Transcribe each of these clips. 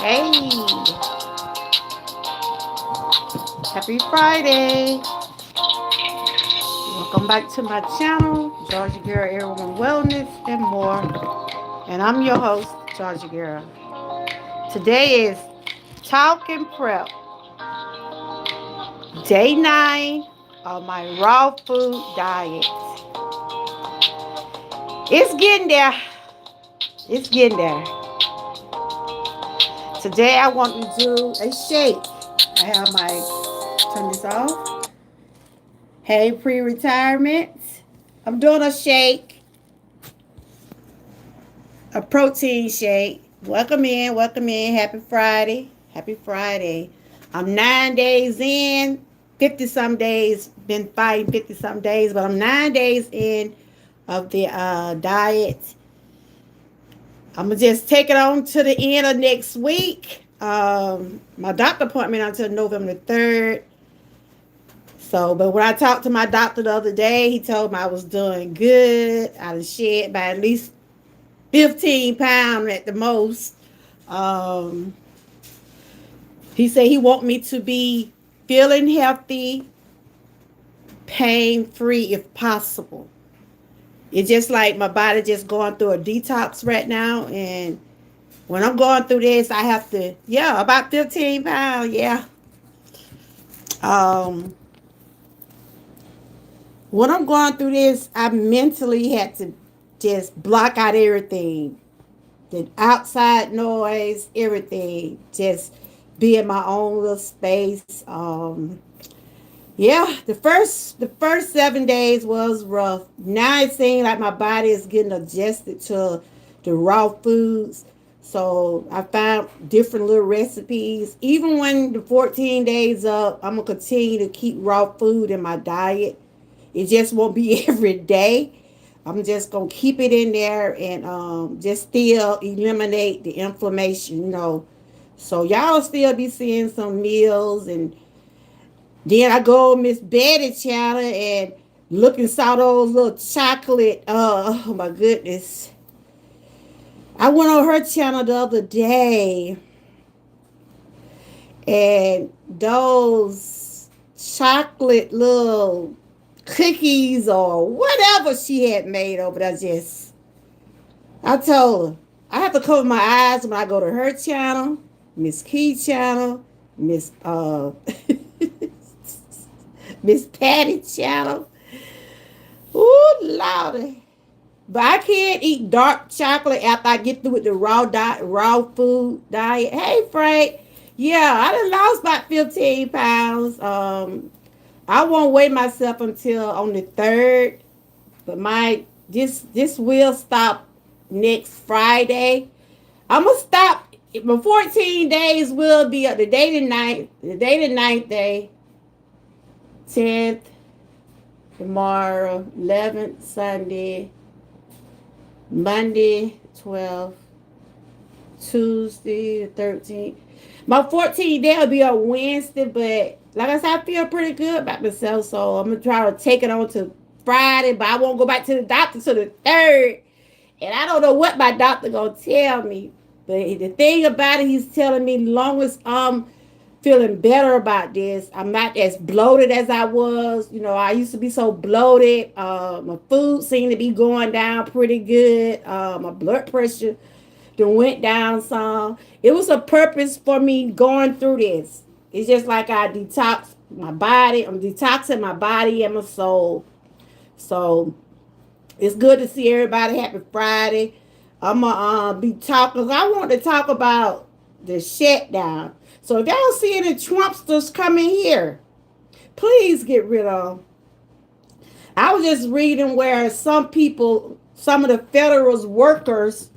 Hey, happy Friday. Welcome back to my channel, Georgia Girl, Everyone Wellness, and more. And I'm your host, Georgia Girl. Today is Talk and Prep, day 9 of my raw food diet. It's getting there. It's getting there. Today I want to do a shake. I have turn this off. Hey, pre-retirement. I'm doing a shake, a protein shake. Welcome in. Happy Friday. Happy Friday. I'm 9 days in, 50 some days, been fighting 50 some days, but I'm 9 days in of the diet. I'm going to just take it on to the end of next week. My doctor appointment until November the 3rd. So, but when I talked to my doctor the other day, he told me I was doing good. I was shed by at least 15 pounds at the most. Um, he said he want me to be feeling healthy, pain free if possible. It's just like my body just going through a detox right now, and when I'm going through this, I have to, about 15 pounds, yeah. Um, when I'm going through this, I mentally had to just block out everything, the outside noise, everything. Just be in my own little space. Yeah, the first 7 days was rough. Now it seems like my body is getting adjusted to the raw foods. So I found different little recipes. Even when the 14 days up, I'm gonna continue to keep raw food in my diet. It just won't be every day. I'm just gonna keep it in there and just still eliminate the inflammation. So y'all still be seeing some meals, and then I go on Miss Betty channel and look and saw those little chocolate. Oh my goodness! I went on her channel the other day, and those chocolate little cookies or whatever she had made over there, I told her I have to cover my eyes when I go to her channel, Miss Key channel, Miss Miss Patty channel. Ooh, Lordy. But I can't eat dark chocolate after I get through with the raw food diet. Hey, Frank. Yeah, I done lost about 15 pounds. I won't weigh myself until on the 3rd. But this will stop next Friday. I'm gonna stop. My 14 days will be up the day to ninth. The day to ninth day. 10th. Tomorrow. 11th. Sunday. Monday. 12th. Tuesday. 13th. My 14th day will be on Wednesday. But like I said, I feel pretty good about myself. So I'm going to try to take it on to Friday. But I won't go back to the doctor till the 3rd. And I don't know what my doctor gonna tell me. But the thing about it, he's telling me long as I'm feeling better about this, I'm not as bloated as I was. I used to be so bloated. My food seemed to be going down pretty good. My blood pressure then went down some. It was a purpose for me going through this. It's just like I detox my body. I'm detoxing my body and my soul. So it's good to see everybody. Happy Friday. I'm going to be talking. I want to talk about the shutdown. So if y'all see any Trumpsters coming here, please get rid of them. I was just reading where some of the federal workers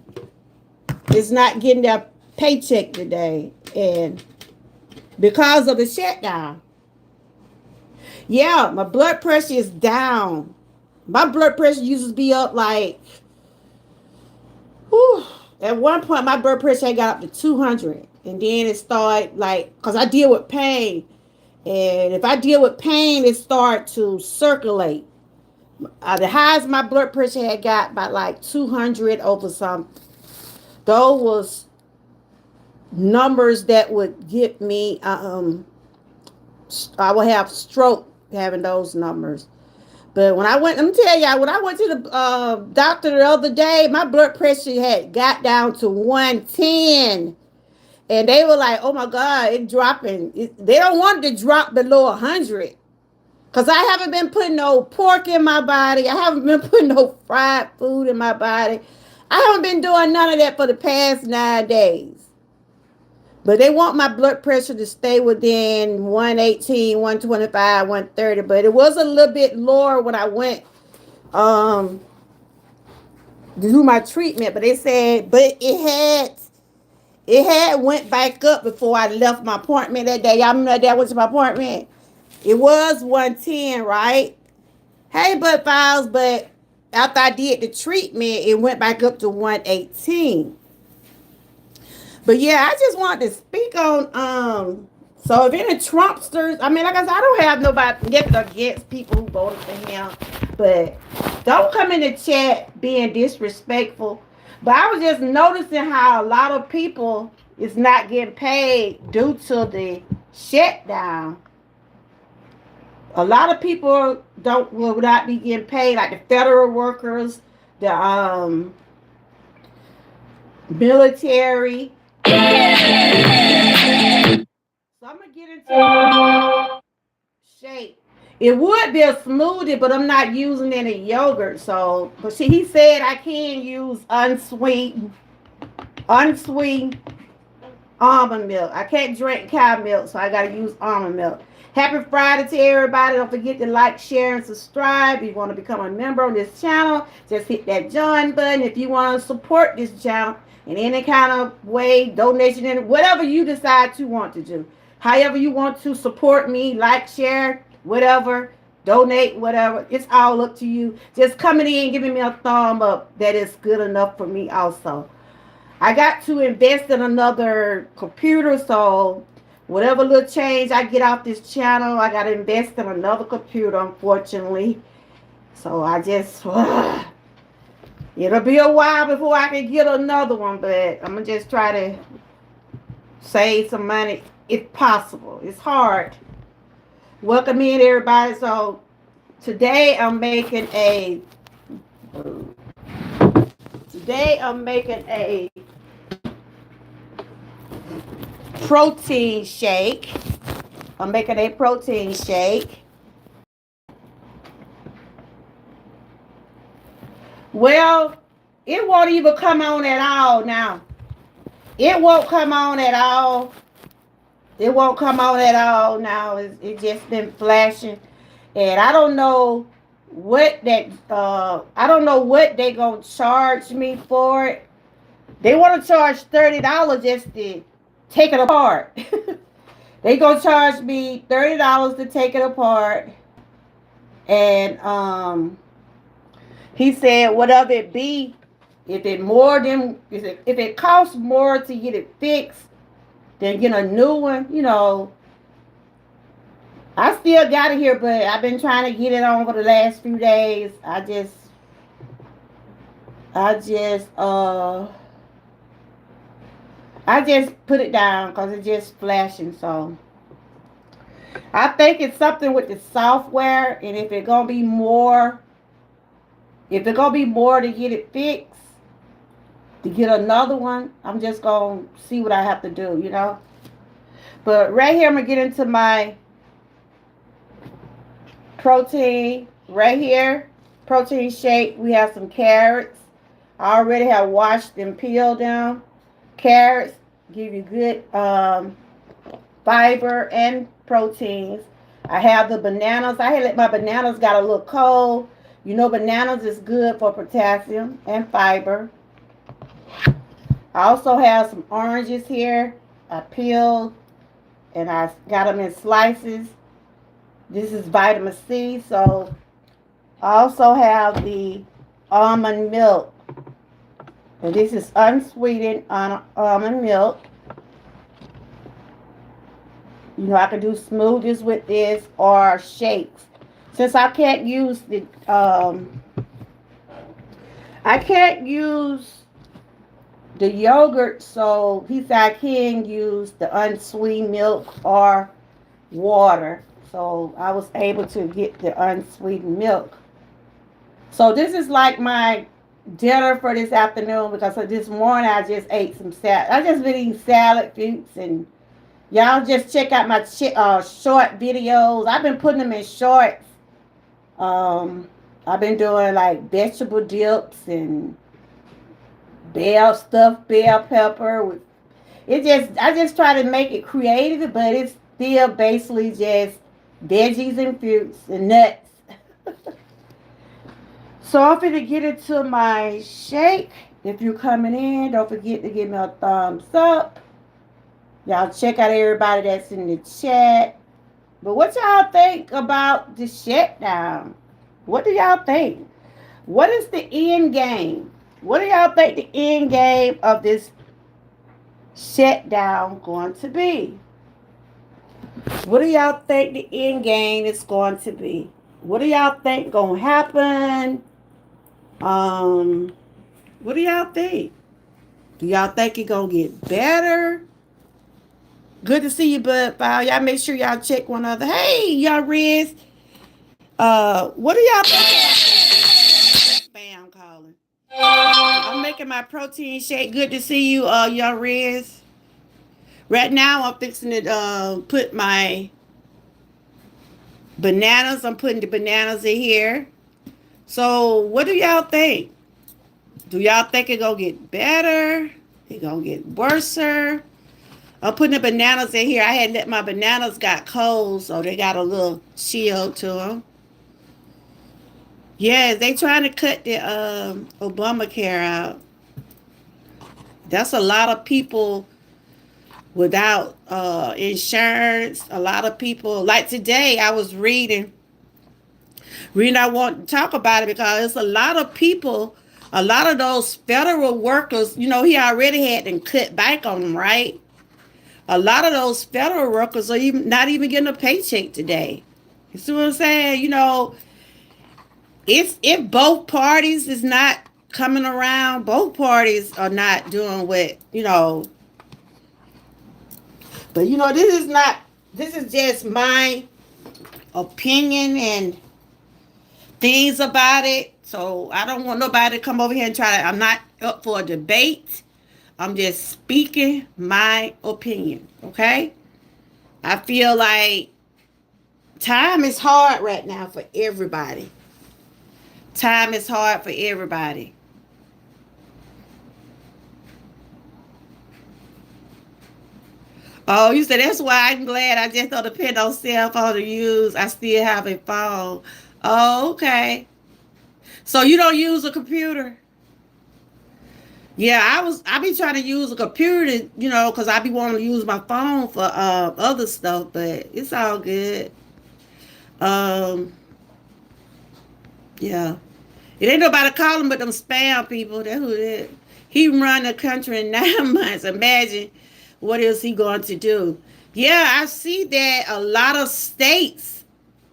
is not getting their paycheck today. And because of the shutdown. Yeah, my blood pressure is down. My blood pressure used to be up like, whew, at one point my blood pressure had got up to 200. And then it started like, because I deal with pain. And if I deal with pain, it starts to circulate. The highest my blood pressure had got by like 200 over something. Those was numbers that would get me, I would have stroke having those numbers. But when I went, let me tell y'all, when I went to the doctor the other day, my blood pressure had got down to 110. And they were like, oh my God, it's dropping. They don't want it to drop below 100. Because I haven't been putting no pork in my body. I haven't been putting no fried food in my body. I haven't been doing none of that for the past 9 days. But they want my blood pressure to stay within 118, 125, 130. But it was a little bit lower when I went um to do my treatment. But they said, but it had went back up before I left my appointment that day. Y'all remember that day I went to my appointment? It was 110, right? Hey, Bud Files, but after I did the treatment, it went back up to 118. But yeah, I just wanted to speak on so if any Trumpsters, I mean, like I said, I don't have nobody against people who voted for him, but don't come in the chat being disrespectful. But I was just noticing how a lot of people is not getting paid due to the shutdown. A lot of people will not be getting paid, like the federal workers, the military. So I'm gonna get into shake. It would be a smoothie, but I'm not using any yogurt. So, but see, he said I can use unsweetened almond milk. I can't drink cow milk, so I gotta use almond milk. Happy Friday to everybody. Don't forget to like, share, and subscribe. If you want to become a member on this channel, just hit that join button. If you want to support this channel in any kind of way, donation, whatever you decide to want to do. However you want to support me, like, share, whatever, donate, whatever. It's all up to you. Just coming in and giving me a thumb up, that is good enough for me also. I got to invest in another computer, so whatever little change I get off this channel, I got to invest in another computer, unfortunately. So I just, it'll be a while before I can get another one, but I'm going to just try to save some money if possible. It's hard. Welcome in, everybody. So today I'm making a protein shake. I'm making a protein shake. Well, it won't even come on at all now. It won't come on at all. It won't come on at all now. It's just been flashing. And I don't know what they gonna charge me for it. They want to charge $30 just to take it apart. They gonna charge me $30 to take it apart. And he said whatever it be, if it costs more to get it fixed than get a new one, I still got it here, but I've been trying to get it on for the last few days. I just put it down because it's just flashing. So I think it's something with the software, and if it's gonna be more to get it fixed, to get another one, I'm just gonna see what I have to do, But right here, I'm gonna get into my protein. Right here, protein shake. We have some carrots. I already have washed and peeled them. Carrots give you good fiber and proteins. I have the bananas. I had let my bananas got a little cold. Bananas is good for potassium and fiber. I also have some oranges here. I peeled and I got them in slices. This is vitamin C. So I also have the almond milk. And this is unsweetened almond milk. I can do smoothies with this or shakes. Since I can't use the yogurt. So he said I can use the unsweetened milk or water. So I was able to get the unsweetened milk. So this is like my dinner for this afternoon because this morning I just ate some salad. I just been eating salad, fruits, and y'all just check out my short videos. I've been putting them in shorts. I've been doing like vegetable dips and stuffed bell pepper. I just try to make it creative, but it's still basically just veggies and fruits and nuts. So I'm going to get into my shake. If you're coming in, don't forget to give me a thumbs up. Y'all check out everybody that's in the chat. But what y'all think about the shutdown? What do y'all think? What is the end game? What do y'all think the end game of this shutdown going to be? What do y'all think the end game is going to be? What do y'all think going to happen? What do y'all think? Do y'all think it's going to get better? Good to see you, Bud File. Y'all make sure y'all check one other. Hey, y'all Riz. What do y'all think? Spam calling. I'm making my protein shake. Good to see you, y'all Riz. Right now, I'm fixing to put my bananas. I'm putting the bananas in here. So, what do y'all think? Do y'all think it's going to get better? It's going to get worse? I'm putting the bananas in here. I had let my bananas got cold, so they got a little chill to them. Yes, they trying to cut the Obamacare out. That's a lot of people without insurance. A lot of people, like today, I was reading. I want to talk about it because it's a lot of people, a lot of those federal workers, he already had them cut back on them, right? A lot of those federal workers are not even getting a paycheck today. You see what I'm saying? If both parties is not coming around, both parties are not doing what, But, this is just my opinion and things about it. So I don't want nobody to come over here and I'm not up for a debate. I'm just speaking my opinion, okay? I feel like time is hard right now for everybody. Time is hard for everybody. Oh, you said that's why I'm glad I just don't depend on cell phone to use. I still have a phone. Oh, okay. So you don't use a computer? Yeah, I be trying to use a computer, because I be wanting to use my phone for other stuff, but it's all good. Yeah. It ain't nobody calling but them spam people. That's who it is. He run the country in 9 months. Imagine what is he going to do? Yeah, I see that a lot of states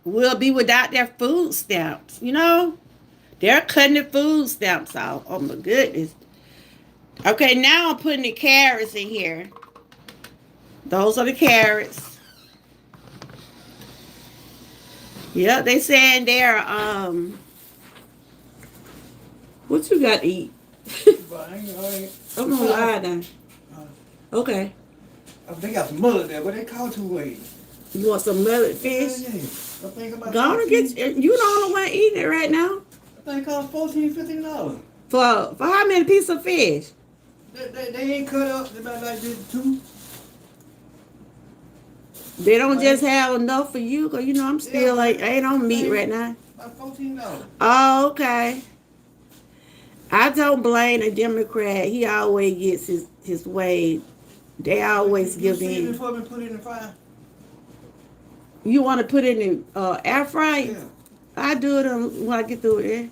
will be without their food stamps. They're cutting the food stamps off. Oh my goodness. Okay, now I'm putting the carrots in here. Those are the carrots. Yep, they saying they're what you got to eat? I'm gonna lie now. Okay. They got some mullet there. What they call 2 ways? You want some mullet fish? Yeah. Go on and get you the only one eating it right now. I think it costs $14-15. For how many pieces of fish? They ain't cut up. They about like this 2. They don't just have enough for you, cause I'm still I ain't on meat right now. About $14. Oh, okay. I don't blame a Democrat. He always gets his way. They always give him. You before we put it in the fire? You want to put it in the air fryer? Yeah. I do it when I get through it.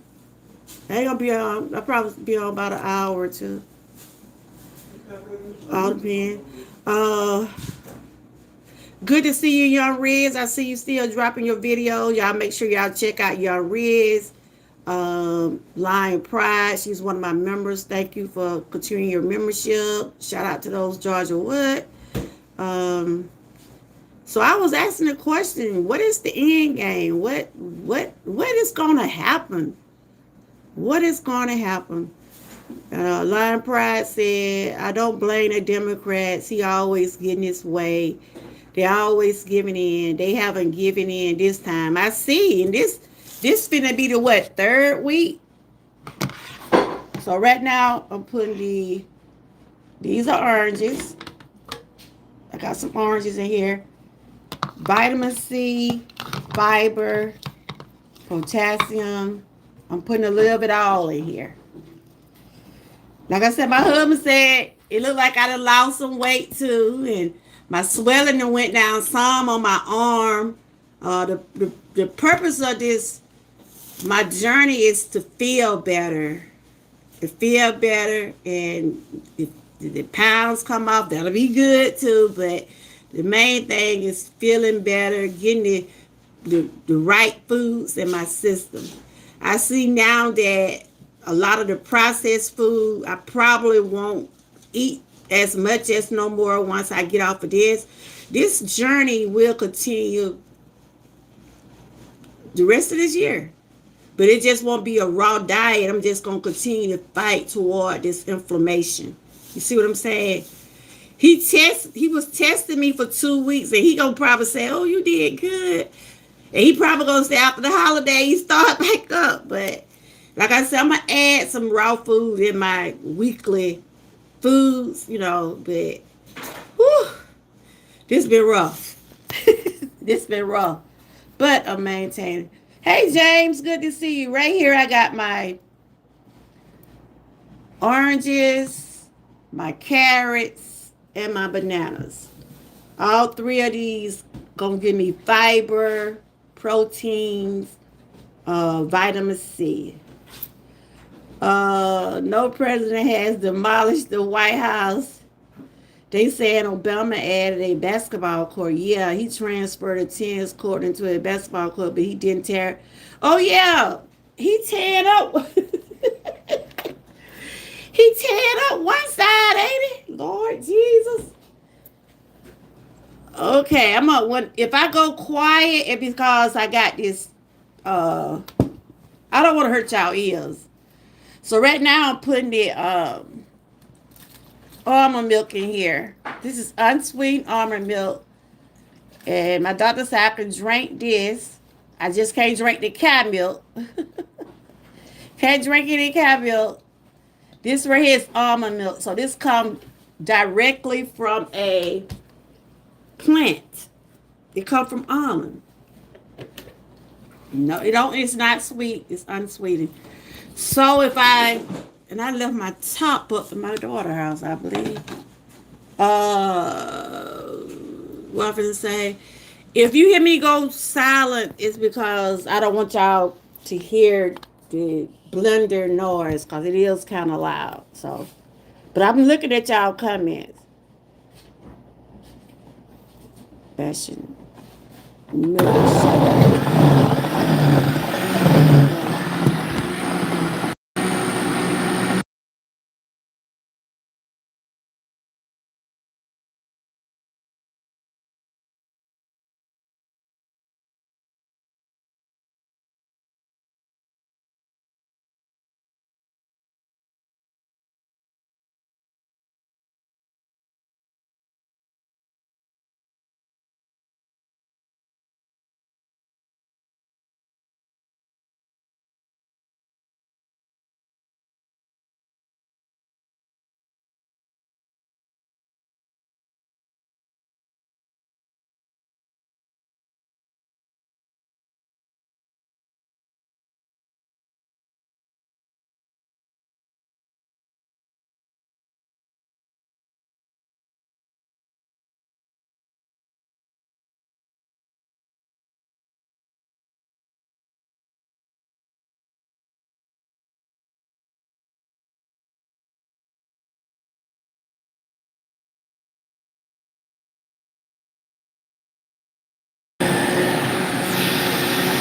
I ain't gonna be on. I'll probably be on about an hour or 2. All depends. Good to see you, Young Riz. I see you still dropping your video. Y'all make sure y'all check out Young Riz. Lion Pride, she's one of my members. Thank you for continuing your membership. Shout out to those Georgia Wood. Um, so I was asking the question, what is the end game? What is gonna happen? What is gonna happen? Lion Pride said, I don't blame the Democrats. He always getting his way. They always giving in. They haven't given in this time. I see. And this finna be the what, third week? So right now I'm putting these are oranges. I got some oranges in here. Vitamin C, fiber, potassium. I'm putting a little bit of all in here. Like I said, my husband said it looked like I done lost some weight too, and my swelling done went down some on my arm. The purpose of this, my journey is to feel better. To feel better, and if the pounds come off, that'll be good too. But the main thing is feeling better, getting the right foods in my system. I see now that a lot of the processed food, I probably won't eat as much as no more once I get off of this. This journey will continue the rest of this year. But it just won't be a raw diet. I'm just going to continue to fight toward this inflammation. You see what I'm saying? He was testing me for 2 weeks, and he going to probably say, oh, you did good. And he probably going to say after the holidays, start back up. But like I said, I'm going to add some raw food in my weekly foods, but whew, this been rough. This been rough. But I'm maintaining. Hey, James, good to see you. Right here, I got my oranges, my carrots, and my bananas. All three of these gonna give me fiber, proteins, vitamin C. No president has demolished the White House. They said Obama added a basketball court. Yeah, he transferred a tennis court into a basketball court, but he didn't tear. Oh yeah, he teared up. He teared up one side, ain't he? Lord Jesus. Okay, I'm up. If I go quiet, it's because I got this. I don't want to hurt y'all ears. So right now I'm putting the almond milk in here. This is unsweetened almond milk. And my doctor said I can drink this. I just can't drink the cow milk. Can't drink any cow milk. This right here is almond milk. So this comes directly from a plant. It comes from almond. No, it's not sweet. It's unsweetened. So and I left my top up in my daughter's house, I believe. What I'm gonna say? If you hear me go silent, it's because I don't want y'all to hear the blender noise because it is kind of loud. So, but I'm looking at y'all comments. Fashion milkshake.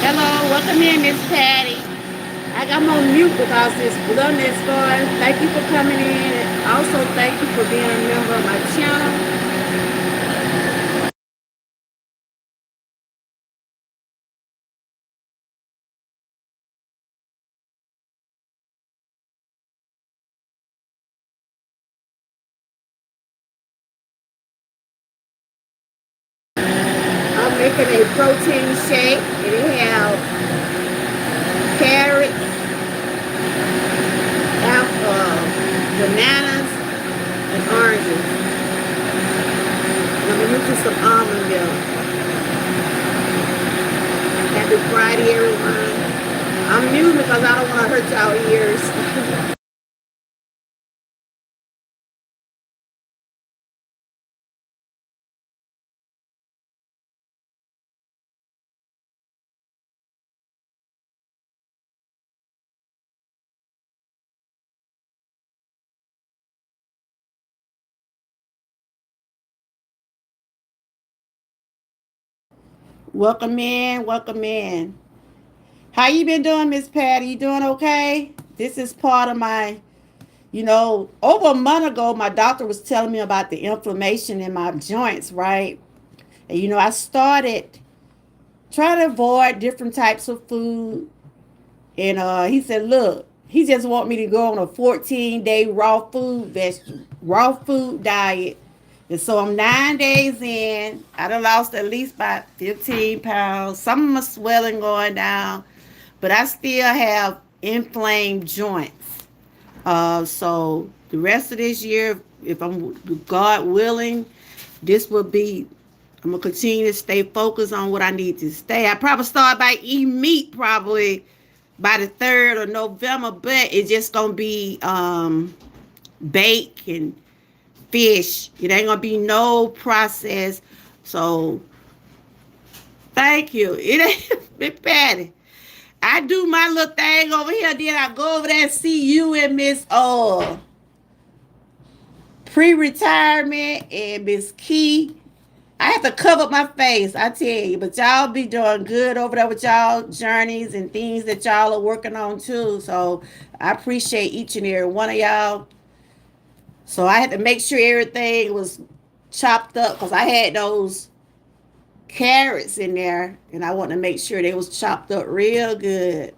Hello, welcome in, Miss Patty. like I'm on mute because this blood is going. Thank you for coming in. And also, thank you for being a member of my channel. I'm making a protein shake, and it has carrots, bananas, and oranges. I'm using some almond milk. Happy Friday, everyone. I'm muting because I don't want to hurt y'all ears. Welcome in, welcome in. How you been doing, Miss Patty? You doing okay? This is part of my, over a month ago, my doctor was telling me about the inflammation in my joints, right? And I started trying to avoid different types of food. And he said, look, he just want me to go on a 14-day raw food diet. And so I'm 9 days in. I done lost at least about 15 pounds. Some of my swelling going down, but I still have inflamed joints. So the rest of this year, if I'm God willing, this will be. I'm gonna continue to stay focused on what I need to stay. I probably start by eating meat probably by the 3rd of November, but it's just gonna be bake and fish. It ain't gonna be no process. So thank you. It ain't Big Patty. I do my little thing over here, then I go over there and see you and Miss pre-retirement and Miss Key. I have to cover my face, I tell you, but y'all be doing good over there with y'all journeys and things that y'all are working on too. So I appreciate each and every one of y'all. So I had to make sure everything was chopped up because I had those carrots in there and I want to make sure they was chopped up real good.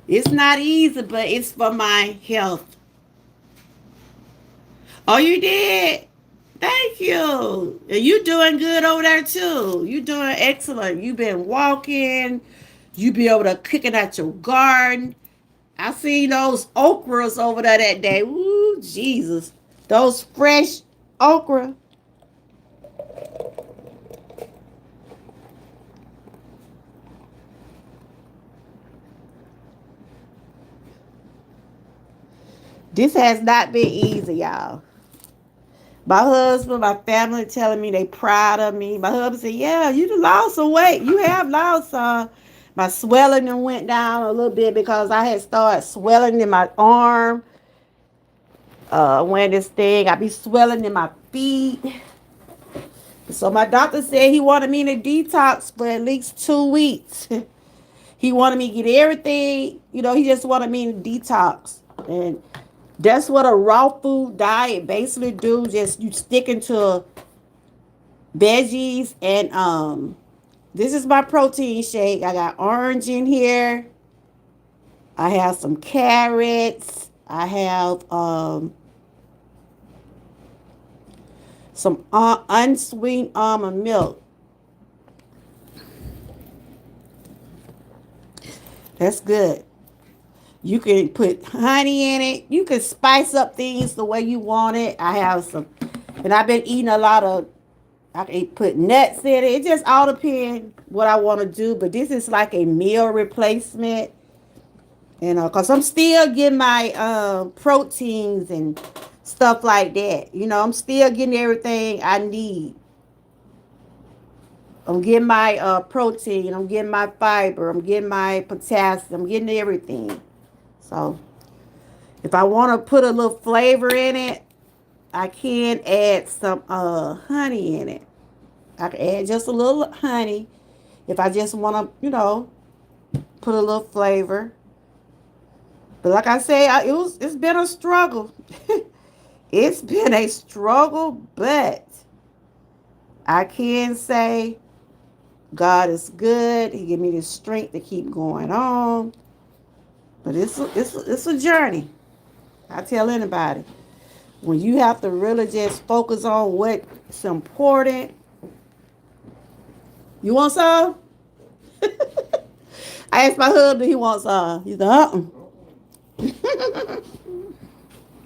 It's not easy, but it's for my health. Oh, you did? Thank you. And you doing good over there too. You doing excellent. You been walking. You be able to cooking at your garden. I seen those okras over there that day. Ooh, Jesus. Those fresh okra. This has not been easy, y'all. My husband, my family telling me they proud of me. My husband said, yeah, you done lost some weight. You have lost some. My swelling done went down a little bit because I had started swelling in my arm. When this thing, I be swelling in my feet. So my doctor said he wanted me to detox for at least 2 weeks. He wanted me to get everything, he just wanted me to detox. And that's what a raw food diet basically do. Just you sticking to veggies and this is my protein shake. I got orange in here. I have some carrots. I have some unsweetened almond milk. That's good. You can put honey in it. You can spice up things the way you want it. I have some, and I've been eating a lot of, I can put nuts in it. It just all depends what I want to do. But this is like a meal replacement. Because I'm still getting my proteins and stuff like that. I'm still getting everything I need. I'm getting my protein. I'm getting my fiber. I'm getting my potassium. I'm getting everything. So if I want to put a little flavor in it, I can add some honey in it. I can add just a little honey if I just want to, Put a little flavor. But like I say, it's been a struggle. It's been a struggle, but I can say God is good. He give me the strength to keep going on. But it's a journey. I tell anybody, when you have to really just focus on what's important. You want some? I asked my husband, he wants some. He's like,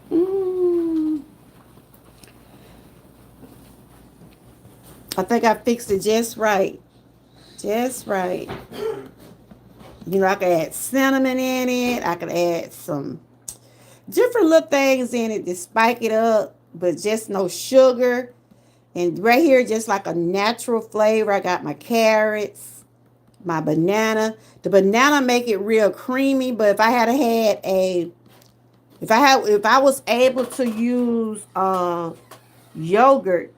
mm. I think I fixed it just right. Just right. You know, I could add cinnamon in it. I could add some different little things in it to spike it up, but just no sugar. And right here, just like a natural flavor. I got my carrots, my banana. The banana make it real creamy, but if I had had a, if I was able to use yogurt,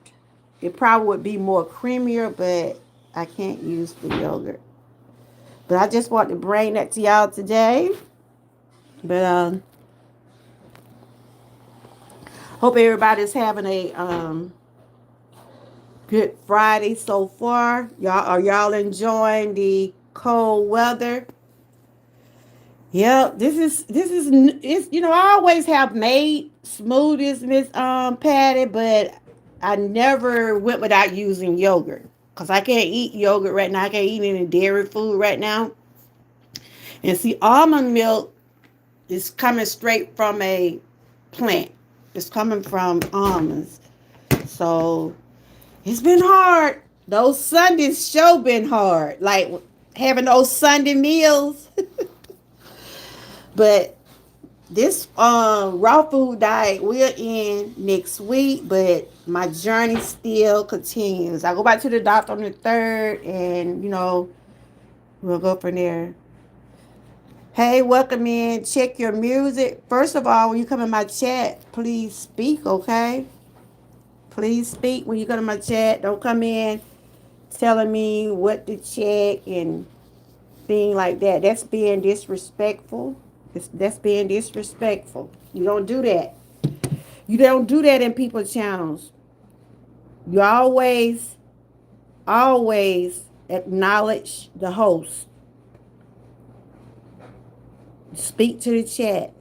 it probably would be more creamier, but I can't use the yogurt. But I just want to bring that to y'all today. But hope everybody's having a good Friday so far. Y'all enjoying the cold weather? Yep, this is it's I always have made smoothies, Miss Patty, but I never went without using yogurt because I can't eat yogurt right now. I can't eat any dairy food right now. And see, almond milk is coming straight from a plant. It's coming from almonds. So it's been hard. Those Sundays sure been hard. Like having those Sunday meals. But this raw food diet we're in next week, but my journey still continues. I go back to the doctor on the 3rd, and we'll go from there. Hey, welcome in. Check your music. First of all, when you come in my chat, please speak, okay? Please speak when you come in my chat. Don't come in telling me what to check and thing like that. That's being disrespectful. That's being disrespectful. You don't do that. You don't do that in people's channels. You always acknowledge the host. Speak to the chat.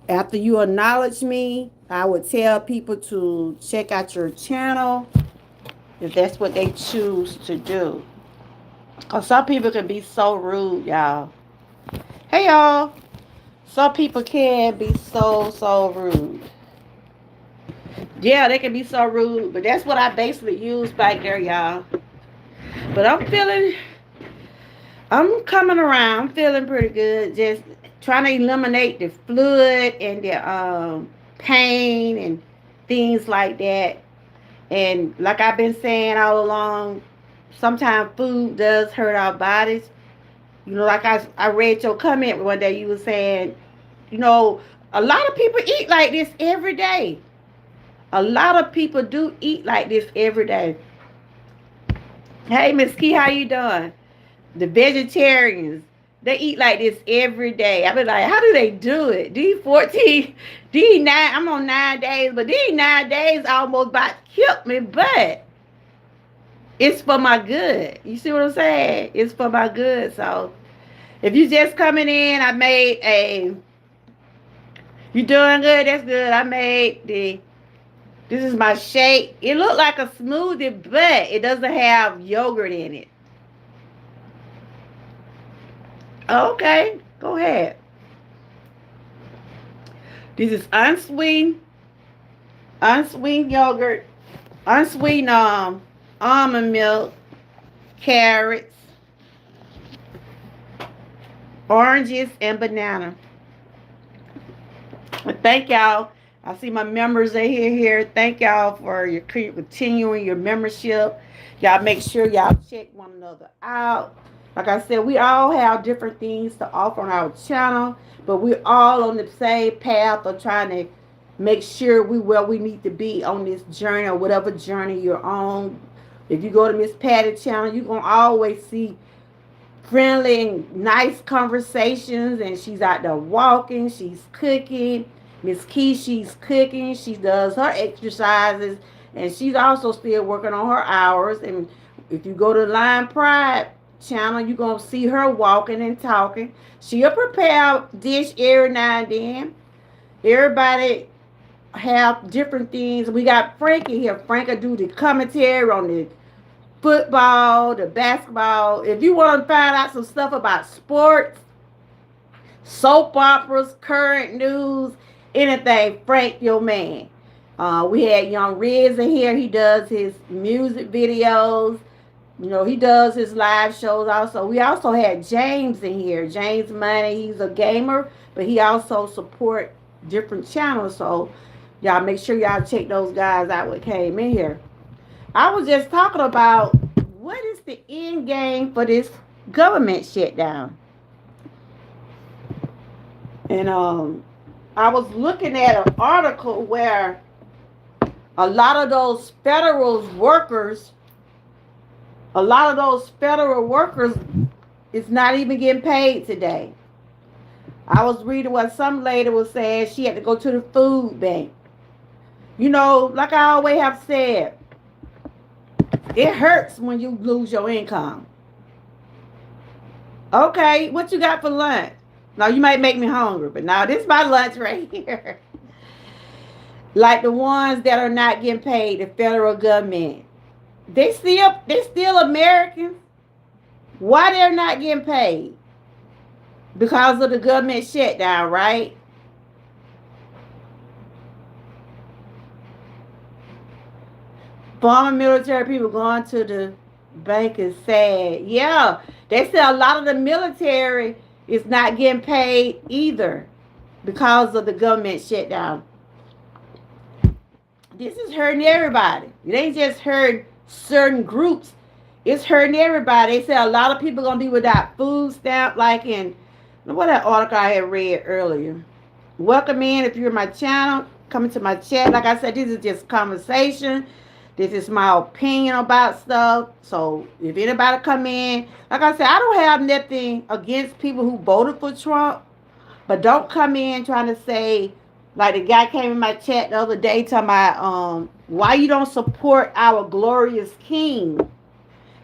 After you acknowledge me, I would tell people to check out your channel if that's what they choose to do. Because some people can be so rude, y'all. Hey, y'all. Some people can be so rude. Yeah, they can be so rude, but that's what I basically use back there, y'all. But I'm coming around. I'm feeling pretty good. Just trying to eliminate the fluid and the pain and things like that. And like I've been saying all along, sometimes food does hurt our bodies. Like I read your comment one day. You were saying, a lot of people eat like this every day. A lot of people do eat like this every day. Hey, Miss Key, how you doing? The vegetarians, they eat like this every day. I be like, how do they do it? These 9, I'm on 9 days, but these 9 days almost about killed me, but it's for my good. You see what I'm saying? It's for my good. So if you just coming in, you doing good? That's good. This is my shake. It looked like a smoothie, but it doesn't have yogurt in it. Okay, go ahead. This is unsweetened yogurt, unsweetened almond milk, carrots, oranges, and banana. Thank y'all. I see my members are here. Thank y'all for your continuing your membership. Y'all make sure y'all check one another out. Like I said, we all have different things to offer on our channel, but we're all on the same path of trying to make sure we where we need to be on this journey or whatever journey you're on. If you go to Miss Patty's channel, you're going to always see friendly and nice conversations, and she's out there walking, she's cooking. Miss Key, she's cooking, she does her exercises, and she's also still working on her hours. And if you go to Line Pride channel, you're gonna see her walking and talking. She'll prepare a dish every now and then. Everybody have different things. We got Frankie here. Frankie do the commentary on the football, the basketball. If you want to find out some stuff about sports, soap operas, current news, anything, Frank, your man. We had Young Riz in here. He does his music videos. He does his live shows also. We also had James in here. James Money, he's a gamer, but he also support different channels. So y'all make sure y'all check those guys out what came in here. I was just talking about what is the end game for this government shutdown. And I was looking at an article where a lot of those federal workers is not even getting paid today. I was reading what some lady was saying. She had to go to the food bank. Like I always have said, it hurts when you lose your income. Okay, what you got for lunch? Now, you might make me hungry, but now this is my lunch right here. Like the ones that are not getting paid, the federal government. They still Americans. Why they're not getting paid? Because of the government shutdown, right? Former military people going to the bank is sad. Yeah, they said a lot of the military is not getting paid either because of the government shutdown. This is hurting everybody. It ain't just hurting certain groups. It's hurting everybody. They said a lot of people gonna be without food stamp, like in what that article I had read earlier. Welcome in if you're in my channel. Coming to my chat. Like I said, this is just conversation. This is my opinion about stuff. So if anybody come in, like I said, I don't have nothing against people who voted for Trump, but don't come in trying to say, like the guy came in my chat the other day talking about why you don't support our glorious king.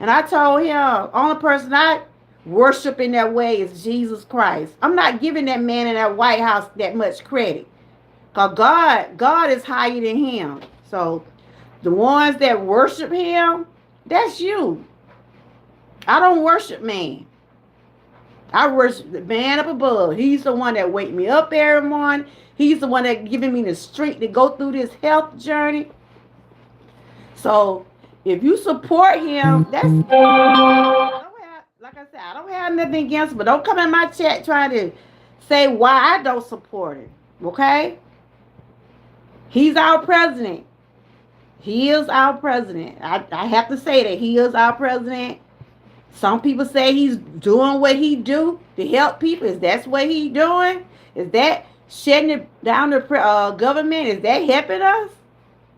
And I told him, only person I worship in that way is Jesus Christ. I'm not giving that man in that White House that much credit. Because God is higher than him. So the ones that worship him, that's you. I don't worship man. I worship the man up above. He's the one that wake me up every morning. He's the one that giving me the strength to go through this health journey. So if you support him, that's like I said, I don't have nothing against him, but don't come in my chat trying to say why I don't support him. Okay? He's our president. He is our president. I have to say that he is our president. Some people say he's doing what he do to help people. Is that what he doing? Is that shutting it down the government? Is that helping us?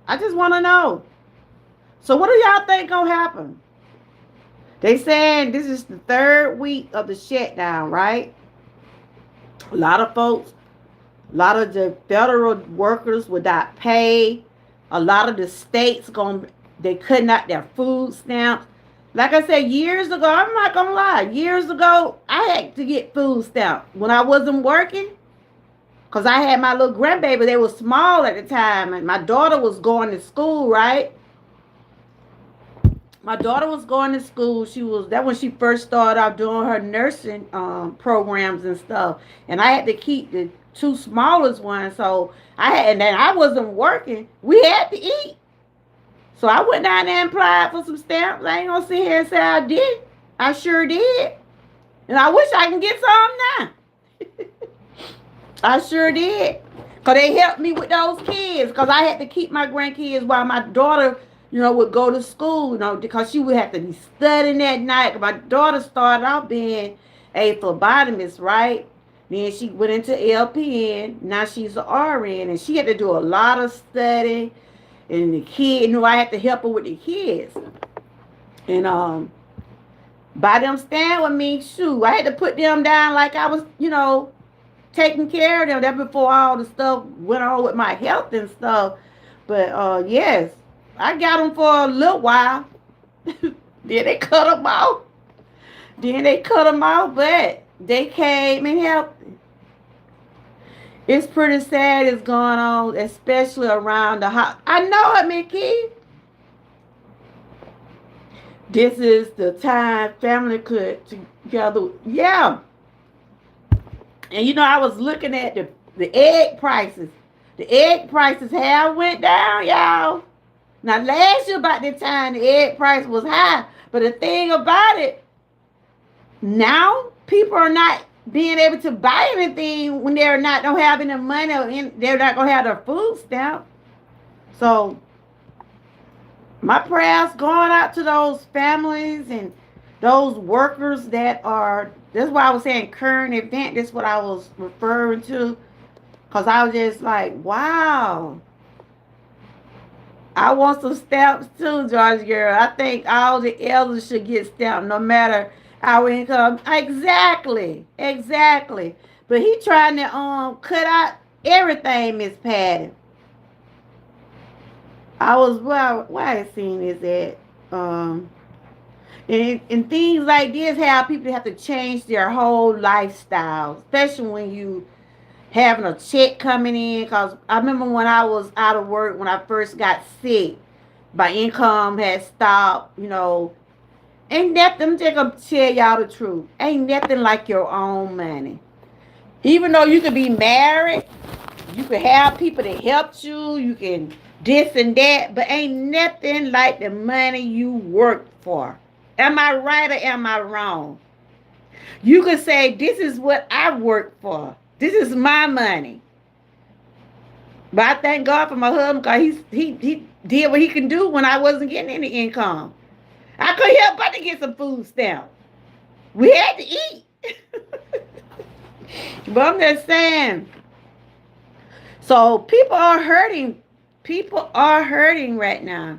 I just want to know. So what do y'all think gonna happen? They saying this is the third week of the shutdown, right? A lot of folks, a lot of the federal workers without pay. A lot of the states they cutting out their food stamps. Like I said, years ago, I'm not gonna lie, years ago, I had to get food stamps when I wasn't working. Because I had my little grandbaby, they were small at the time, and my daughter was going to school, right? My daughter was going to school. That when she first started out doing her nursing programs and stuff. And I had to keep the two smallest ones. So and then I wasn't working. We had to eat. So I went down there and applied for some stamps. I ain't gonna sit here and say I did. I sure did. And I wish I can get some now. I sure did. Because they helped me with those kids. Because I had to keep my grandkids while my daughter, would go to school, because she would have to be studying at night. My daughter started out being a phlebotomist, right? Then she went into LPN. Now she's an RN. And she had to do a lot of studying. And the kid, I had to help her with the kids. And By them staying with me, shoot, I had to put them down like I was, taking care of them. That before all the stuff went on with my health and stuff. But yes, I got them for a little while. Then they cut them off. But they came and helped. It's pretty sad it's going on, especially around the house. I know it, Mickey. This is the time family could together. Yeah. And I was looking at the egg prices. The egg prices have went down, y'all. Now last year about this time the egg price was high. But the thing about it, now people are not being able to buy anything when don't have any money or they're not gonna have their food stamp. So my prayers going out to those families and those workers that are. That's why I was saying current event. That's what I was referring to, because I was just like, wow. I want some stamps too, George girl. I think all the elders should get stamps, no matter our income. Exactly. But he trying to cut out everything, Miss Patty. I was why I seen this at and things like this, how people have to change their whole lifestyle, especially when you having a check coming in. Because I remember when I was out of work, when I first got sick, my income had stopped, Ain't nothing, I'm just going to tell y'all the truth. Ain't nothing like your own money. Even though you could be married, you could have people that help you, you can this and that, but ain't nothing like the money you worked for. Am I right or am I wrong? You could say, this is what I worked for. This is my money. But I thank God for my husband, because he did what he can do when I wasn't getting any income. I couldn't help but to get some food stamps. We had to eat. But I'm just saying. So people are hurting. People are hurting right now.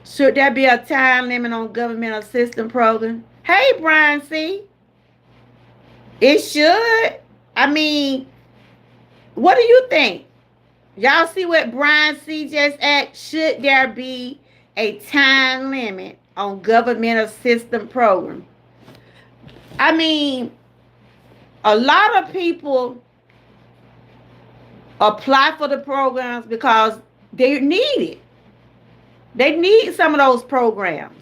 Should there be a time limit on government assistance program? Hey, Brian C. It should. I mean, what do you think? Y'all see what Brian C. just asked? Should there be a time limit on government assistance program? I mean, a lot of people apply for the programs because they need it. They need some of those programs.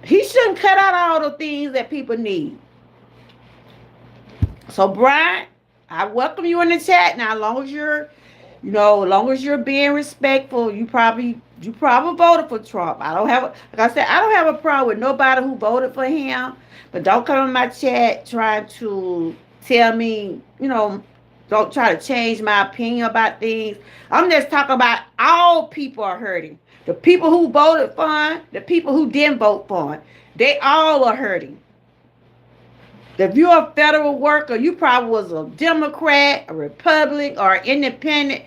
He shouldn't cut out all the things that people need. So, Brian, I welcome you in the chat. Now, as long as you're being respectful, you probably voted for Trump. Like I said, I don't have a problem with nobody who voted for him. But don't come in my chat trying to tell me, don't try to change my opinion about things. I'm just talking about all people are hurting. The people who voted for him, the people who didn't vote for him, they all are hurting. If you're a federal worker, you probably was a Democrat, a Republican, or independent.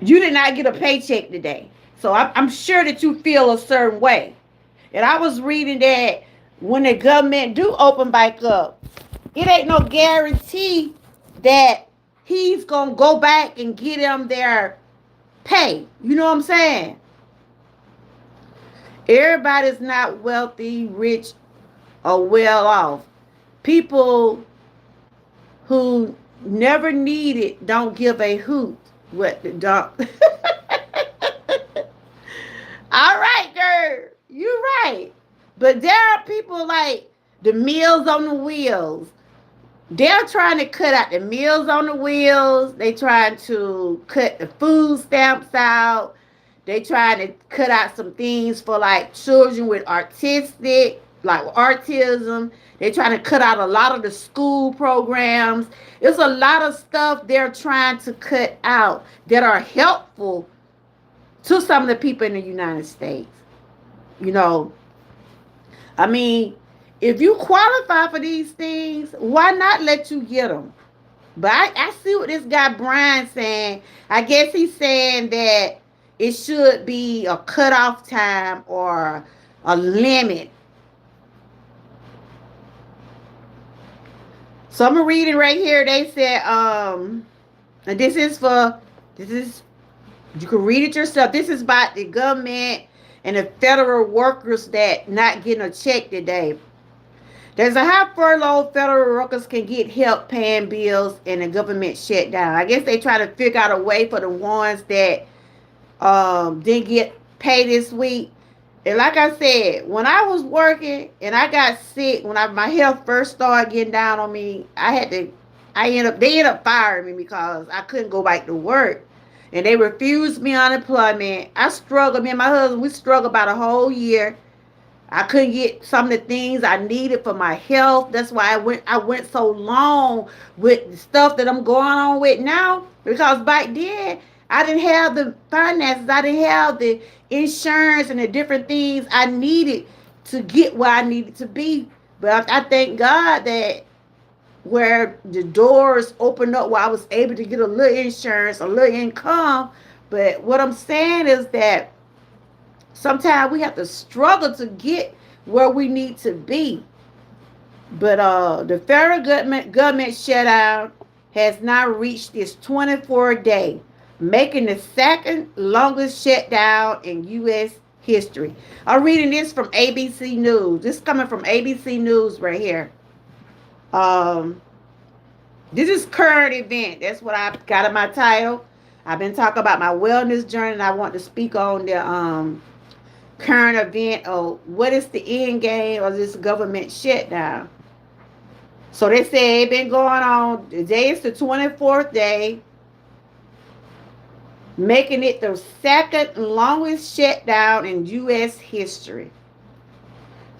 You did not get a paycheck today. So I'm sure that you feel a certain way. And I was reading that when the government do open back up, it ain't no guarantee that he's going to go back and get them their pay. You know what I'm saying? Everybody's not wealthy, rich, or well off. People who never need it don't give a hoot what the dog. All right, girl. You're right. But there are people like the Meals on the Wheels. They're trying to cut out the Meals on the Wheels. They trying to cut the food stamps out. They trying to cut out some things for like children with autism. They're trying to cut out a lot of the school programs. There's a lot of stuff they're trying to cut out that are helpful to some of the people in the United States. I mean, if you qualify for these things, why not let you get them? But I see what this guy Brian saying. I guess he's saying that it should be a cutoff time or a limit. So I'm reading right here. They said, and this is, you can read it yourself. This is about the government and the federal workers that not getting a check today. There's a how furloughed federal workers can get help paying bills in the government shutdown. I guess they try to figure out a way for the ones that didn't get paid this week. And like I said, when I was working and I got sick, when my health first started getting down on me, they ended up firing me because I couldn't go back to work. And they refused me unemployment. I struggled, me and my husband, we struggled about a whole year. I couldn't get some of the things I needed for my health. That's why I went so long with the stuff that I'm going on with now. Because back then, I didn't have the finances. I didn't have the insurance and the different things I needed to get where I needed to be. But I thank God that where the doors opened up where I was able to get a little insurance, a little income. But what I'm saying is that sometimes we have to struggle to get where we need to be. But the federal government shutdown has now reached its 24th day, making the second longest shutdown in U.S. history. I'm reading this from ABC News. This is coming from ABC News right here. This is current event. That's what I got in my title. I've been talking about my wellness journey, and I want to speak on the current event of what is the end game of this government shutdown. So they say it's been going on. Today is the 24th day, making it the second longest shutdown in U.S. history.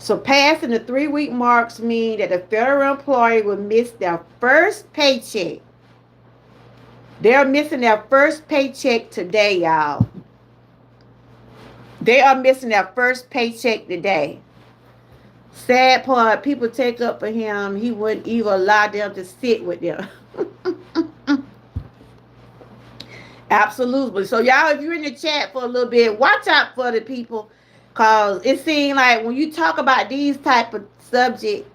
So passing the 3-week marks mean that the federal employee will miss their first paycheck. They're missing their first paycheck today, y'all. They are missing their first paycheck today. Sad part, people take up for him. He wouldn't even allow them to sit with them. Absolutely. So y'all, if you're in the chat for a little bit, watch out for the people. Because it seems like when you talk about these type of subjects,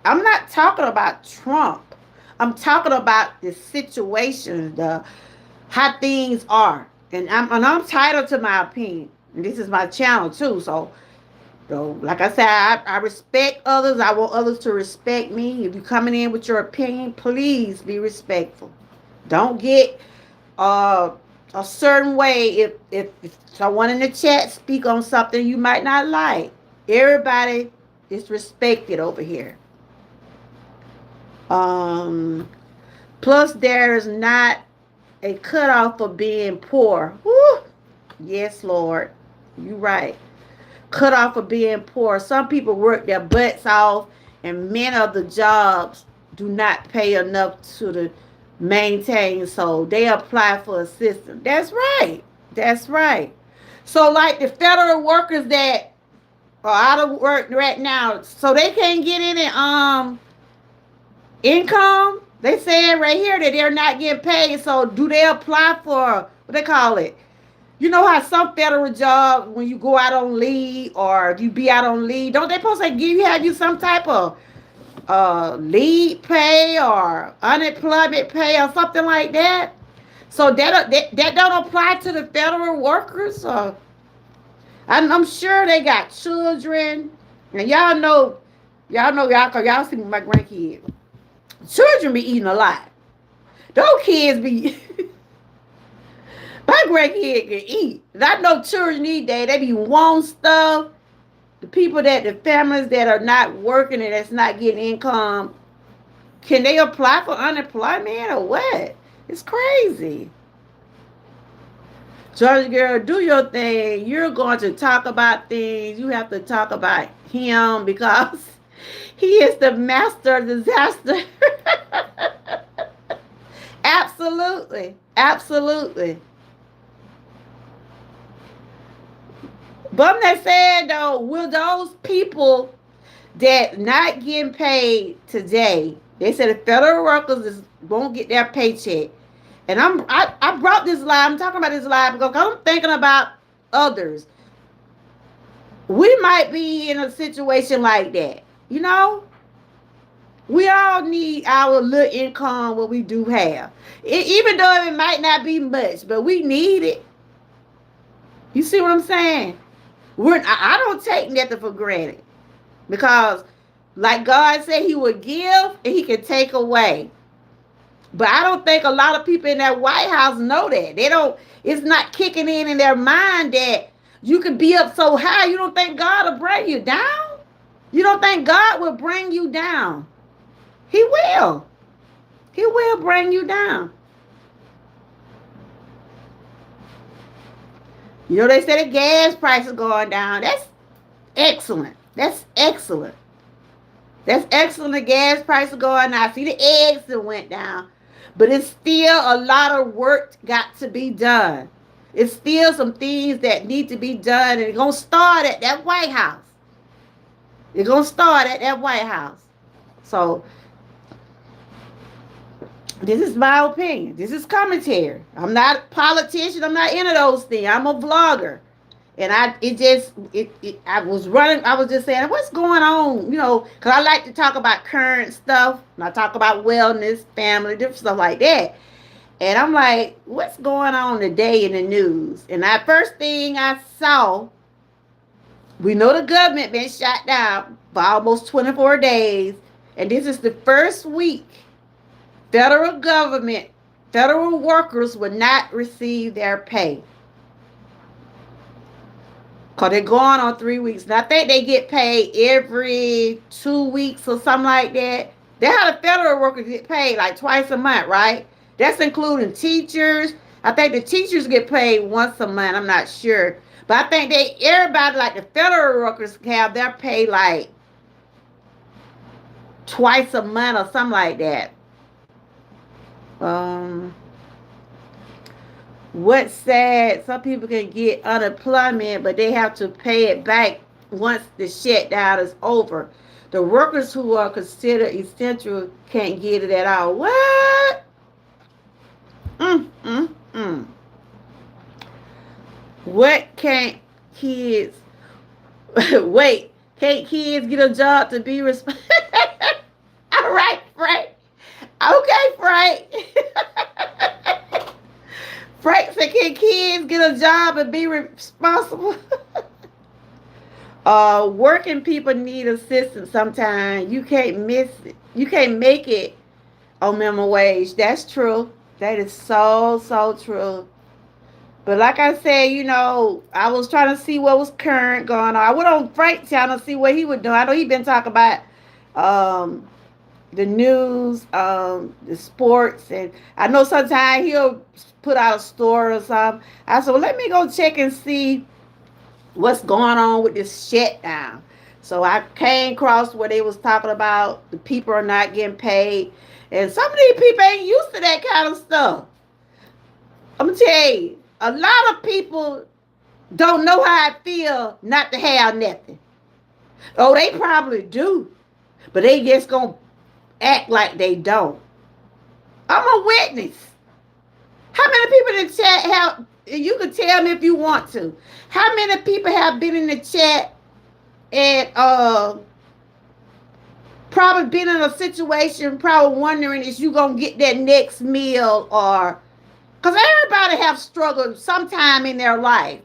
I'm not talking about Trump. I'm talking about the situation, how things are. And I'm entitled to my opinion. And this is my channel too. So like I said, I respect others. I want others to respect me. If you're coming in with your opinion, please be respectful. Don't get a certain way. If someone in the chat speak on something you might not like, everybody is respected over here. Plus, there's not a cutoff for being poor. Woo! Yes, Lord. You're right. Cut off for being poor. Some people work their butts off, and many of the jobs do not pay enough to maintain, so they apply for assistance. That's right. That's right. So like the federal workers that are out of work right now, so they can't get any income. They said right here that they're not getting paid. So do they apply for what they call it? You know how some federal jobs, when you go out on leave or if you be out on leave, don't they supposed to have you some type of leave pay or unemployment pay or something like that? So that don't apply to the federal workers. I'm sure they got children, and y'all know, cause y'all see my grandkids. Children be eating a lot. Those kids be. My grandkid can eat. And I know children these days, they be wanting stuff. The families that are not working and that's not getting income, can they apply for unemployment or what? It's crazy. Georgia girl, do your thing. You're going to talk about things. You have to talk about him because he is the master of disaster. Absolutely. Absolutely. But I'm not saying though, will those people that not getting paid today, they said the federal workers won't get their paycheck. And I brought this live, I'm talking about this live because I'm thinking about others. We might be in a situation like that. You know, we all need our little income, what we do have. Even though it might not be much, but we need it. You see what I'm saying? I don't take nothing for granted because, like God said, He would give and He can take away. But I don't think a lot of people in that White House know that. They don't. It's not kicking in their mind that you could be up so high. You don't think God will bring you down? You don't think God will bring you down? He will. He will bring you down. You know, they say the gas price is going down. That's excellent. That's excellent. That's excellent. The gas price is going down. I see the eggs that went down. But it's still a lot of work got to be done. It's still some things that need to be done. And it's going to start at that White House. It's going to start at that White House. So, this is my opinion. This is commentary. I'm not a politician. I'm not into those things. I'm a vlogger. And I was running, I was just saying, what's going on? You know, because I like to talk about current stuff. And I talk about wellness, family, different stuff like that. And I'm like, what's going on today in the news? And that first thing I saw, we know the government been shut down for almost 24 days. And this is the first week federal government, federal workers will not receive their pay. Because they're going on 3 weeks. And I think they get paid every 2 weeks or something like that. That's how the federal workers get paid, like twice a month, right? That's including teachers. I think the teachers get paid once a month. I'm not sure. But I think everybody, like the federal workers, have their pay like twice a month or something like that. What's sad, some people can get unemployment, but they have to pay it back once the shutdown is over. The workers who are considered essential can't get it at all. What? What can't kids... Wait, can't kids get a job to be responsible? All right, Frank. Okay, Frank. Frank said, can kids get a job and be responsible? Working people need assistance sometimes. You can't miss it. You can't make it on minimum wage. That's true. That is so true. But like I said, you know, I was trying to see what was current going on. I went on Frank's channel to see what he was doing. I know he been talking about the news, the sports, and I know sometimes he'll put out a story or something. I said, well, let me go check and see what's going on with this shutdown. So I came across where they was talking about the people are not getting paid, and some of these people ain't used to that kind of stuff. I'm gonna tell you, a lot of people don't know how it feels not to have nothing. Oh, they probably do, but they just gonna act like they don't. I'm a witness. How many people in the chat have, you can tell me if you want to, how many people have been in the chat and probably been in a situation, probably wondering is you gonna get that next meal, or because everybody have struggled sometime in their life.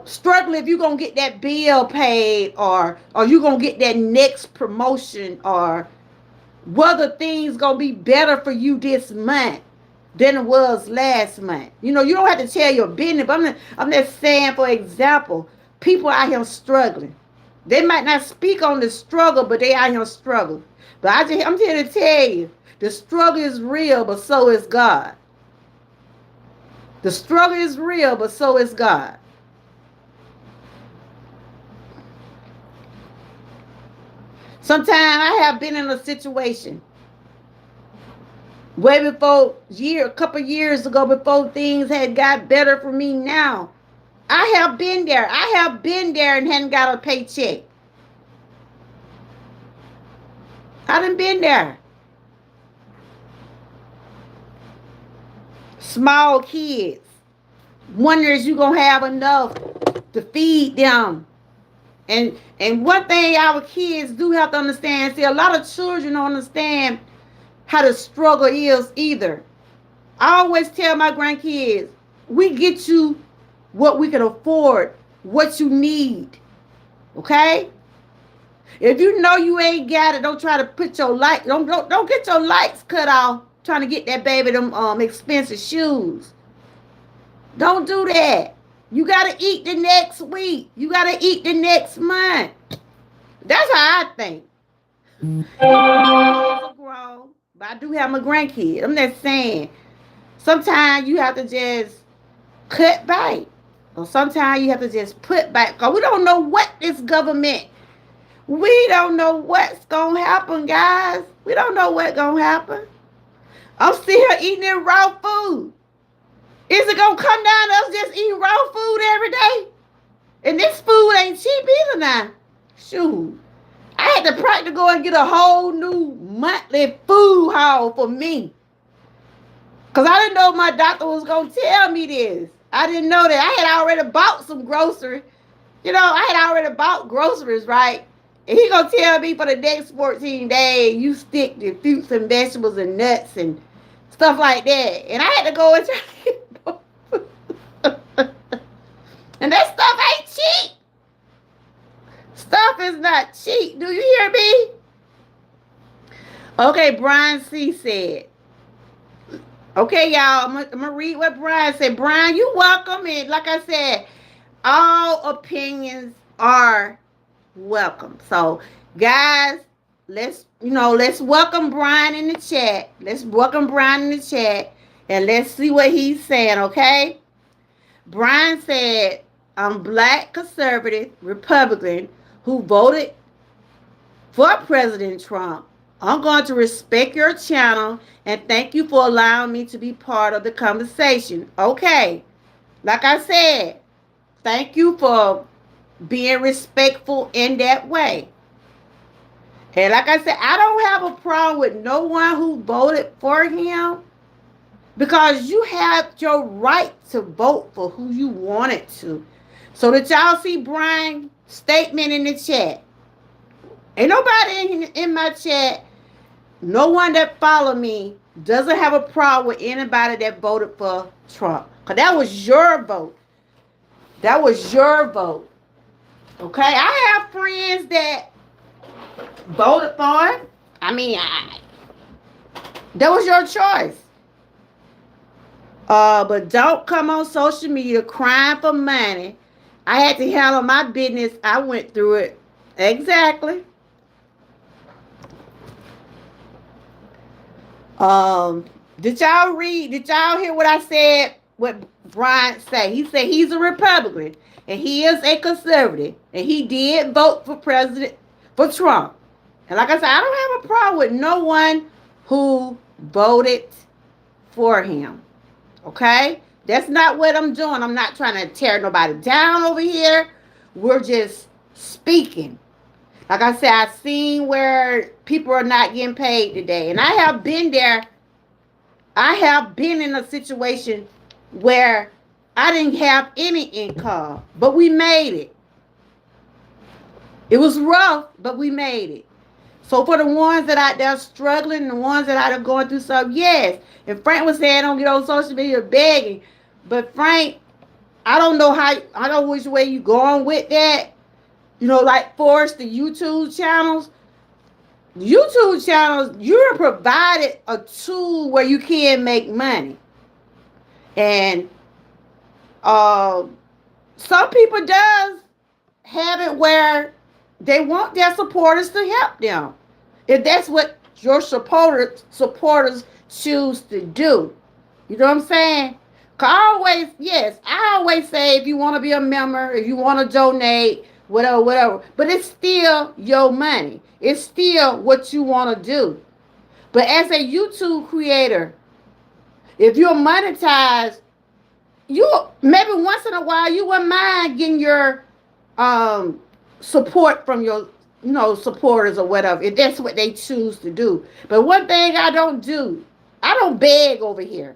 Struggling if you're gonna get that bill paid, or you gonna get that next promotion, or whether things gonna be better for you this month than it was last month. You know, you don't have to tell your business, but I'm just saying, for example, people out here struggling. They might not speak on the struggle, but they out here struggling. But I'm here to tell you, the struggle is real, but so is God. The struggle is real, but so is God. Sometimes I have been in a situation way before, a couple years ago, before things had got better for me now. I have been there. I have been there and hadn't got a paycheck. I done been there. Small kids. Wonder if you gonna have enough to feed them And one thing our kids do have to understand, see, a lot of children don't understand how the struggle is either. I always tell my grandkids, we get you what we can afford, what you need. Okay? If you know you ain't got it, don't try to put your don't get your lights cut off trying to get that baby them expensive shoes. Don't do that. You gotta eat the next week. You gotta eat the next month. That's how I think. My kids are grown, but I do have my grandkids. I'm just saying. Sometimes you have to just cut back. Or sometimes you have to just put back. Because we don't know what this government, we don't know what's going to happen, guys. We don't know what's going to happen. I'm still here eating in raw food. Is it going to come down to us just eating raw food every day? And this food ain't cheap either now. Shoot. I had to practically go and get a whole new monthly food haul for me. Because I didn't know my doctor was going to tell me this. I didn't know that. I had already bought some groceries. You know, I had already bought groceries, right? And he going to tell me for the next 14 days, you stick to fruits and vegetables and nuts and stuff like that. And I had to go and try to get and that stuff ain't cheap. Stuff is not cheap. Do you hear me? Okay, Brian C. said. Okay, y'all, I'm going to read what Brian said. Brian, you welcome. And like I said, all opinions are welcome. So, guys, let's welcome Brian in the chat. Let's welcome Brian in the chat. And let's see what he's saying, okay? Brian said, I'm black, conservative, Republican, who voted for President Trump. I'm going to respect your channel and thank you for allowing me to be part of the conversation. Okay. Like I said, thank you for being respectful in that way. And like I said, I don't have a problem with no one who voted for him because you have your right to vote for who you wanted to. So that y'all see Brian's statement in the chat. Ain't nobody in my chat, no one that follow me doesn't have a problem with anybody that voted for Trump. Because that was your vote. That was your vote. Okay? I have friends that voted for him. I mean, that was your choice. But don't come on social media crying for money. I had to handle my business. I went through it. Exactly. Did y'all read? Did y'all hear what I said? What Brian said? He said he's a Republican and he is a conservative and he did vote for Trump. And like I said, I don't have a problem with no one who voted for him. Okay? That's not what I'm doing. I'm not trying to tear nobody down over here. We're just speaking. Like I said, I've seen where people are not getting paid today. And I have been there. I have been in a situation where I didn't have any income. But we made it. It was rough, but we made it. So for the ones that out there struggling, the ones that out there going through something, yes. And Frank was saying don't get on social media begging. But Frank, I don't know which way you going with that. You know, like Forrest, the YouTube channels. YouTube channels, you're provided a tool where you can make money. And some people does have it where they want their supporters to help them. If that's what your supporters choose to do. You know what I'm saying? I always say if you want to be a member, if you want to donate, whatever. But it's still your money. It's still what you want to do. But as a YouTube creator, if you're monetized, you maybe once in a while you wouldn't mind getting your support from your supporters or whatever, if that's what they choose to do. But one thing I don't do, I don't beg over here.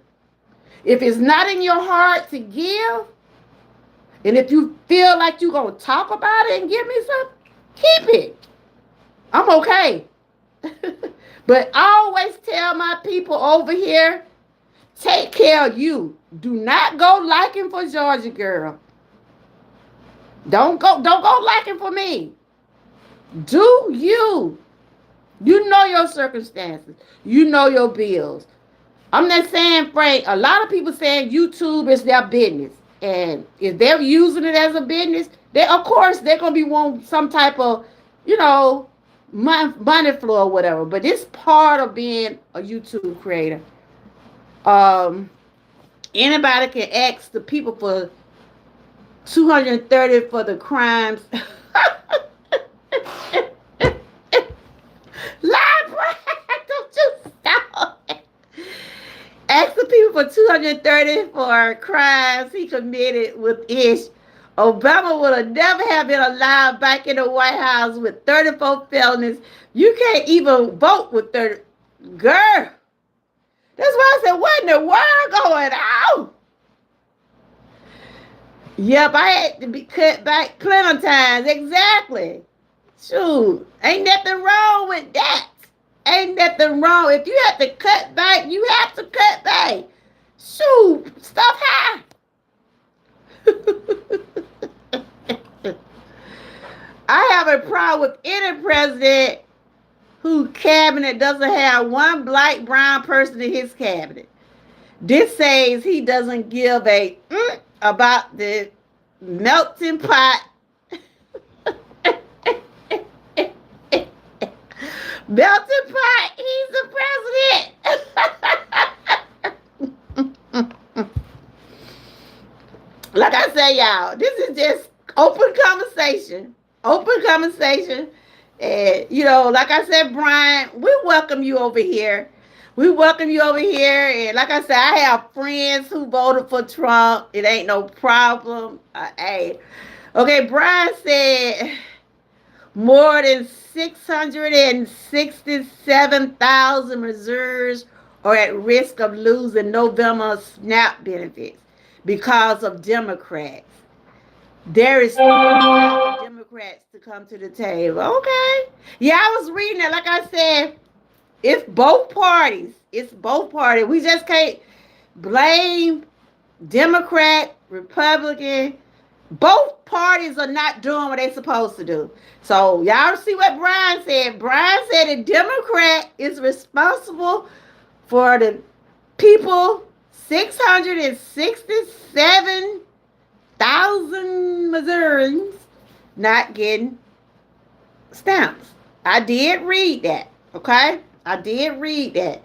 If it's not in your heart to give, And if you feel like you're going to talk about it and give me some, keep it. I'm okay. But I always tell my people over here, take care of you. Do not go liking for Georgia girl. Don't go liking for me. Do you. You know your circumstances. You know your bills. I'm not saying, Frank, a lot of people saying YouTube is their business. And if they're using it as a business, of course, they're going to be wanting some type of, you know, money flow or whatever. But it's part of being a YouTube creator. Anybody can ask the people for 230 for the crimes. Don't you stop. Ask the people for 230 for crimes he committed with Ish. Obama would have never have been allowed back in the White House with 34 felonies. You can't even vote with 30. Girl. That's why I said, what in the world going on? Yep, I had to be cut back plenty of times. Exactly. Shoot. Ain't nothing wrong with that. Ain't nothing wrong. If you have to cut back, you have to cut back. Shoot. Stuff high. I have a problem with any president whose cabinet doesn't have one black brown person in his cabinet. This says he doesn't give a about the melting pot. Melting pot, he's the president. Like I say, y'all, this is just open conversation. Open conversation. And, you know, like I said, Brian, we welcome you over here. We welcome you over here. And like I said, I have friends who voted for Trump. It ain't no problem. Hey. Okay, Brian said more than 667,000 Missourians are at risk of losing November SNAP benefits because of Democrats. There is Democrats to come to the table. Okay. Yeah, I was reading that. Like I said, it's both parties. It's both parties. We just can't blame Democrat, Republican. Both parties are not doing what they're supposed to do. So y'all see what Brian said. Brian said the Democrat is responsible for the people, 667,000 Missourians not getting stamps. I did read that. Okay? I did read that.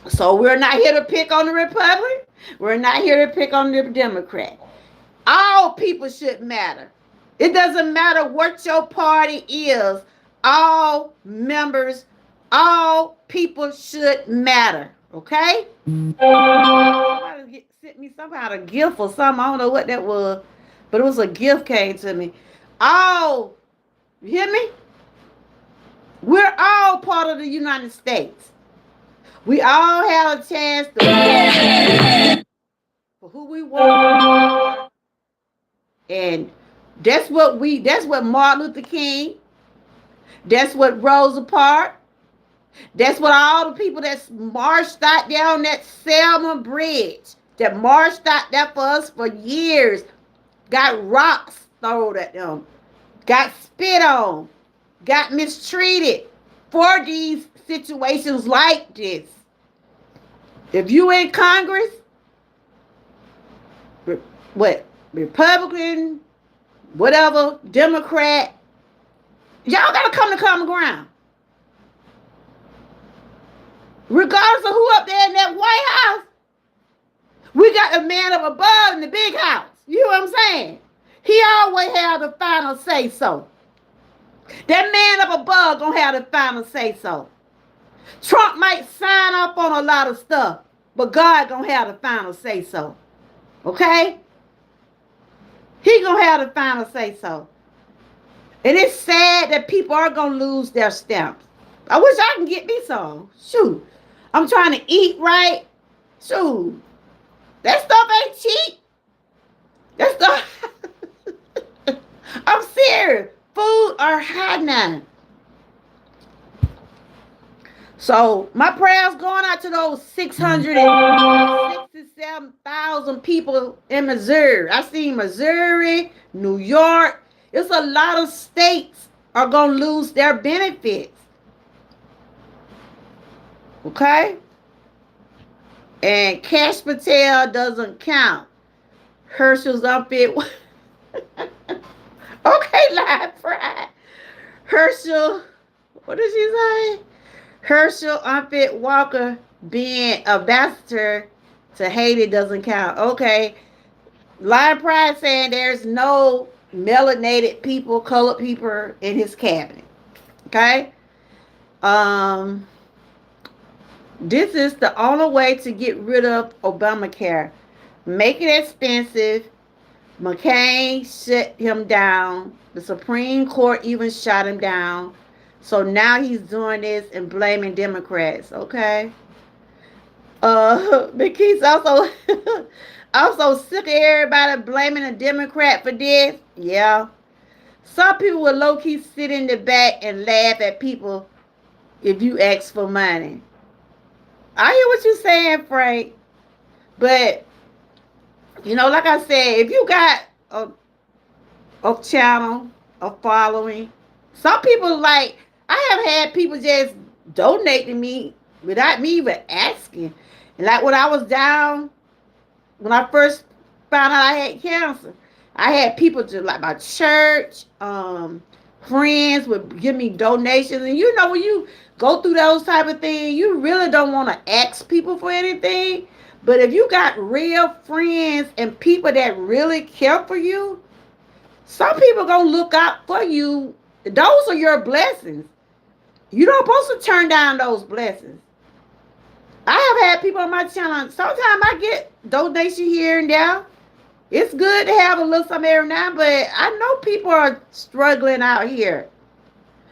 So we're not here to pick on the Republican. We're not here to pick on the Democrat. All people should matter. It doesn't matter what your party is. All members, all people should matter. Okay? Somebody sent me some kind of gift or something. I don't know what that was. But it was a gift came to me. All, you hear me? We're all part of the United States. We all have a chance to for who we want. And that's what Martin Luther King, that's what Rosa Parks, that's what all the people that marched out down that Selma Bridge, that marched out there for us for years, got rocks thrown at them, got spit on, got mistreated for these situations like this. If you in Congress, what, Republican, whatever, Democrat, y'all got to come to common ground. Regardless of who up there in that White House, we got a man up above in the big house. You know what I'm saying? He always have the final say so. That man up above gonna have the final say so. Trump might sign up on a lot of stuff, but God gonna have the final say so. Okay? He gonna have the final say so. And it's sad that people are gonna lose their stamps. I wish I can get me some. Shoot. I'm trying to eat right. Shoot. That stuff ain't cheap. now. So my prayers going out to those 667,000 people in Missouri. I seen Missouri, New York. It's a lot of states are going to lose their benefits. Okay? And Cash Patel doesn't count. Herschel's unfit. Okay, live pride. Herschel, what did she say? Herschel unfit Walker being ambassador to Haiti doesn't count. Okay. Lion Pride saying there's no melanated people, colored people in his cabinet. Okay. This is the only way to get rid of Obamacare. Make it expensive. McCain shut him down. The Supreme Court even shot him down. So now he's doing this and blaming Democrats. Okay. McKee's also also sick of everybody blaming a Democrat for this. Yeah. Some people will low-key sit in the back and laugh at people if you ask for money. I hear what you're saying, Frank. But, like I said, if you got a channel, a following, some people I have had people just donate to me without me even asking. And like when I was down, when I first found out I had cancer, I had people to my church, friends would give me donations. And when you go through those type of things, you really don't want to ask people for anything. But if you got real friends and people that really care for you, some people gonna look out for you. Those are your blessings. You don't supposed to turn down those blessings. I have had people on my channel. Sometimes I get donation here and there. It's good to have a little something every now, but I know people are struggling out here.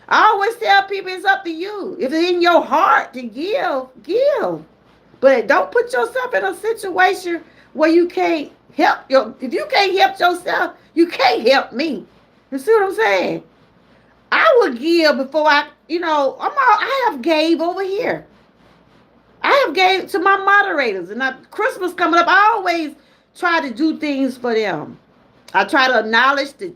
I always tell people it's up to you. If it's in your heart to give. But don't put yourself in a situation where you can't help if you can't help yourself, you can't help me. You see what I'm saying? I would give before I have gave over here. I have gave to my moderators, and Christmas coming up, I always try to do things for them. I try to acknowledge the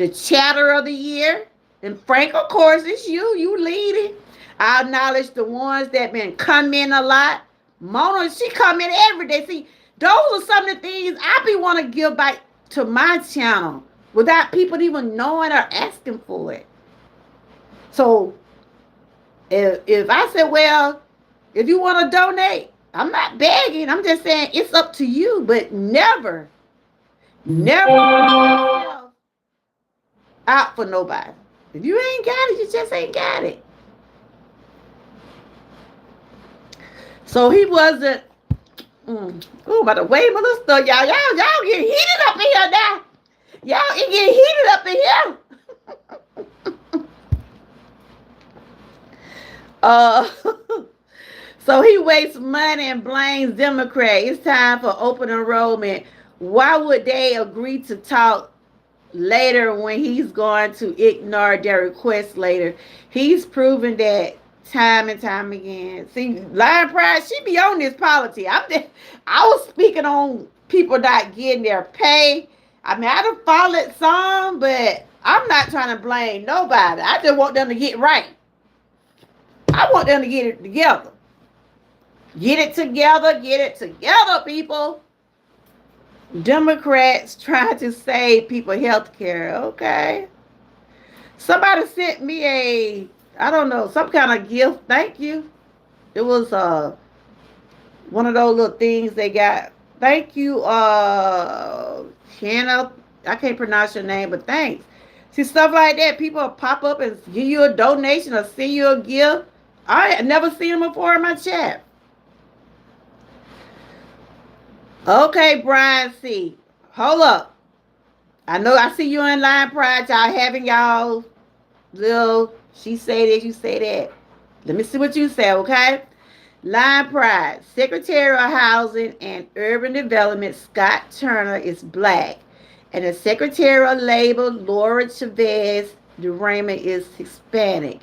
chatter of the year. And Frank, of course, it's you leading. I acknowledge the ones that been coming a lot. Mona, she come in every day. See, those are some of the things I be want to give back to my channel without people even knowing or asking for it. So if I said, well, if you want to donate, I'm not begging. I'm just saying it's up to you, but never put yourself out for nobody. If you ain't got it, you just ain't got it. So he wasn't. By the way, my little stuff, y'all get heated up in here now. It get heated up in here. So he wastes money and blames Democrats. It's time for open enrollment. Why would they agree to talk later when he's going to ignore their request later? He's proven that time and time again. See, Lion Pride, she be on this policy. I was speaking on people not getting their pay. I done followed some, but I'm not trying to blame nobody. I just want them to get right. I want them to get it together. Get it together, people. Democrats trying to save people health care. Okay. Somebody sent me some kind of gift. Thank you. It was one of those little things they got. Thank you, Hannah. I can't pronounce your name, but thanks. See, stuff like that. People will pop up and give you a donation or send you a gift. I had never seen them before in my chat. Okay, Brian C. Hold up. I know I see you in Line Pride. Y'all having y'all little, she say this, you say that. Let me see what you say, okay? Line Pride. Secretary of Housing and Urban Development, Scott Turner, is black. And the Secretary of Labor, Laura Chavez, Durama is Hispanic.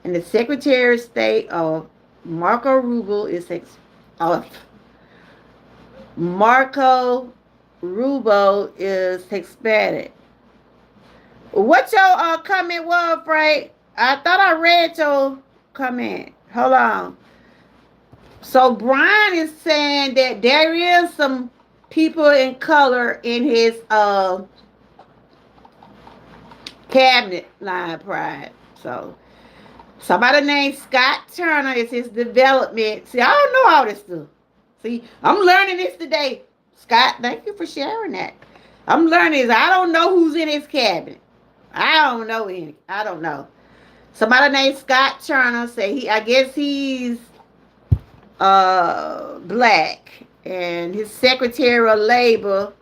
And the Secretary of State of Marco Rubio is uh, Marco Rubio is Hispanic. What your comment was, Frank? I thought I read your comment. Hold on. So Brian is saying that there is some people in color in his cabinet line pride. So somebody named Scott Turner is his development. See, I don't know all this stuff. See, I'm learning this today. Scott, thank you for sharing that. I'm learning this. I don't know who's in his cabinet. I don't know any. I don't know. Somebody named Scott Turner say I guess he's black. And his Secretary of Labor,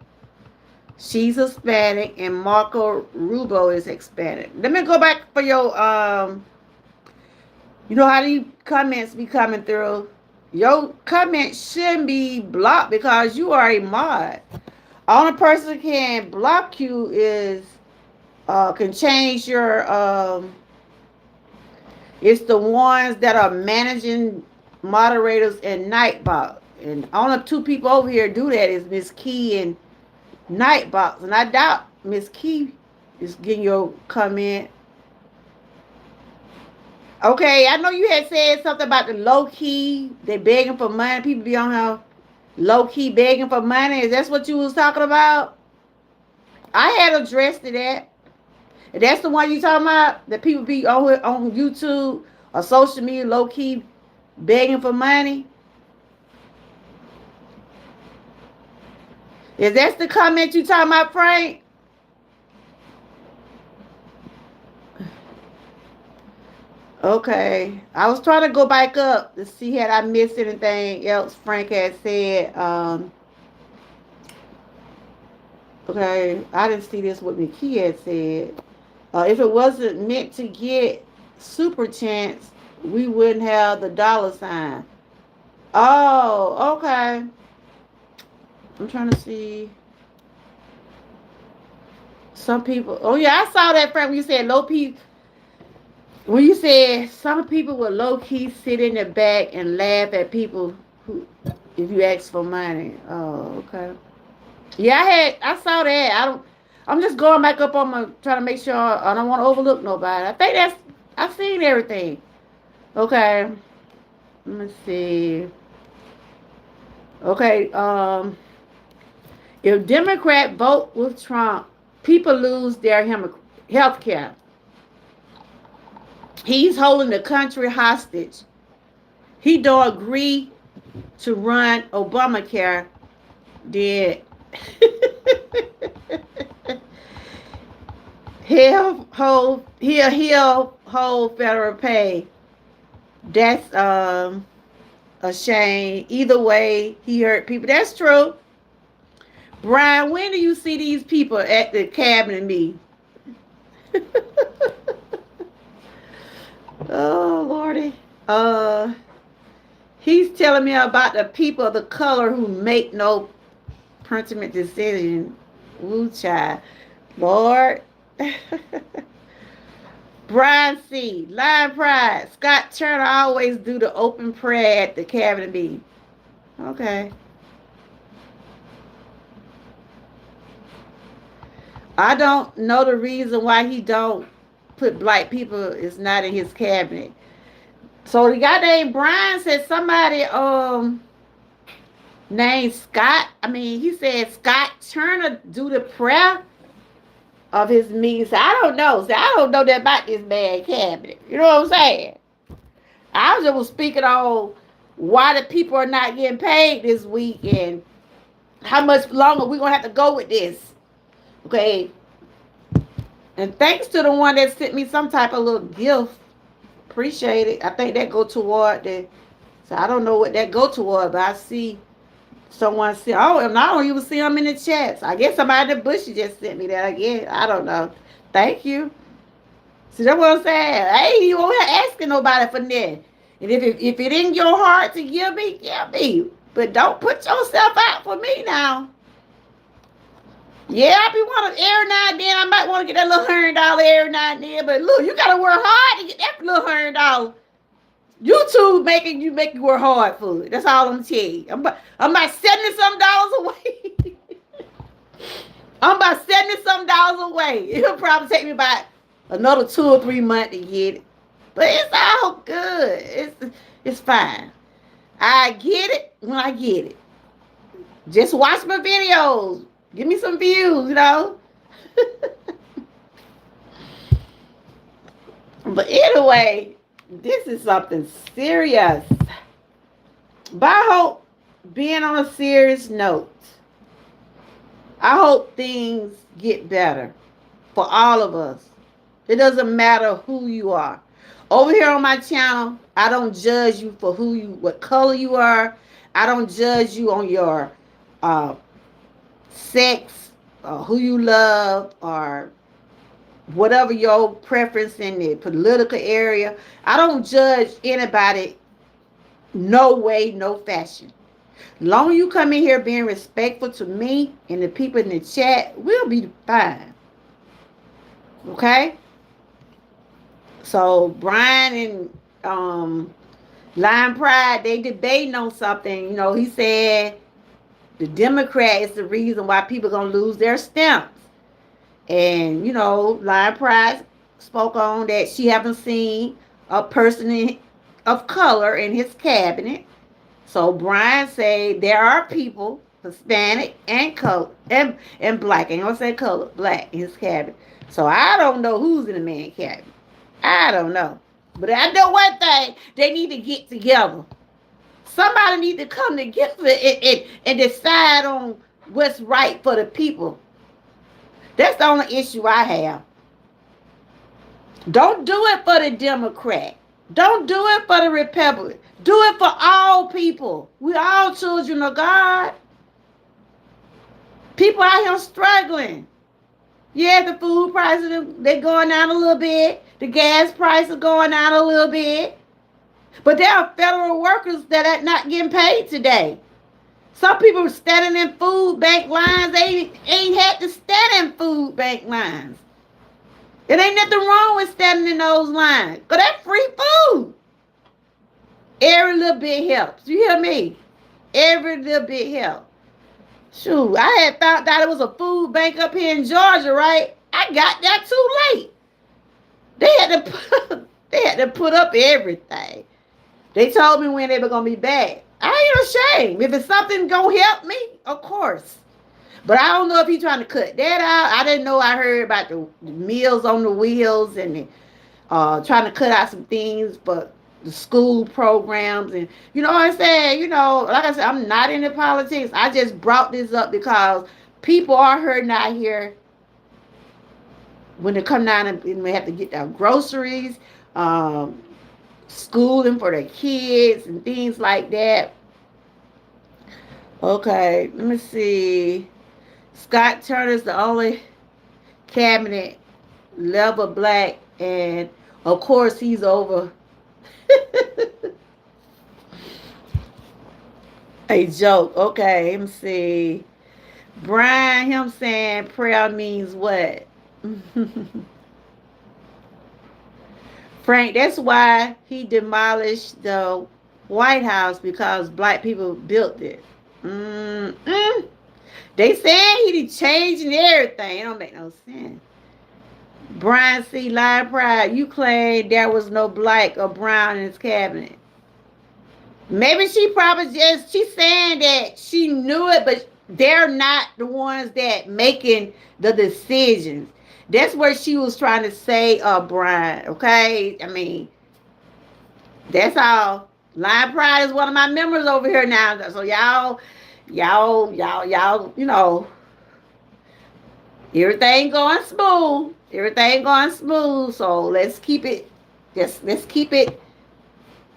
she's Hispanic, and Marco Rubio is Hispanic. Let me go back for your you know how these comments be coming through. Your comment shouldn't be blocked because you are a mod. Only person can block you is can change your it's the ones that are managing moderators and Nightbot. And only two people over here do that is Miss Key and Nightbox. And I doubt Miss Key is getting your comment. Okay, I know you had said something about the low key. They begging for money. People be on how low key begging for money. Is that what you was talking about? I had addressed to that. And that's the one you talking about? That people be on YouTube or social media low key begging for money? Is that the comment you talking about, Frank? Okay. I was trying to go back up to see had I missed anything else Frank had said. Okay. I didn't see this what McKee had said. If it wasn't meant to get super chance, we wouldn't have the dollar sign. Oh, okay. I'm trying to see. Some people. Oh yeah, I saw that Frank when you said low people. When you said some people will low key sit in the back and laugh at people who, if you ask for money. Oh, okay. Yeah, I saw that. I'm just going back up on my trying to make sure I don't want to overlook nobody. I think I've seen everything. Okay. Let me see. Okay. If Democrat vote with Trump, people lose their health care. He's holding the country hostage. He don't agree to run Obamacare. Did he'll hold federal pay. That's a shame. Either way, he hurt people. That's true. Brian, when do you see these people at the cabinet meeting? Oh, Lordy. He's telling me about the people of the color who make no pertinent decision. Woo, child. Lord. Brian C. Lion Pride. Scott Turner always do the open prayer at the cabinet meeting. Okay. I don't know the reason why he don't put black people is not in his cabinet. So the guy named Brian said somebody named Scott. I mean, he said Scott Turner do the prayer of his meeting. So I don't know. So I don't know that about this man cabinet. You know what I'm saying? I was speaking on why the people are not getting paid this week and how much longer we're gonna have to go with this. Okay. And thanks to the one that sent me some type of little gift. Appreciate it. I think that go toward so I don't know what that go toward, but I see someone say, oh, and I don't even see them in the chats. I guess somebody in the bush just sent me that again. I don't know. Thank you. See, that's what I'm saying. Hey, you won't asking nobody for nothing. And if it in your heart to give me, give me. But don't put yourself out for me now. Yeah, I be wanting every now and then. I might want to get that little $100 every now and then. But look, you gotta work hard to get that little $100. YouTube making you make you work hard for it. That's all I'm telling you. I'm about 70 some dollars away. I'm about 70 some dollars away. It'll probably take me about another 2 or 3 months to get it. But it's all good. It's fine. I get it when I get it. Just watch my videos. Give me some views, you know. But anyway, this is something serious. But I hope, being on a serious note, I hope things get better for all of us. It doesn't matter who you are. Over here on my channel, I don't judge you for what color you are. I don't judge you on your sex, or who you love, or whatever your preference in the political area. I don't judge anybody, no way, no fashion. Long as you come in here being respectful to me and the people in the chat, we'll be fine. Okay? So Brian and Lion Pride, they debating on something. You know, he said the Democrat is the reason why people gonna lose their stamps. And, you know, Lion Pride spoke on that she haven't seen a person of color in his cabinet. So Brian said there are people, Hispanic and color and black. I ain't gonna say color, black in his cabinet. So I don't know who's in the man cabinet. I don't know. But I know one thing, they need to get together. Somebody need to come together and decide on what's right for the people. That's the only issue I have. Don't do it for the Democrat. Don't do it for the Republican. Do it for all people. We all children of God. People out here struggling. Yeah, the food prices, they're going down a little bit. The gas prices are going down a little bit. But there are federal workers that are not getting paid today. Some people are standing in food bank lines. They ain't had to stand in food bank lines. It ain't nothing wrong with standing in those lines. Because that's free food. Every little bit helps. You hear me? Every little bit helps. Shoot, I had found out it was a food bank up here in Georgia, right? I got there too late. They had to put up everything. They told me when they were gonna be back. I ain't ashamed. If it's something gonna help me, of course. But I don't know if he's trying to cut that out. I didn't know. I heard about the Meals on the Wheels and trying to cut out some things, but the school programs and you know what I'm saying. You know, like I said, I'm not into politics. I just brought this up because people are hurting out here when they come down and we have to get their groceries, schooling for their kids and things like that. Okay, let me see. Scott Turner's the only cabinet level black, and of course he's over. A joke. Okay, let me see. Brian, him saying prayer means what? Frank, that's why he demolished the White House, because black people built it. They saying he did changing everything. It don't make no sense. Brian C. Lion Pride, you claim there was no black or brown in his cabinet. Maybe she's saying that she knew it, but they're not the ones that making the decisions. That's what she was trying to say, Brian. Okay? I mean, that's all. Lion Pride is one of my members over here now. So y'all, you know, everything going smooth. Everything going smooth. So let's keep it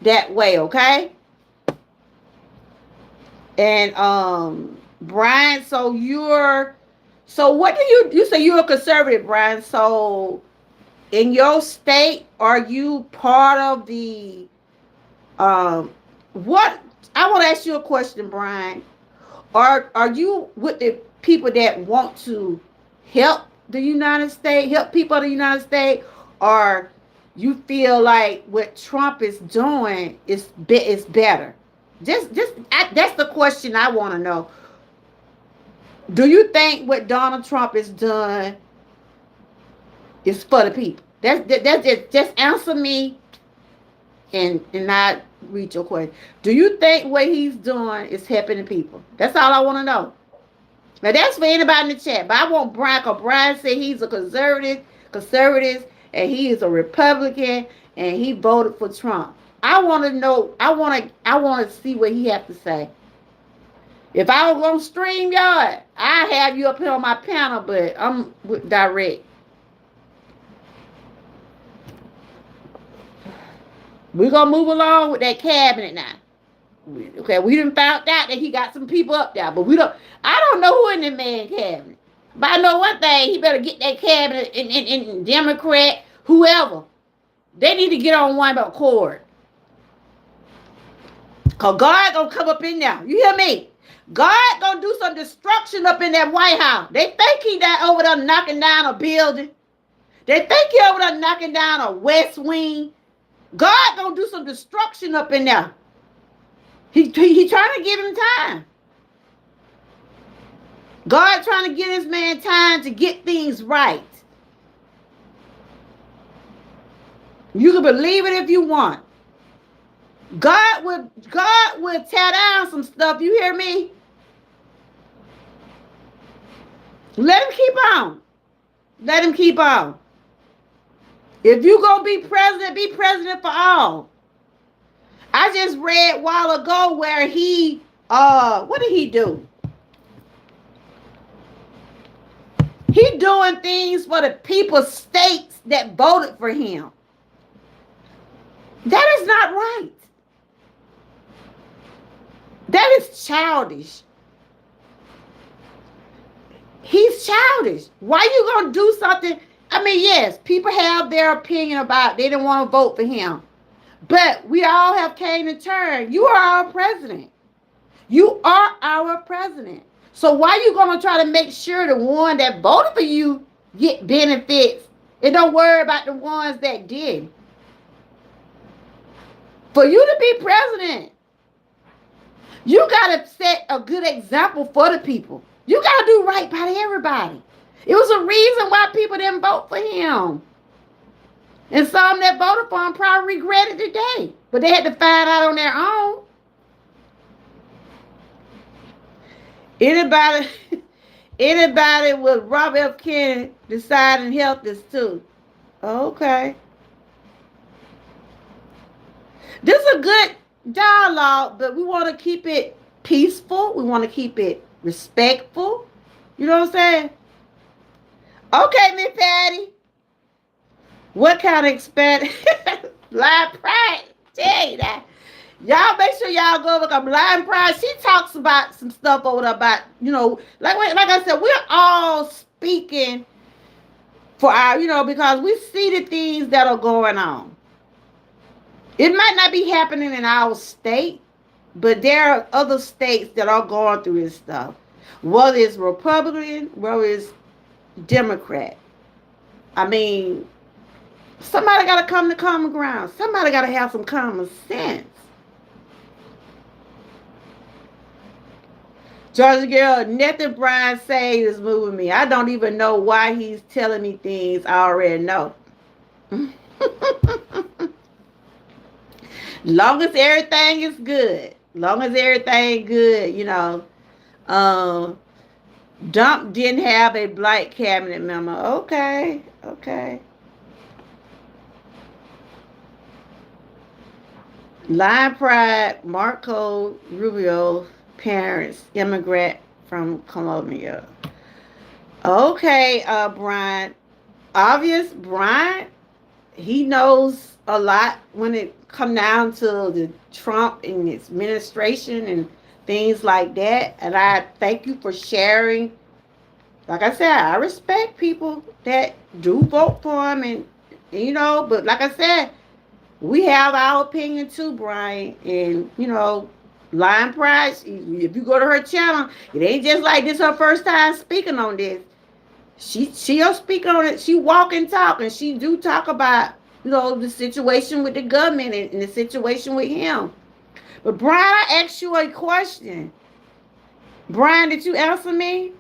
that way, okay? And Brian, so what do you say you're a conservative, Brian? So in your state, are you part of the what I want to ask you a question, Brian. Are you with the people that want to help the United States, help people of the United States, or you feel like what Trump is doing is better? That's the question I want to know. Do you think what Donald Trump has done is for the people? That's just answer me and not read your question. Do you think what he's doing is helping the people? That's all I want to know. Now that's for anybody in the chat. But I want Brian, because Brian said he's a conservative, and he is a Republican, and he voted for Trump. I want to know. I want to see what he has to say. If I was on StreamYard, I have you up here on my panel, but I'm with direct. We're gonna move along with that cabinet now. Okay, we done found out that he got some people up there, but I don't know who in the man cabinet. But I know one thing, he better get that cabinet in Democrat, whoever. They need to get on one accord. Cause God gonna come up in there. You hear me? God gonna do some destruction up in that White House. They think he that over there knocking down a building. They think he over there knocking down a West Wing. God gonna do some destruction up in there. He trying to give him time. God trying to give this man time to get things right. You can believe it if you want. God would tear down some stuff. You hear me? Let him keep on. Let him keep on. If you gonna be president for all. I just read a while ago where he what did he do? He doing things for the people states that voted for him. That is not right. That is childish. He's childish. Why you gonna do something? I mean, yes, people have their opinion about they didn't want to vote for him. But we all have came in turn. You are our president. You are our president. So why you going to try to make sure the one that voted for you get benefits and don't worry about the ones that did? For you to be president, you got to set a good example for the people. You got to do right by everybody. It was a reason why people didn't vote for him. And some that voted for him probably regret it today. But they had to find out on their own. Anybody with Robert F. Kennedy deciding help this too. Okay. This is a good dialogue, but we want to keep it peaceful. We want to keep it respectful. You know what I'm saying? Okay, Miss Patty. What kind of Blind Pride? Tell you that. Y'all make sure y'all go look at Blind Pride. She talks about some stuff over there about, like I said, we're all speaking for our, because we see the things that are going on. It might not be happening in our state, but there are other states that are going through this stuff. Whether it's Republican, whether it's Democrat. I mean, somebody got to come to common ground. Somebody got to have some common sense. Georgia girl, nothing Brian says is moving me. I don't even know why he's telling me things I already know. Long as everything is good. Dump didn't have a black cabinet member. Okay. Line Pride, Marco Rubio, parents, immigrant from Colombia. Okay, Brian. Brian, he knows a lot when it come down to the Trump and his administration and things like that. And I thank you for sharing. Like I said, I respect people that do vote for him and but like I said, we have our opinion too, Brian. And, Lion Pride, if you go to her channel, it ain't just like this her first time speaking on this. She'll speak on it. She walk and talk, and she do talk about, the situation with the government and the situation with him. But Brian, I asked you a question. Brian, did you answer me?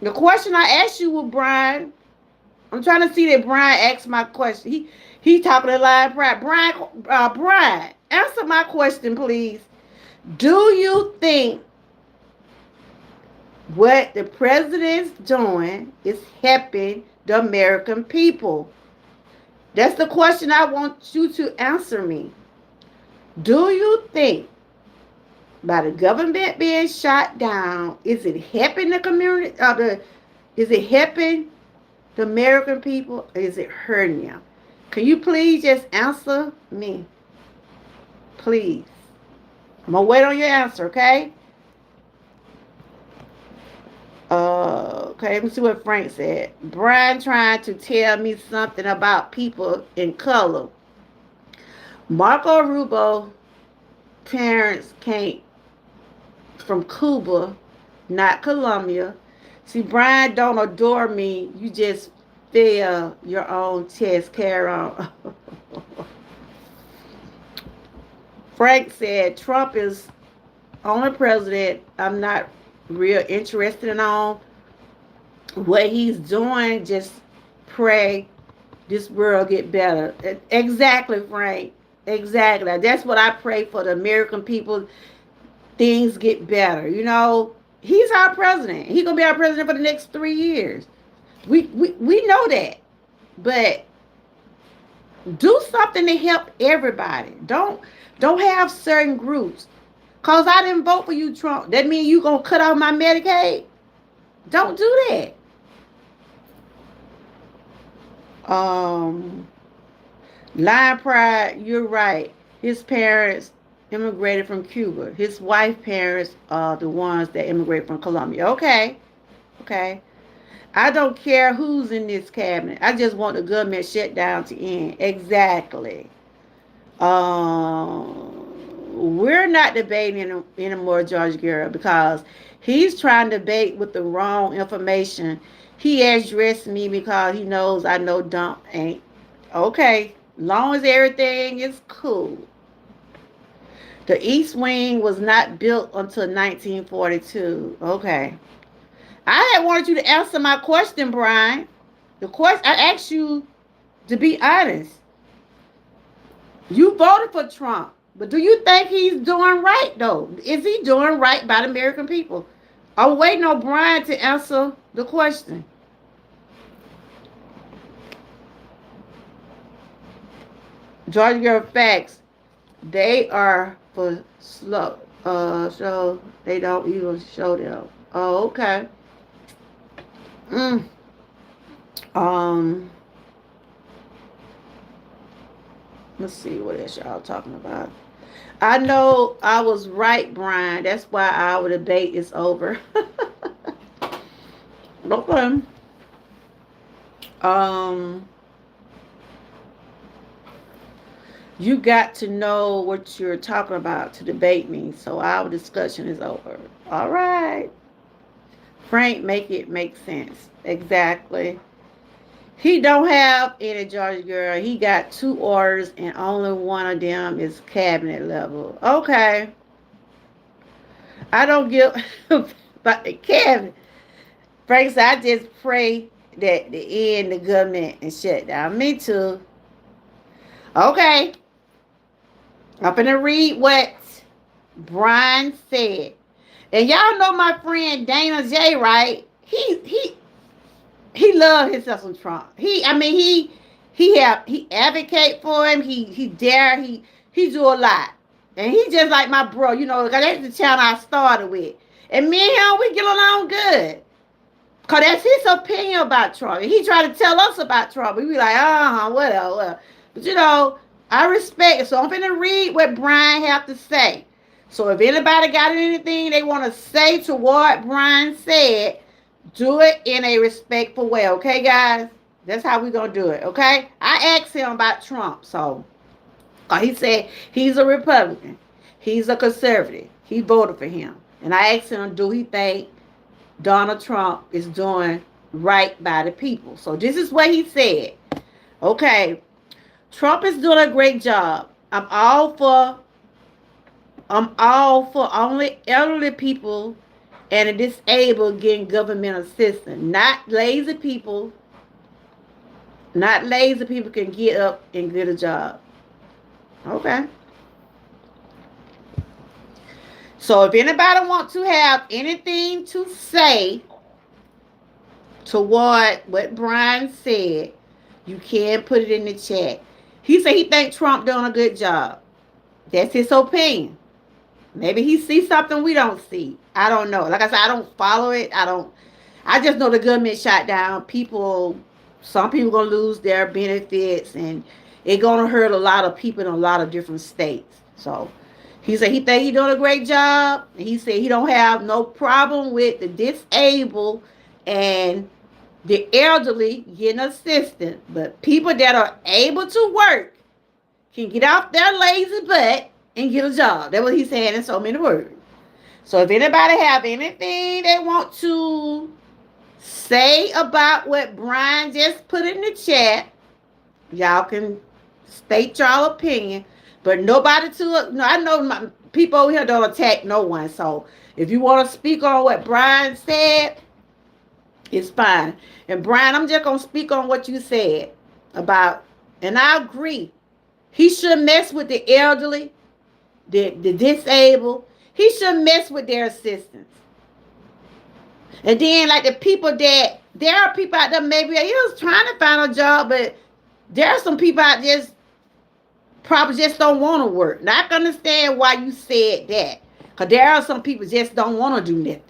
The question I asked you was, Brian. I'm trying to see that Brian asked my question. He talking to Lion Pride. Brian, answer my question, please. Do you think what the president's doing is helping the American people? That's the question I want you to answer me. Do you think by the government being shut down, is it helping the community? Is it helping the American people, or is it hurting them? Can you please just answer me? Please. I'm going to wait on your answer, okay? Okay, let me see what Frank said. Brian trying to tell me something about people in color. Marco Rubio parents came from Cuba, not Colombia. See, Brian don't adore me. You just fail your own test. Carry on. Frank said Trump is only president I'm not real interested in on. What he's doing, just pray this world get better. Exactly, Frank. Exactly. That's what I pray for the American people. Things get better. He's our president. He's gonna be our president for the next 3 years. We know that. But do something to help everybody. Don't have certain groups. Cause I didn't vote for you, Trump. That means you gonna cut off my Medicaid? Don't do that. Lion Pride, you're right. His parents immigrated from Cuba. His wife's parents are the ones that immigrated from Colombia. Okay. I don't care who's in this cabinet. I just want the government shutdown to end. Exactly. We're not debating anymore, George Guerra, because he's trying to debate with the wrong information. He addressed me because he knows I know dump ain't. Okay, long as everything is cool. The East Wing was not built until 1942. Okay. I had wanted you to answer my question, Brian. The question I asked you to be honest. You voted for Trump, but do you think he's doing right, though? Is he doing right by the American people? I'm waiting on Brian to answer the question. Georgia Girl facts, they are for slow. So they don't even show them. Oh, okay. Let's see what else y'all talking about. I know I was right, Brian. That's why our debate is over. Okay. You got to know what you're talking about to debate me, so our discussion is over. All right. Frank, make it make sense. Exactly. He don't have any, Georgia Girl. He got 2 orders, and only one of them is cabinet level. Okay. I don't give about the cabinet. Frank said, I just pray that they end the government and shut down. Me too. Okay. I'm going to read what Brian said. And y'all know my friend Dana J, right? He loved himself some Trump. He advocate for him. He do a lot. And he just like my bro, because that's the channel I started with. And me and him, we get along good. Because that's his opinion about Trump. And he tried to tell us about Trump. We be like, whatever. But I respect it. So I'm going to read what Brian have to say. So if anybody got anything they want to say to what Brian said, do it in a respectful way. Okay, guys? That's how we're going to do it. Okay? I asked him about Trump. So he said he's a Republican. He's a conservative. He voted for him. And I asked him, do he think Donald Trump is doing right by the people? So this is what he said. Okay, Trump is doing a great job. I'm all for only elderly people and the disabled getting government assistance. Not lazy people can get up and get a job. Okay. So if anybody wants to have anything to say toward what Brian said, you can put it in the chat. He said he thinks Trump doing a good job. That's his opinion. Maybe he sees something we don't see. I don't know. Like I said, I don't follow it. I just know the government shut down. Some people gonna lose their benefits, and it gonna hurt a lot of people in a lot of different states. So he said he think he doing a great job. He said he don't have no problem with the disabled and the elderly getting assistance, but people that are able to work can get off their lazy butt and get a job. That's what he's saying in so many words. So if anybody have anything they want to say about what Brian just put in the chat, y'all can state y'all opinion. But nobody I know my people over here don't attack no one. So if you want to speak on what Brian said, it's fine. And Brian, I'm just going to speak on what you said about, and I agree. He should mess with the elderly, the disabled. He should mess with their assistance. And then like the people there are people out there maybe just trying to find a job, but there are some people out there probably just don't want to work. Now I can understand why you said that. Because there are some people just don't want to do nothing.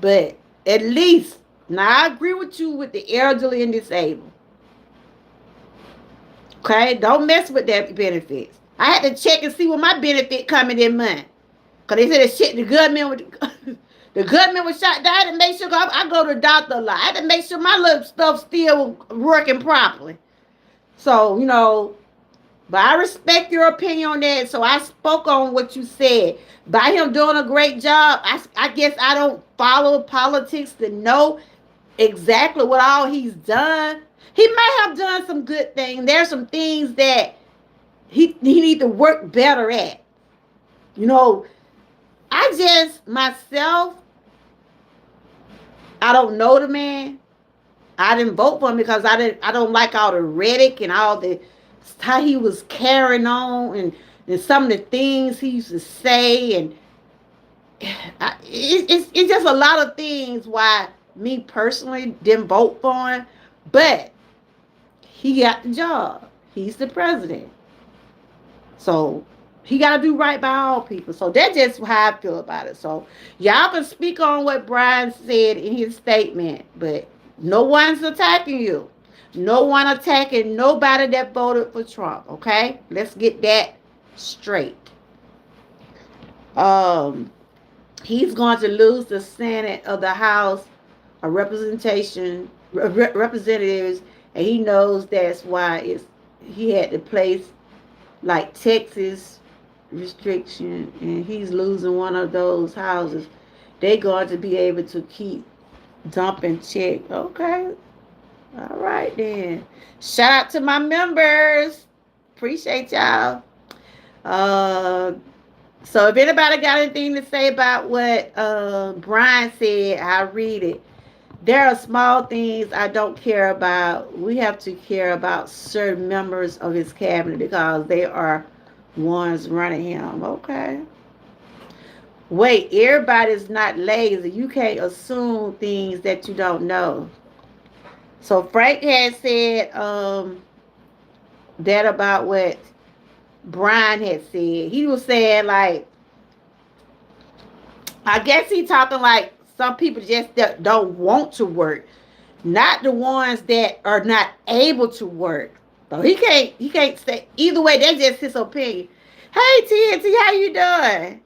But at least, now I agree with you with the elderly and disabled. Okay? Don't mess with their benefits. I had to check and see what my benefit coming in month. Because they said the government was shut down and make sure I go to the doctor a lot. I had to make sure my little stuff still working properly. So, but I respect your opinion on that. So I spoke on what you said. By him doing a great job, I guess I don't follow politics to know exactly what all he's done. He may have done some good things. There's some things that he need to work better at. Myself, I don't know the man. I didn't vote for him because I don't like all the rhetoric and all the how he was carrying on and some of the things he used to say, and it's just a lot of things why me personally didn't vote for him. But he got the job. He's the president. So he got to do right by all people. So that's just how I feel about it. So y'all can speak on what Brian said in his statement, but no one's attacking you. No one attacking nobody that voted for Trump. Okay? Let's get that straight. He's going to lose the Senate of the House of representatives, and he knows that's why he had to place like Texas restriction, and he's losing one of those houses. They're going to be able to keep dumping check. Okay. All right then. Shout out to my members. Appreciate y'all. So if anybody got anything to say about what Brian said, I'll read it. There are small things I don't care about. We have to care about certain members of his cabinet because they are ones running him. Okay. Wait, everybody's not lazy. You can't assume things that you don't know. So Frank had said that about what Brian had said. He was saying like, I guess he talking like some people just don't want to work, not the ones that are not able to work. So he can't say either way. That's just his opinion. Hey TNT, how you doing?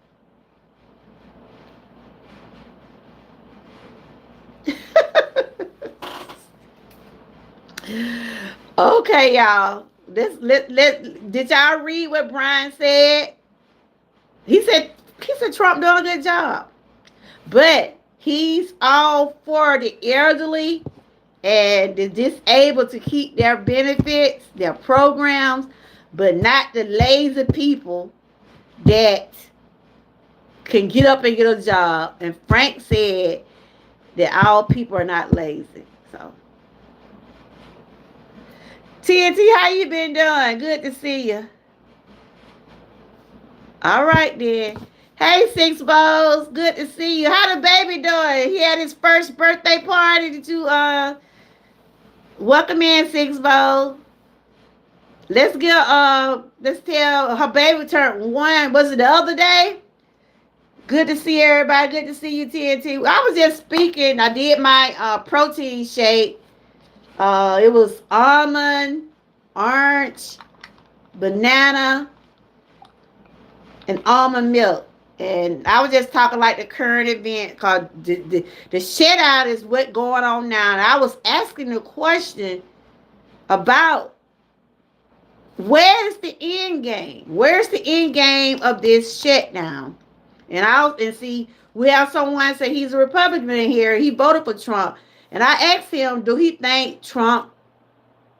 Okay, y'all. Did y'all read what Brian said? He said He said Trump doing a good job. But he's all for the elderly and the disabled to keep their benefits, their programs, but not the lazy people that can get up and get a job. And Frank said that all people are not lazy. So, TNT, how you been doing? Good to see you. All right then. Hey, Six Balls, good to see you. How the baby doing? He had his first birthday party. Did you welcome in, Six Balls? Let's tell her baby turned 1. Was it the other day? Good to see everybody. Good to see you, TNT. I was just speaking. I did my protein shake. It was almond, orange, banana, and almond milk. And I was just talking like the current event called the shut out is what going on now. And I was asking the question about where's the end game? Where's the end game of this shutdown? And see, we have someone say he's a Republican in here. He voted for Trump. And I asked him, do he think Trump,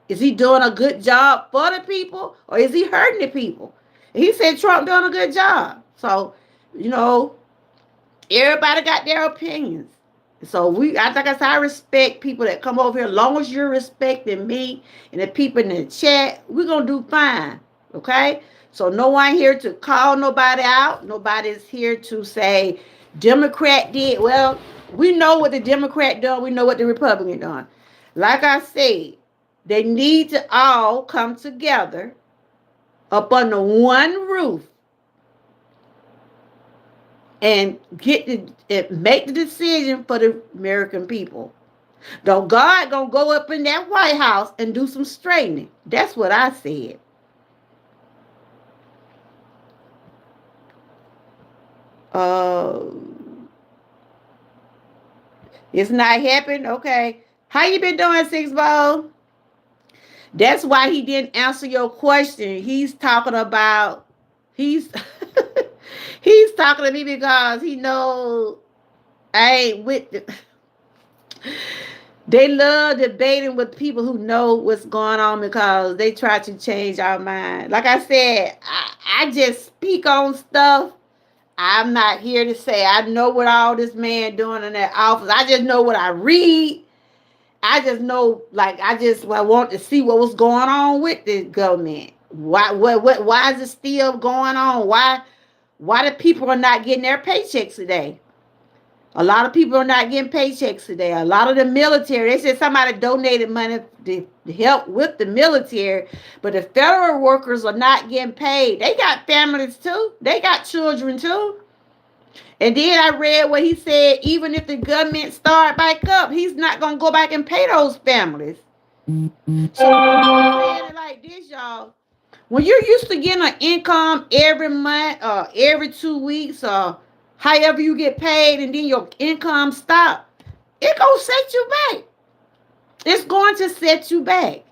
is he doing a good job for the people or is he hurting the people? And he said Trump doing a good job. So, everybody got their opinions. So like I said, I respect people that come over here. As long as you're respecting me and the people in the chat, we're going to do fine. Okay? So no one here to call nobody out. Nobody's here to say Democrat did. Well, we know what the Democrat done. We know what the Republican done. Like I said, they need to all come together up under one roof and make the decision for the American people. Though God gonna go up in that White House and do some straightening. That's what I said. It's not happening. Okay, how you been doing, Six Ball? That's why he didn't answer your question. He's talking about he's he's talking to me because he knows I ain't with the, they love debating with people who know what's going on because they try to change our mind. Like I said, I just speak on stuff. I'm not here to say I know what all this man doing in that office. I just know what I read. I just know, I want to see what was going on with the government. Why is it still going on? Why the people are not getting their paychecks today? A lot of people are not getting paychecks today. A lot of the military, they said somebody donated money to help with the military, but the federal workers are not getting paid. They got families too. They got children too. And then I read what he said, even if the government start back up, he's not going to go back and pay those families. So I'm saying it like this, y'all. When you're used to getting an income every month or every 2 weeks or however you get paid and then your income stop, it's going to set you back. It's going to set you back.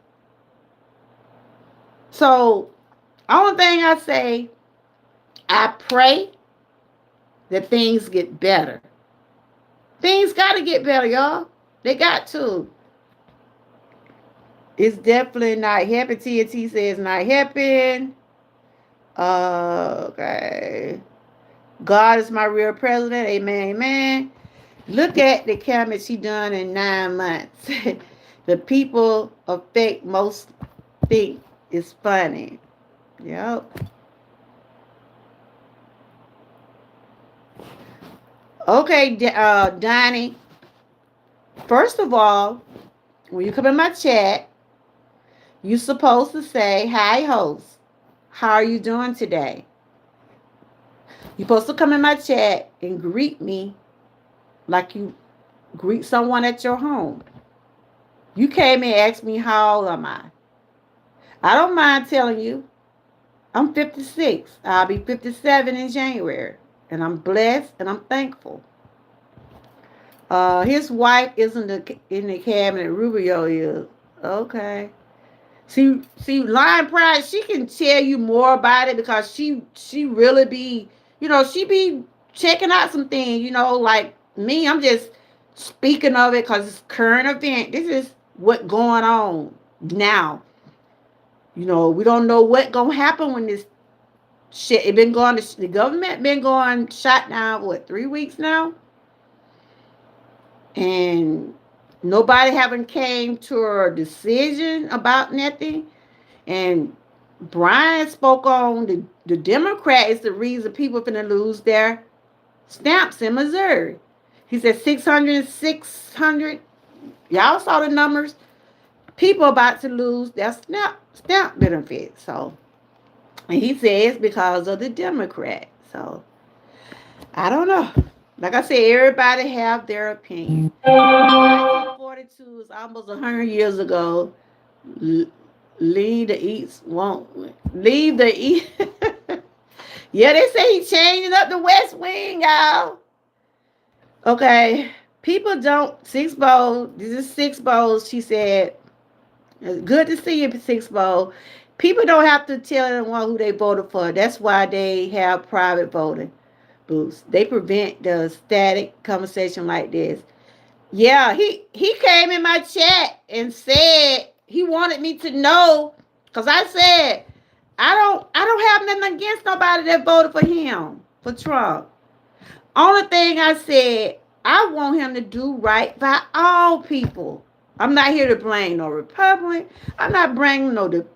So, only thing I say, I pray that things get better. Things got to get better, y'all. They got to. It's definitely not happening. TNT says not happening. Okay. God is my real president. Amen, amen. Look at the comments he done in 9 months. The people affect most think it's funny. Yep. Okay, Donnie. First of all, when you come in my chat, you're supposed to say, hi, host. How are you doing today? You're supposed to come in my chat and greet me like you greet someone at your home. You came and asked me, how old am I? I don't mind telling you, I'm 56. I'll be 57 in January. And I'm blessed and I'm thankful. His wife isn't in the cabinet. Rubio is. Okay. See, Lion Pride, she can tell you more about it because she really be, she be checking out some things, like me, I'm just speaking of it because it's current event. This is what going on now. We don't know what gonna happen when this shit, the government been going shut down, what, 3 weeks now? And nobody haven't came to a decision about nothing. And Brian spoke on the Democrat is the reason people finna lose their stamps in Missouri. He said 600. Y'all saw the numbers. People about to lose their stamp benefits. So, and he says because of the Democrat. So, I don't know. Like I said, everybody have their opinion. 1942 is almost 100 years ago. Leave the East won't leave the East. Yeah, they say he's changing up the West Wing, y'all. Okay, people don't. Six Bowl. This is Six Bowls. She said, "It's good to see you, Six Bowl." People don't have to tell anyone who they voted for. That's why they have private voting booths. They prevent the static conversation like this. Yeah, he came in my chat and said he wanted me to know, because I said I don't have nothing against nobody that voted for him, for Trump. Only thing I said, I want him to do right by all people. I'm not here to blame no Republican. I'm not blaming no the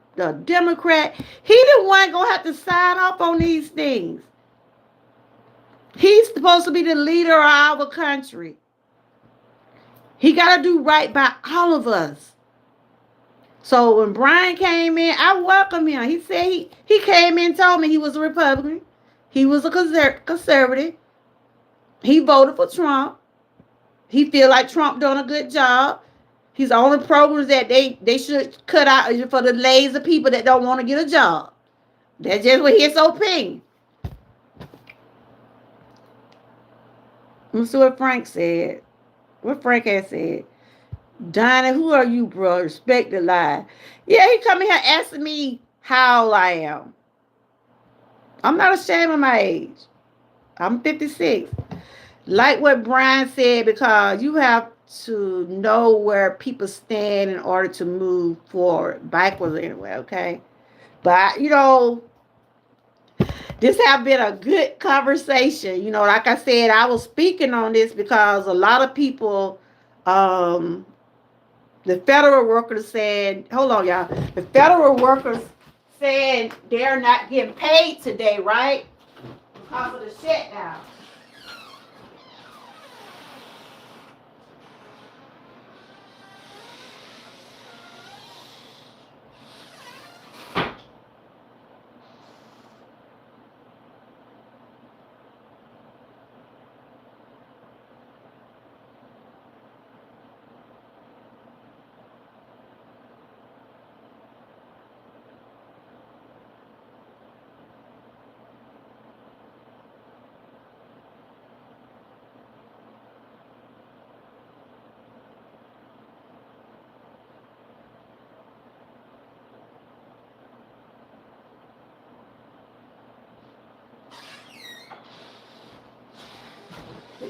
Democrat. He the one gonna have to sign off on these things. He's supposed to be the leader of our country. He got to do right by all of us. So when Brian came in, I welcome him. He said he came in and told me he was a Republican. He was a conservative. He voted for Trump. He feel like Trump doing a good job. He's on the programs that they should cut out for the lazy people that don't want to get a job. That's just what his opinion. Let's see what Frank said. What Frank has said. Donnie, who are you, bro? Respect the lie. Yeah, he come in here asking me how old I am. I'm not ashamed of my age. I'm 56. Like what Brian said, because you have to know where people stand in order to move forward. Backwards anyway, okay? But, this have been a good conversation. Like I said, I was speaking on this because a lot of people, the federal workers said, hold on, y'all. The federal workers said they're not getting paid today, right? Because of the shutdown.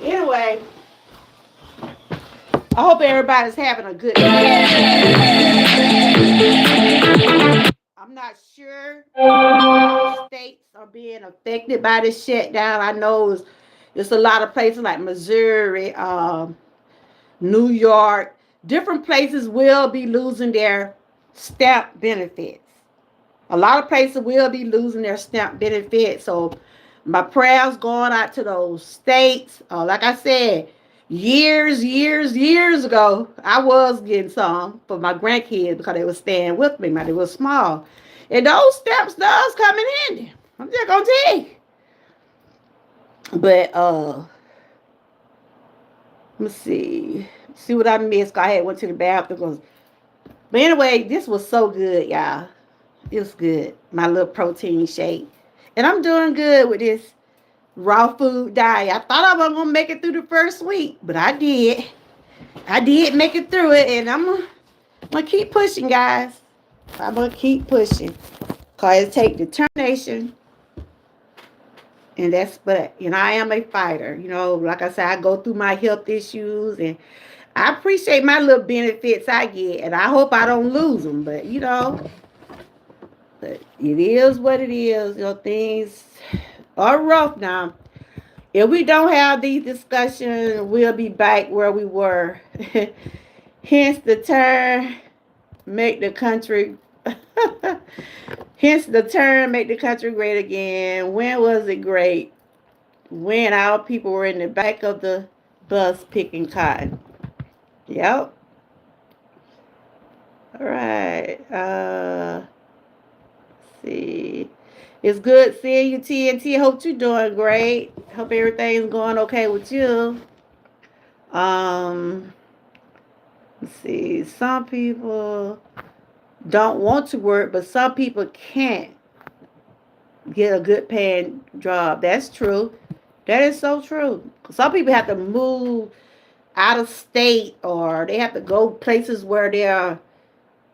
Anyway, I hope everybody's having a good day. I'm not sure how states are being affected by this shutdown. I know it's a lot of places like Missouri, New York, different places will be losing their STEP benefits. A lot of places will be losing their STEP benefits. So my prayers going out to those states. Like I said, years ago, I was getting some for my grandkids because they were staying with me when they were small. And those steps does come in handy. I'm just gonna tell you. But let me see what I missed. I had went to the bathroom. But anyway, this was so good, y'all. It was good. My little protein shake. And I'm doing good with this raw food diet. I thought I wasn't going to make it through the first week, but I did. I did make it through it, and I'm going to keep pushing, guys. I'm going to keep pushing. Because it takes determination And but I am a fighter. Like I said, I go through my health issues, and I appreciate my little benefits I get, and I hope I don't lose them. But it is what it is. Things are rough now. If we don't have these discussions, we'll be back where we were. Hence the term, make the country. Hence the term, make the country great again. When was it great? When our people were in the back of the bus picking cotton. Yep. All right. See. It's good seeing you, TNT. Hope you're doing great. Hope everything's going okay with you. Um, let's see. Some people don't want to work, but some people can't get a good paying job. That's true. That is so true. Some people have to move out of state, or they have to go places where they're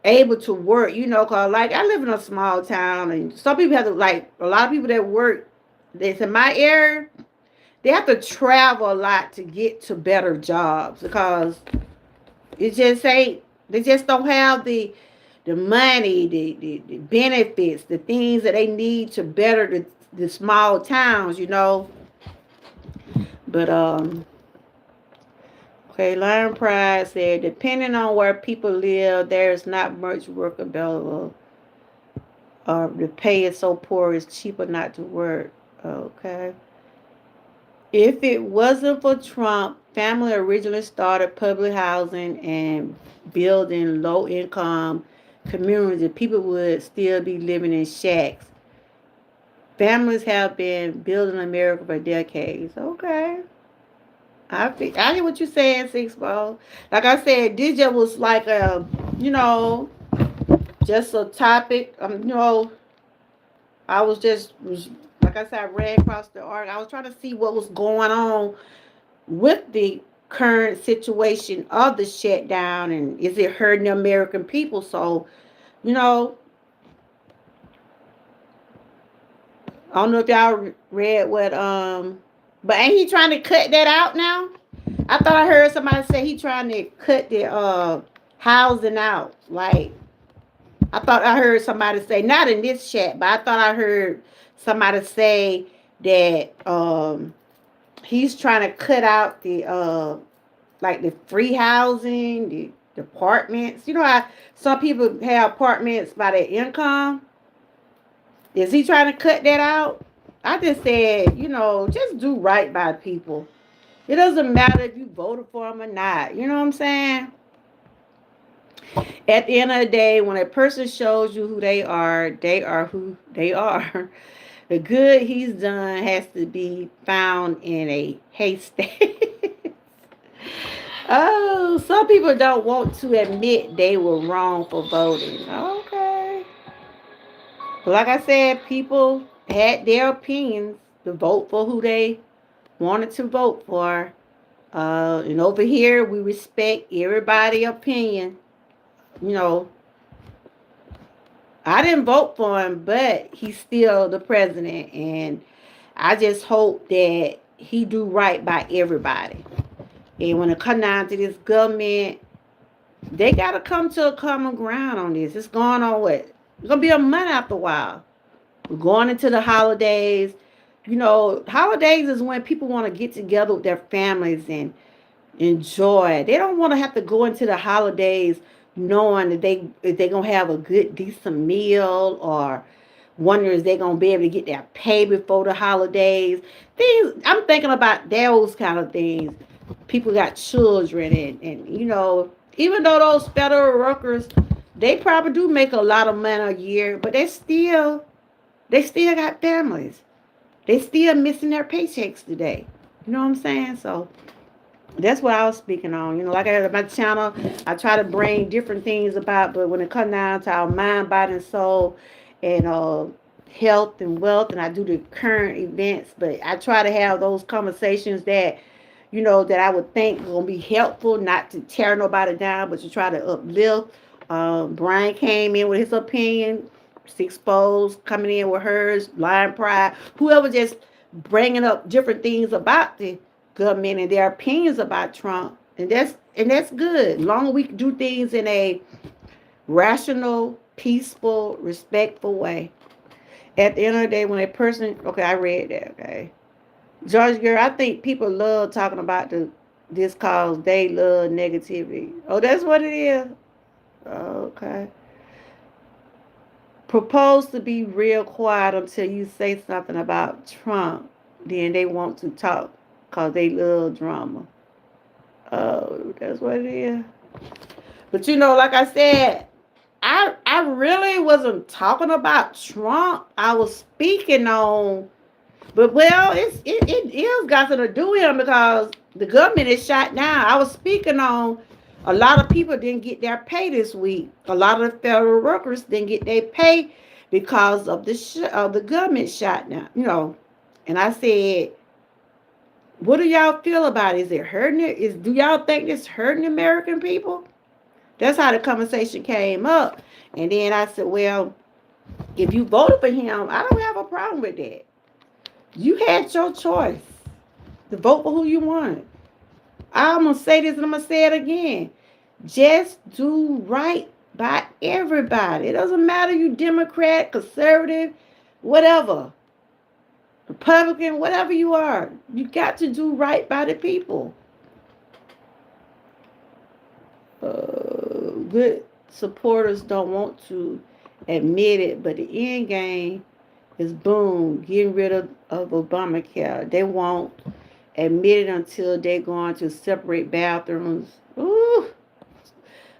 able to work, cause like I live in a small town, and some people have to, like, a lot of people that work that's in my area, they have to travel a lot to get to better jobs, because it just ain't, they just don't have the money, the benefits, the things that they need to better the small towns. But okay, Lion Pride said, depending on where people live, there's not much work available. The pay is so poor, it's cheaper not to work. Okay. If it wasn't for Trump, family originally started public housing and building low income communities. People would still be living in shacks. Families have been building America for decades. Okay. I hear what you're saying, Six Ball. Like I said, this just was like you know, just a topic. I was like I said, I read across the article. I was trying to see what was going on with the current situation of the shutdown, and is it hurting the American people? So, you know, I don't know if y'all read what but ain't he trying to cut that out now? I thought I heard somebody say he trying to cut the housing out. Like, I thought I heard somebody say, not in this chat, but I thought I heard somebody say that he's trying to cut out the like the free housing, the apartments. You know how some people have apartments by their income? Is he trying to cut that out? I just said, just do right by people. It doesn't matter if you voted for him or not. You know what I'm saying? At the end of the day, when a person shows you who they are who they are. The good he's done has to be found in a haystack. Oh, some people don't want to admit they were wrong for voting. Okay. But like I said, people had their opinions to vote for who they wanted to vote for. And over here, we respect everybody's opinion. You know, I didn't vote for him, but he's still the president. And I just hope that he do right by everybody. And when it comes down to this government, they got to come to a common ground on this. It's going on what? It's going to be a month after a while. We're going into the holidays. Holidays is when people want to get together with their families and enjoy. They don't want to have to go into the holidays knowing that they're going to have a good, decent meal, or wonder if they're going to be able to get their pay before the holidays. I'm thinking about those kind of things. People got children, and even though those federal workers, they probably do make a lot of money a year, but they still got families. They still missing their paychecks today. You know what I'm saying? So that's what I was speaking on. Like I had my channel, I try to bring different things about, but when it comes down to our mind, body, and soul, and health and wealth, and I do the current events, but I try to have those conversations that that I would think are going to be helpful, not to tear nobody down, but to try to uplift. Brian came in with his opinion. Six Bowls coming in with hers. Lion Pride. Whoever just bringing up different things about the government and their opinions about Trump, and that's good. As long as we do things in a rational, peaceful, respectful way. At the end of the day, when a person, okay, I read that, okay. George girl, I think people love talking about this cause they love negativity. Oh, that's what it is? Okay. Propose to be real quiet until you say something about Trump. Then they want to talk because they love drama. Oh, that's what it is. But like I said, I really wasn't talking about Trump. I was speaking on, but well, it is got something to do with him because the government is shut down. I was speaking on a lot of people didn't get their pay this week. A lot of the federal workers didn't get their pay because of the government shutdown. And I said, what do y'all feel about it? Is it hurting it? Do y'all think it's hurting American people? That's how the conversation came up. And then I said, well, if you voted for him, I don't have a problem with that. You had your choice to vote for who you want. I'm going to say this and I'm going to say it again. Just do right by everybody. It doesn't matter you Democrat, conservative, whatever. Republican, whatever you are. You got to do right by the people. Good supporters don't want to admit it, but the end game is boom, getting rid of Obamacare. They won't admit it until they're going to separate bathrooms. Ooh,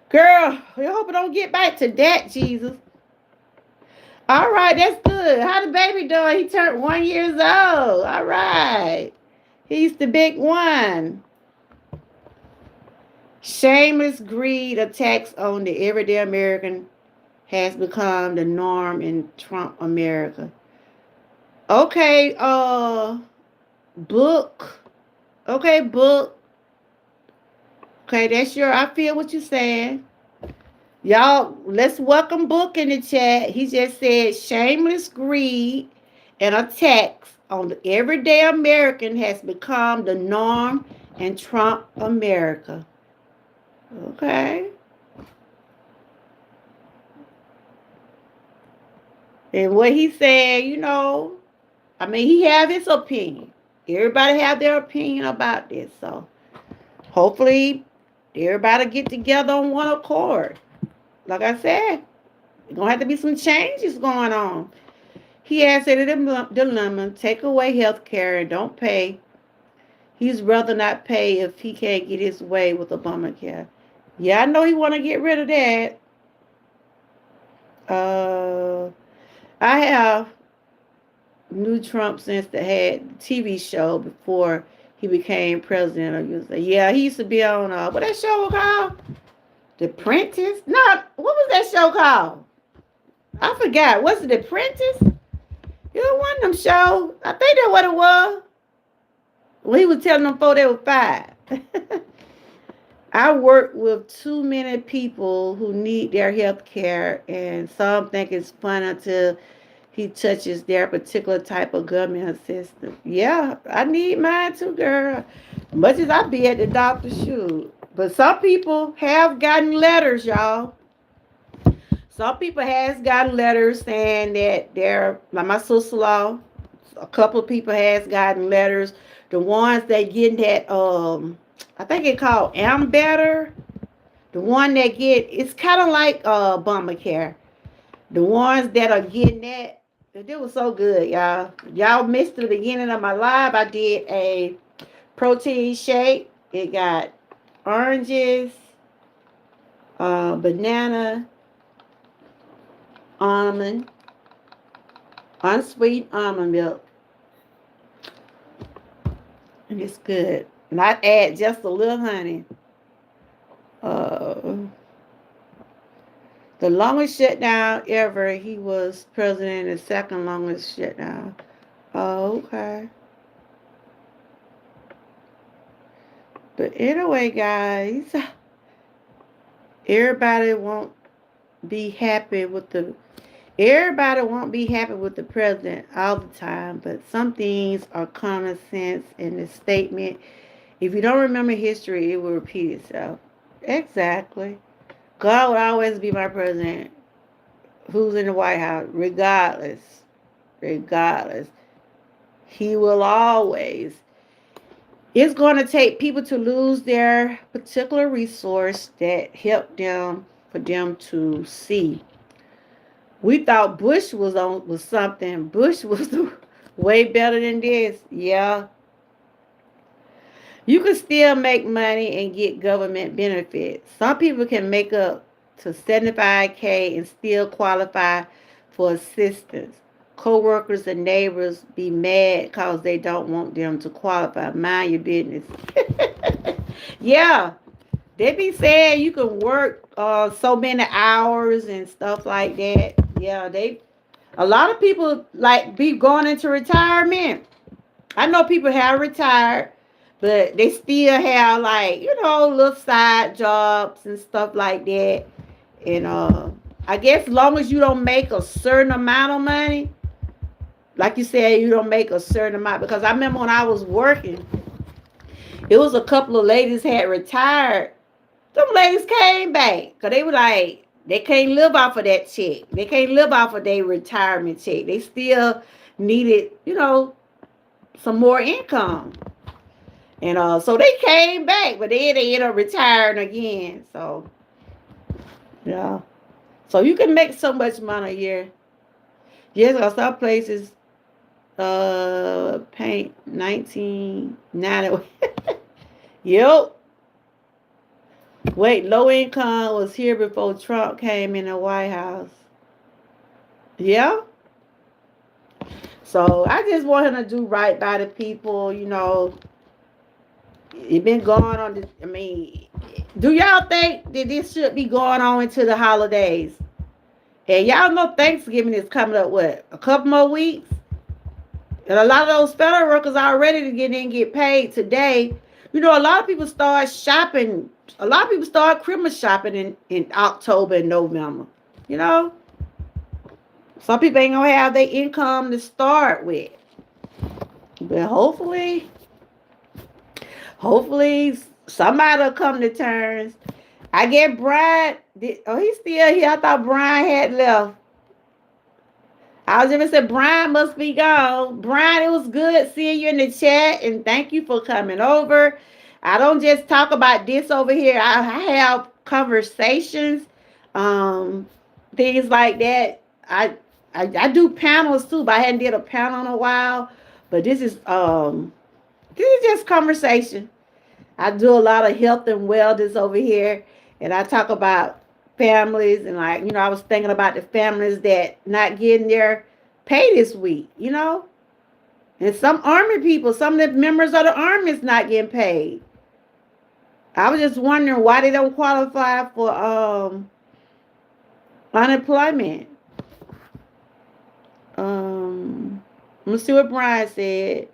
girl, I hope I don't get back to that, Jesus. All right, that's good. How the baby doing? He turned 1 year old. All right. He's the big one. Shameless greed attacks on the everyday American has become the norm in Trump America. Okay, book. Okay, book. Okay, I feel what you're saying. Y'all, let's welcome Book in the chat. He just said shameless greed and attacks on the everyday American has become the norm in Trump America. Okay. And what he said, he have his opinion. Everybody have their opinion about this. So hopefully everybody get together on one accord. Like I said, there's going to have to be some changes going on. He has said a dilemma, take away health care and don't pay. He's rather not pay if he can't get his way with Obamacare. Yeah, I know he want to get rid of that. I have knew Trump since they had the TV show before he became president. Yeah, he used to be on, what that show called? The Apprentice? No, what was that show called? I forgot. Was it The Apprentice? It was one of them shows. I think that's what it was. Well, he was telling them before they were 5. I work with too many people who need their health care, and some think it's fun until he touches their particular type of government assistance. Yeah, I need mine too, girl. Much as I be at the doctor's shoot. But some people have gotten letters, y'all. Some people has gotten letters saying that they're, like my sister-in-law, a couple of people has gotten letters. The ones that getting that, I think it called Better. The one that it's kind of like Obamacare. The ones that are getting that, it was so good, y'all. Y'all missed the beginning of my live. I did a protein shake. It got oranges, banana, almond, unsweetened almond milk. And it's good. And I add just a little honey. The longest shutdown ever, he was president, the second longest shutdown. Oh, okay. But anyway, guys, everybody won't be happy with the Everybody won't be happy with the president all the time, but some things are common sense in the statement. If you don't remember history, it will repeat itself. Exactly. God will always be my president. Who's in the White House? Regardless. Regardless. He will always. It's going to take people to lose their particular resource that helped them for them to see. We thought Bush was something. Bush was way better than this. Yeah, you can still make money and get government benefits. Some people can make up to 75K and still qualify for assistance. Co-workers and neighbors be mad because they don't want them to qualify. Mind your business. Yeah, they be saying you can work so many hours and stuff like that. Yeah, they a lot of people like be going into retirement. I know people have retired, but they still have like, little side jobs and stuff like that. And I guess as long as you don't make a certain amount of money, like you said, you don't make a certain amount. Because I remember when I was working, it was a couple of ladies had retired. Some ladies came back because they were like, they can't live off of that check. They can't live off of their retirement check. They still needed, some more income. And so they came back, but then they ended up retiring again. So, yeah. So you can make so much money a year. Yes, because some places paint 1990. Yep. Wait, low income was here before Trump came in the White House. Yeah. So I just want him to do right by the people, It been going on. I mean, do y'all think that this should be going on into the holidays? And y'all know Thanksgiving is coming up, what, a couple more weeks? And a lot of those federal workers are ready to get paid today. A lot of people start shopping. A lot of people start Christmas shopping in October and November. You know? Some people ain't going to have their income to start with. But hopefully somebody will come to terms. I get Brian. He's still here. I thought Brian had left. I was even said Brian must be gone. Brian, it was good seeing you in the chat, and thank you for coming over. I don't just talk about this over here. I have conversations, things like that. I do panels too, but I hadn't did a panel in a while. But this is just conversation. I do a lot of health and wellness over here, and I talk about families, and I was thinking about the families that not getting their pay this week, and some army people, some of the members of the army is not getting paid. I was just wondering why they don't qualify for unemployment. Let's see what Brian said.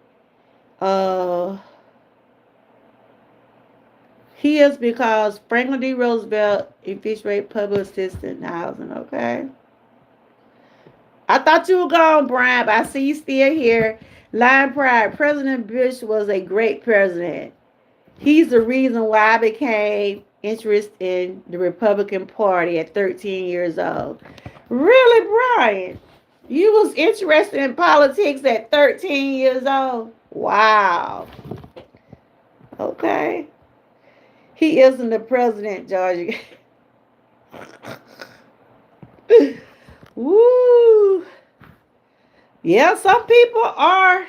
He is because Franklin D. Roosevelt infiltrated public assistance housing. Okay. I thought you were gone, Brian, but I see you still here. Lion Pride. President Bush was a great president. He's the reason why I became interested in the Republican Party at 13 years old. Really, Brian? You was interested in politics at 13 years old? Wow. Okay. He isn't the president, Georgia. Woo. Yeah, some people are.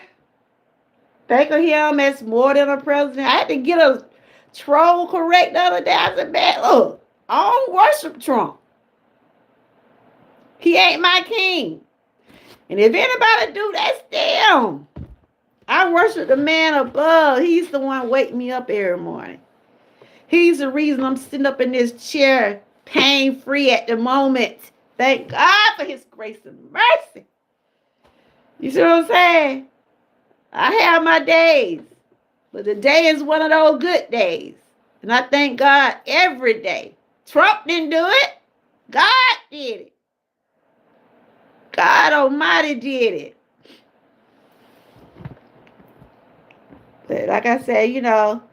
Think of him as more than a president. I had to get a troll correct the other day. I said, man, look, I don't worship Trump. He ain't my king. And if anybody do, that's them. I worship the man above. He's the one wake me up every morning. He's the reason I'm sitting up in this chair pain-free at the moment. Thank God for his grace and mercy. You see what I'm saying? I have my days. But the day is one of those good days. And I thank God every day. Trump didn't do it. God did it. God Almighty did it. But like I said,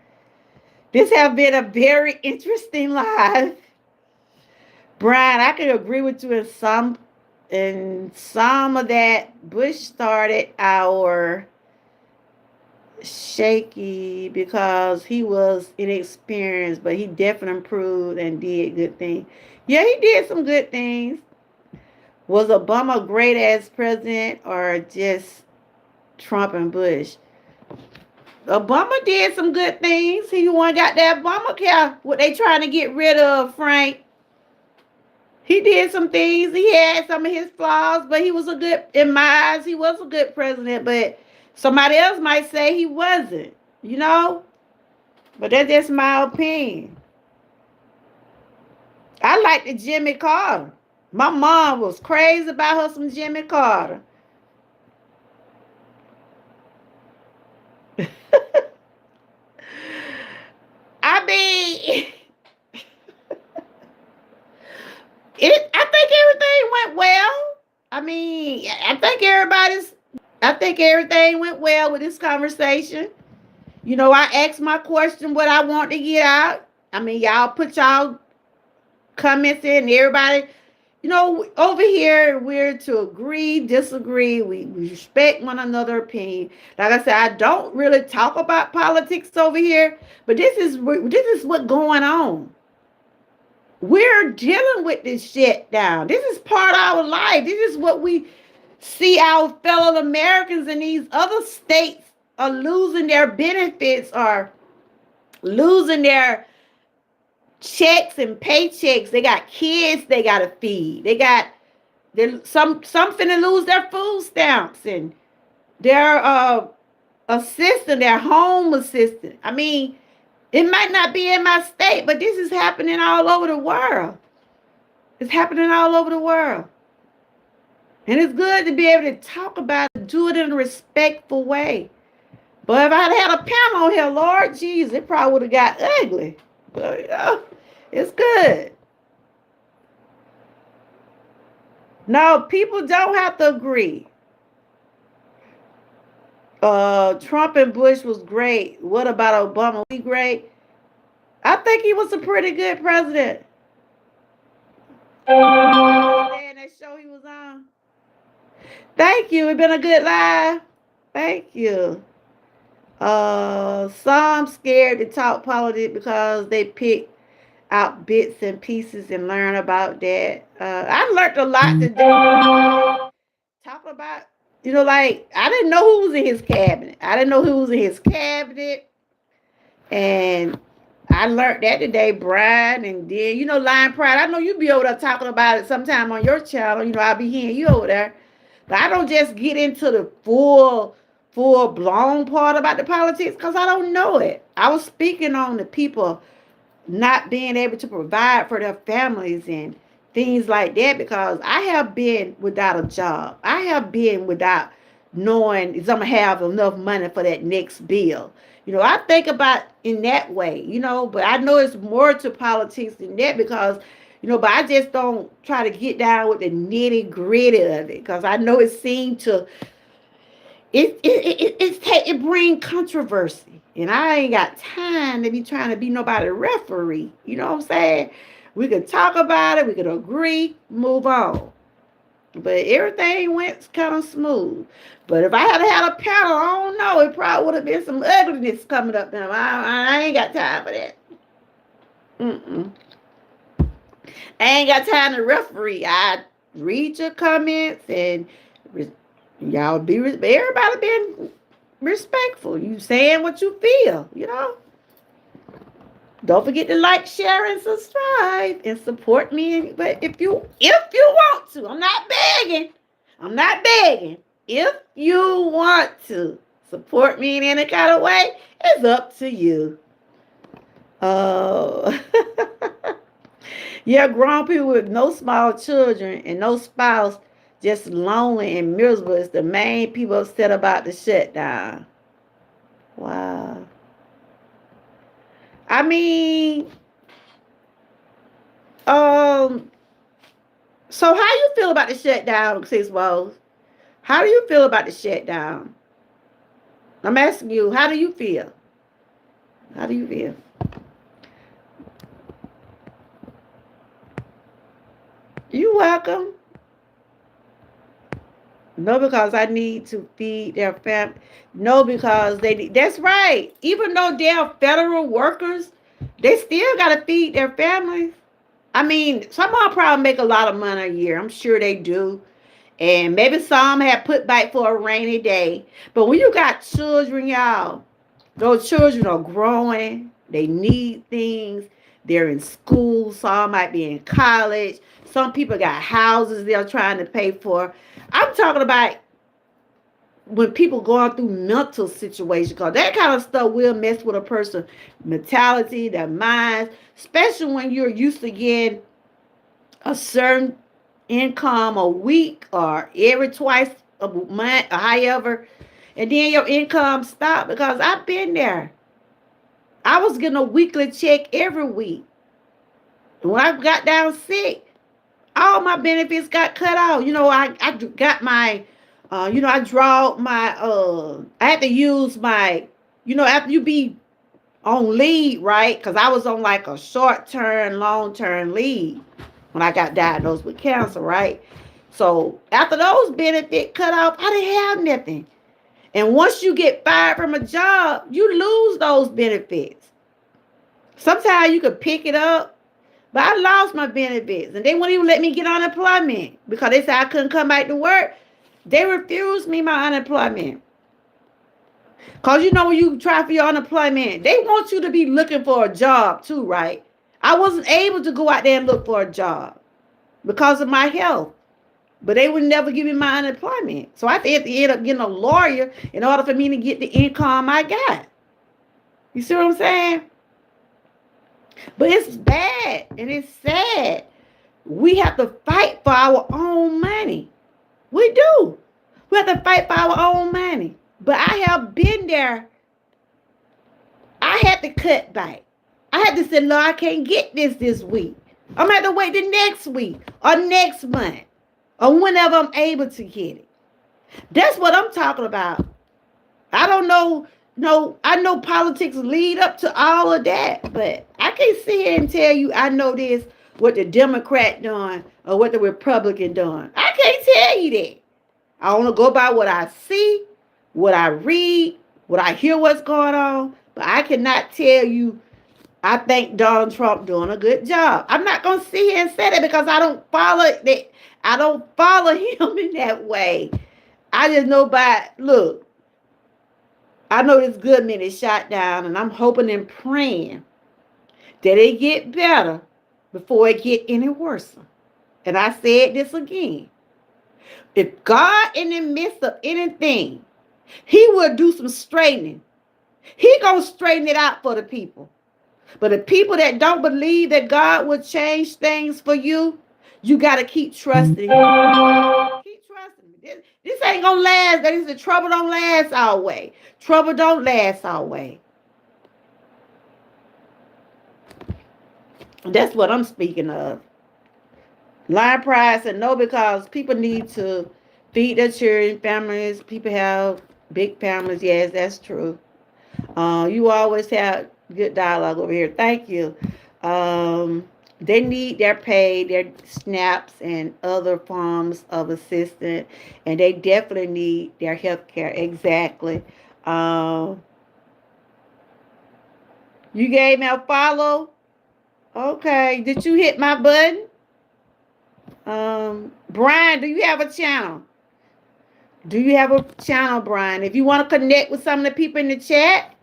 this has been a very interesting live. Brian, I can agree with you in some of that. Bush started our shaky because he was inexperienced, but he definitely improved and did good things. Yeah, he did some good things. Was Obama a great as president or just Trump and Bush? Obama did some good things. He one got that Obamacare, what they trying to get rid of, Frank. He did some things. He had some of his flaws, but he was a good, in my eyes, he was a good president. But somebody else might say he wasn't, you know? But that's just my opinion. I like the Jimmy Carter. My mom was crazy about her some Jimmy Carter. I mean, I think everything went well. I mean, I think everything went well with this conversation. I asked my question, what I want to get out. I mean, y'all put y'all comments in, everybody. Over here, we're to agree, disagree. We respect one another's opinion. Like I said, I don't really talk about politics over here, but this is what's going on. We're dealing with this shit down. This is part of our life. This is what we see our fellow Americans in these other states are losing their benefits or losing their checks and paychecks. They got kids they got to feed. Some finna lose their food stamps and their assistant, their home assistant. I mean, it might not be in my state, but this is happening all over the world. It's happening all over the world. And it's good to be able to talk about it, do it in a respectful way. But if I'd had a panel on here, Lord Jesus, it probably would have got ugly. But it's good. No, people don't have to agree. Trump and Bush was great. What about Obama? Was he great? I think he was a pretty good president. That show he was on. Thank you. It's been a good live. Thank you. Some scared to talk politics because they pick out bits and pieces and learn about that. I learned a lot today. Talk about, like I didn't know who was in his cabinet. And I learned that today, Brian. And then, Lion Pride. I know you be over there talking about it sometime on your channel. I'll be hearing you over there. But I don't just get into the full blown part about the politics because I don't know it. I was speaking on the people not being able to provide for their families and things like that because I have been without a job. I have been without knowing if I'm going to have enough money for that next bill. I think about in that way, but I know it's more to politics than that because, but I just don't try to get down with the nitty gritty of it because I know it seemed to, it bring controversy. And I ain't got time to be trying to be nobody referee. You know what I'm saying? We could talk about it. We could agree, move on. But everything went kind of smooth. But if I had a panel, I don't know. It probably would have been some ugliness coming up now. I ain't got time for that. I ain't got time to referee. I read your comments and y'all everybody being respectful. You saying what you feel, Don't forget to like, share, and subscribe and support me. But if you want to, I'm not begging. If you want to support me in any kind of way, it's up to you. Yeah, grown people with no small children and no spouse, just lonely and miserable is the main people upset about the shutdown. Wow. I mean, So how you feel about the shutdown, Sis Rose? How do you feel about the shutdown? I'm asking you, how do you feel? How do you feel? You welcome. No, because I need to feed their family. No, because they need. That's right. Even though they're federal workers, they still got to feed their families. I mean, some of them probably make a lot of money a year. I'm sure they do. And maybe some have put back for a rainy day. But when you got children, y'all, those children are growing. They need things. They're in school. Some might be in college. Some people got houses they're trying to pay for. I'm talking about when people going through mental situations, because that kind of stuff will mess with a person's mentality, their minds, especially when you're used to getting a certain income a week or every twice a month or however, and then your income stop. Because I've been there. I was getting a weekly check every week. And when I got down sick, all my benefits got cut off. I got my, I draw my, I had to use my, after you be on leave, right? Because I was on like a short-term, long-term leave when I got diagnosed with cancer, right? So after those benefits cut off, I didn't have nothing. And once you get fired from a job, you lose those benefits. Sometimes you could pick it up, but I lost my benefits. And they wouldn't even let me get unemployment because they said I couldn't come back to work. They refused me my unemployment. Because when you try for your unemployment, they want you to be looking for a job too, right? I wasn't able to go out there and look for a job because of my health. But they would never give me my unemployment. So I had to end up getting a lawyer in order for me to get the income I got. You see what I'm saying? But it's bad and it's sad. We have to fight for our own money. We do. We have to fight for our own money. But I have been there. I had to cut back. I had to say, no, I can't get this week. I'm going to have to wait the next week or next month or whenever I'm able to get it. That's what I'm talking about. I don't know. No, I know politics lead up to all of that, but I can't sit here and tell you I know this, what the Democrat doing or what the Republican doing. I can't tell you that. I want to go by what I see, what I read, what I hear what's going on, but I cannot tell you I think Donald Trump doing a good job. I'm not going to sit here and say that because I don't follow that. I don't follow him in that way. I just know look, I know this government is shot down, and I'm hoping and praying that it get better before it get any worse. And I said this again. If God in the midst of anything, he will do some straightening. He gonna straighten it out for the people. But the people that don't believe that God will change things for you, you got to keep trusting him. Keep trusting him. This ain't going to last. That is the trouble don't last our way. Trouble don't last our way. That's what I'm speaking of. Lion Pride said no because people need to feed their children, families. People have big families. Yes, that's true. You always have good dialogue over here. Thank you. They need their pay, their SNAPs, and other forms of assistance, and they definitely need their health care. Exactly. You gave me a follow. Okay. Did you hit my button? Brian, do you have a channel? Do you have a channel, Brian? If you want to connect with some of the people in the chat,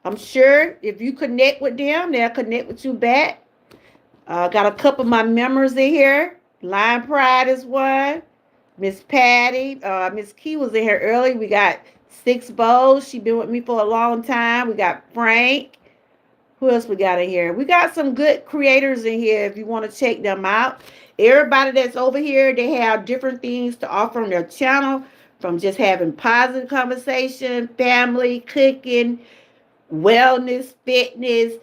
I'm sure if you connect with them, they'll connect with you back. Got a couple of my members in here. Lion Pride is one. Miss Patty. Miss Key was in here early. We got Six Bowls. She been with me for a long time. We got Frank. Who else we got in here? We got some good creators in here if you want to check them out. Everybody that's over here, they have different things to offer on their channel, from just having positive conversation, family, cooking, wellness, fitness.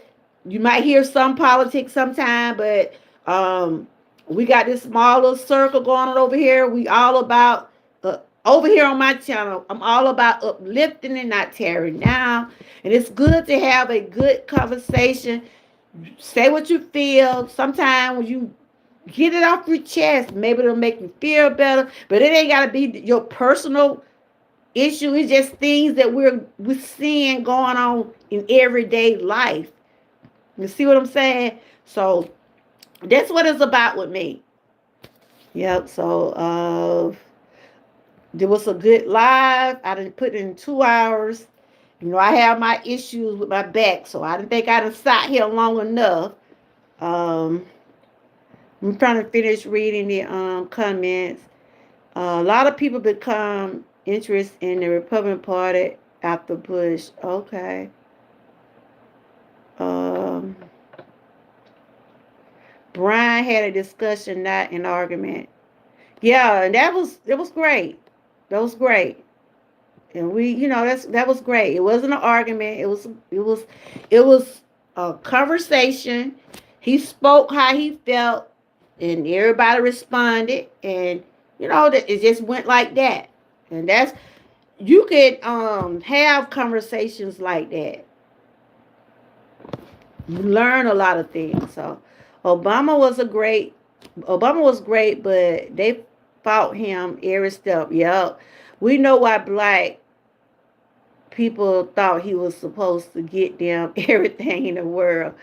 You might hear some politics sometime, but We got this small little circle going on over here. We all about over here on my channel. I'm all about uplifting and not tearing down. And it's good to have a good conversation. Say what you feel. Sometimes when you get it off your chest, maybe it'll make you feel better. But it ain't gotta be your personal issue. It's just things that we're seeing going on in everyday life. You see what I'm saying? So that's what it's about with me. Yep. So there was a good live. I didn't put in 2 hours. You know, I have my issues with my back, so I didn't think I'd have sat here long enough. Um, I'm trying to finish reading the comments. A lot of people become interested in the Republican Party after Bush. Okay. Um, Brian had a discussion, not an argument. Yeah, and it was great. That was great. And we, that was great. It wasn't an argument. It was a conversation. He spoke how he felt, and everybody responded, and that it just went like that. And that's you could have conversations like that. You learn a lot of things. So Obama was great, but they fought him every step. Yep. We know why black people thought he was supposed to get them everything in the world.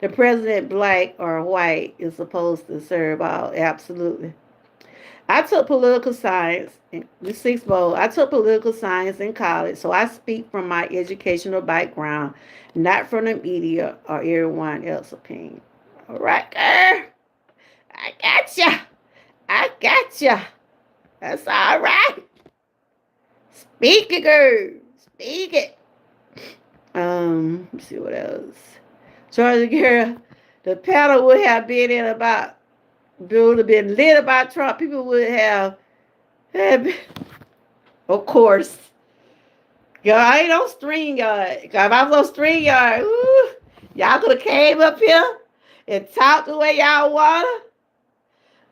The president, black or white, is supposed to serve all. Absolutely. I took political science in the sixth bowl. I took political science in college, so I speak from my educational background, not from the media or everyone else's opinion. All right, girl. I gotcha. I gotcha. That's all right. Speak it, girl. Speak it. Let's see what else. Georgia girl, the panel would have been lit about Trump. People would have of course. Yo, I ain't on StreamYard. If I was on StreamYard, y'all could have came up here and talked the way y'all wanna.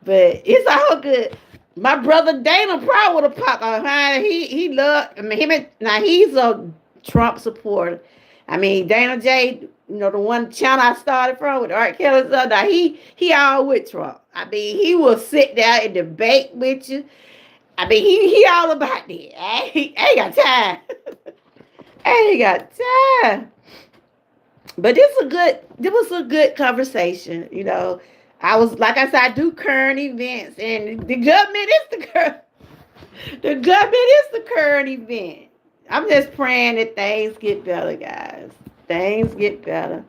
But it's all good. My brother Dana probably would have popped on. He loved. I mean, now he's a Trump supporter. I mean, Dana J, the one channel I started from with Art Kelly stuff. Now he all with Trump. I mean, he will sit there and debate with you. I mean, he all about that. I ain't got time. I ain't got time. But this was a good conversation. I was, like I said, I do current events, and the government is the current event. I'm just praying that things get better, guys. Things get better.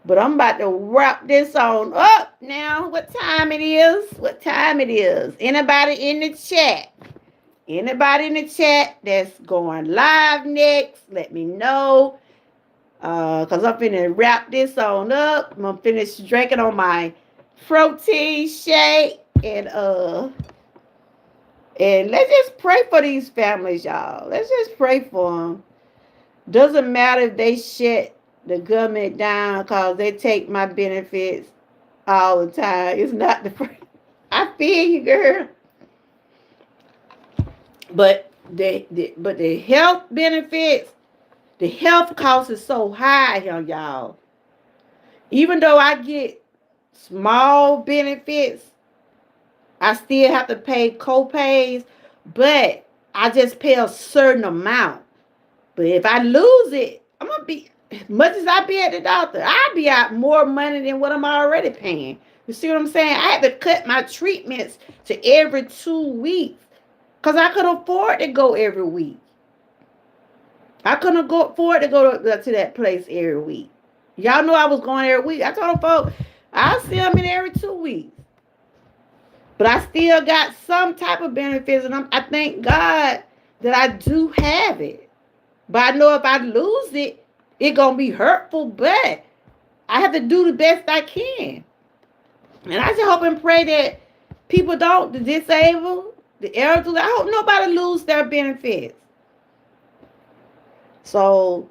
But I'm about to wrap this on up now. What time it is? Anybody in the chat? Anybody in the chat that's going live next? Let me know. Because I'm finna wrap this on up. I'm gonna finish drinking on my protein shake, and let's just pray for these families, y'all. Let's just pray for them. Doesn't matter if they shut the government down because they take my benefits all the time. It's not I feel you, girl. But the health benefits, the health cost is so high here, y'all. Even though I get small benefits, I still have to pay co-pays, but I just pay a certain amount. But if I lose it, I'm gonna be, much as I be at the doctor, I'll be out more money than what I'm already paying. You see what I'm saying? I had to cut my treatments to every 2 weeks because I could afford to go every week. I couldn't afford to go to that place every week. Y'all know I was going every week. I told them folks, I'll see them in every 2 weeks. But I still got some type of benefits, and I thank God that I do have it. But I know if I lose it, it's going to be hurtful, but I have to do the best I can. And I just hope and pray that people don't, the disabled, the elderly, I hope nobody lose their benefits. So,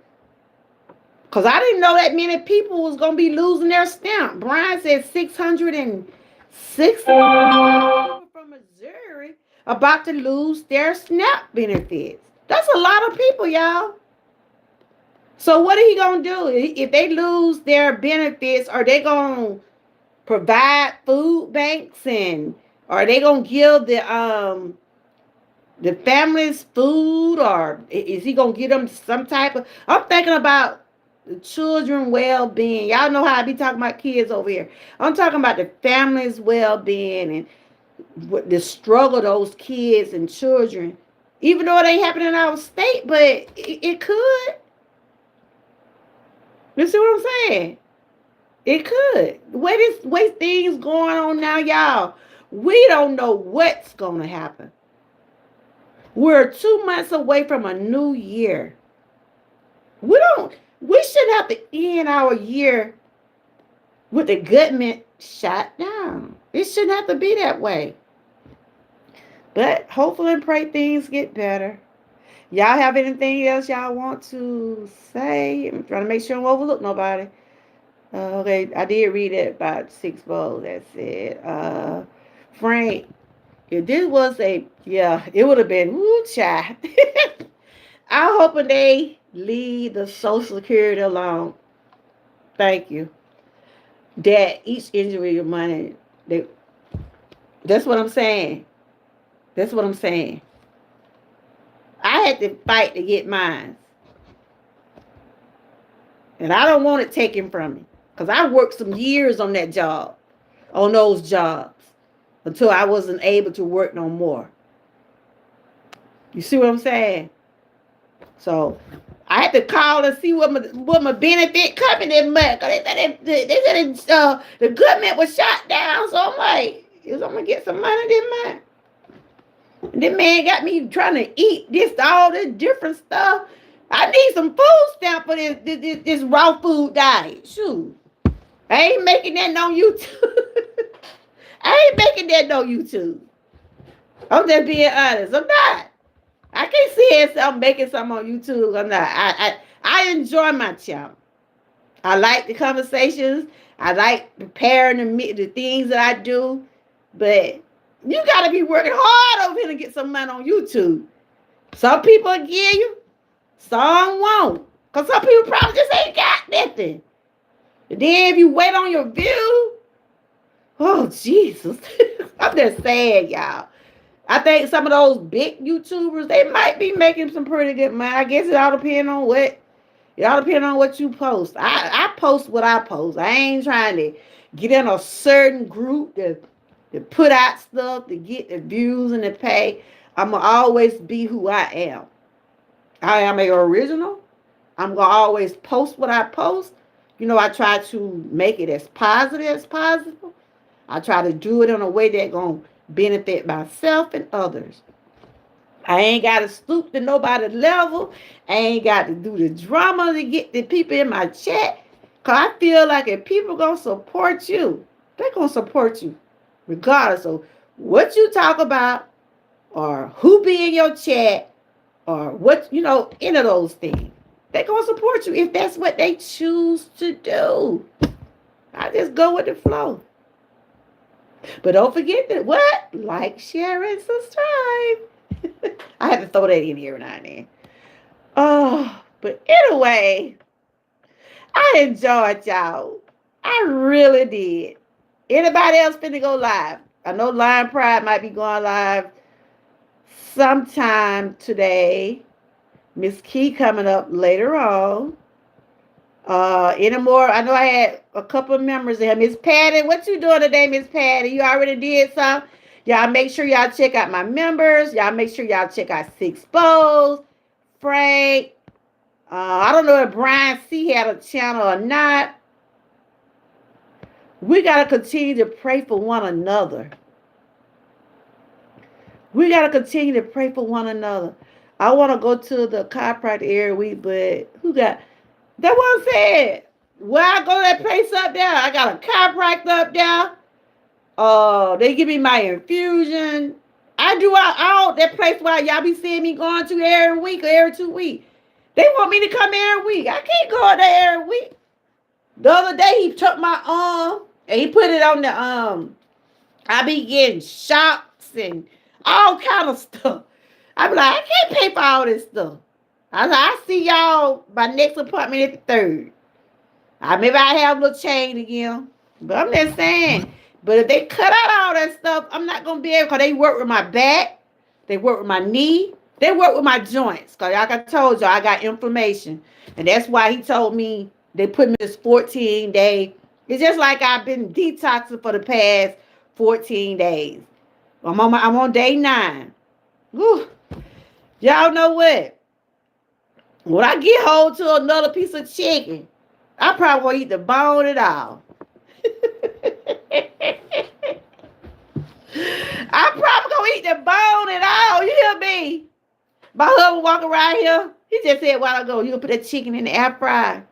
because I didn't know that many people was going to be losing their stamp. Brian said 600 and 6 people from Missouri about to lose their SNAP benefits. That's a lot of people, y'all. So what are he gonna do if they lose their benefits? Are they gonna provide food banks, and are they gonna give the families food, or is he gonna give them some type of? I'm thinking about the children well-being. Y'all know how I be talking about kids over here. I'm talking about the families well-being and what the struggle of those kids and children. Even though it ain't happening in our state, but it could. You see what I'm saying? It could. The way things going on now, y'all, we don't know what's gonna happen. We're 2 months away from a new year. We shouldn't have to end our year with the government shut down. It shouldn't have to be that way. But hopefully and pray things get better. Y'all have anything else y'all want to say? I'm trying to make sure I don't overlook nobody. Okay, I did read it about 6 bowls. That's it. Frank, if this was it would have been, woo, child. I'm hoping they leave the Social Security alone. Thank you. That each individual money, that's what I'm saying. That's what I'm saying. I had to fight to get mine. And I don't want it taken from me. Because I worked some years on that job, on those jobs, until I wasn't able to work no more. You see what I'm saying? So I had to call and see what my benefit coming in month. They said the government was shut down. So I'm like, I'm going to get some money this month. And this man got me trying to eat all this different stuff. I need some food stamp for this raw food diet. Shoot. I ain't making that on YouTube. I ain't making that on YouTube. I'm just being honest. I'm not. I can't see it. I'm making something on YouTube. I'm not. I enjoy my channel. I like the conversations. I like preparing the things that I do. But you got to be working hard over here to get some money on YouTube. Some people will give you. Some won't. Because some people probably just ain't got nothing. And then if you wait on your view, oh, Jesus. I'm just saying, y'all. I think some of those big YouTubers, they might be making some pretty good money. I guess it all depends on what you post. I post what I post. I ain't trying to get in a certain group to put out stuff to get the views and the pay. I'm going to always be who I am. I am an original. I'm going to always post what I post. You know, I try to make it as positive as possible. I try to do it in a way that's going to benefit myself and others. I ain't got to stoop to nobody's level. I ain't got to do the drama to get the people in my chat. Because I feel like if people going to support you, they're going to support you. Regardless of what you talk about or who be in your chat or what, any of those things. They're going to support you if that's what they choose to do. I just go with the flow. But don't forget that what? Like, share, and subscribe. I have to throw that in here now and then. Oh, but anyway, I enjoyed y'all. I really did. Anybody else finna go live? I know Lion Pride might be going live sometime today. Miss Key coming up later on. Any more? I know I had a couple of members there. Miss Patty, what you doing today, Miss Patty? You already did some. Y'all make sure y'all check out my members. Y'all make sure y'all check out Six Bowls, Frank. I don't know if Brian C had a channel or not. We got to continue to pray for one another. We got to continue to pray for one another. I want to go to the chiropractor every week, but that what I'm saying. Where I go to that place up there, I got a chiropractor up there. They give me my infusion. I do all that place where y'all be seeing me going to every week or every 2 weeks. They want me to come every week. I can't go there every week. The other day he took my arm and he put it on I be getting shocks and all kind of stuff. I be like, I can't pay for all this stuff. I see y'all my next appointment at the third. Maybe I have a little change again. But I'm just saying. But if they cut out all that stuff, I'm not gonna be able because they work with my back, they work with my knee, they work with my joints. Cause like I told you, I got inflammation. And that's why he told me they put me this 14 day. It's just like I've been detoxing for the past 14 days. I'm on day 9. Whew. Y'all know what? When I get hold to another piece of chicken, I probably won't eat the bone at all. I probably gonna eat the bone at all. You hear me? My husband walking around here. He just said a while ago, you gonna put that chicken in the air fryer.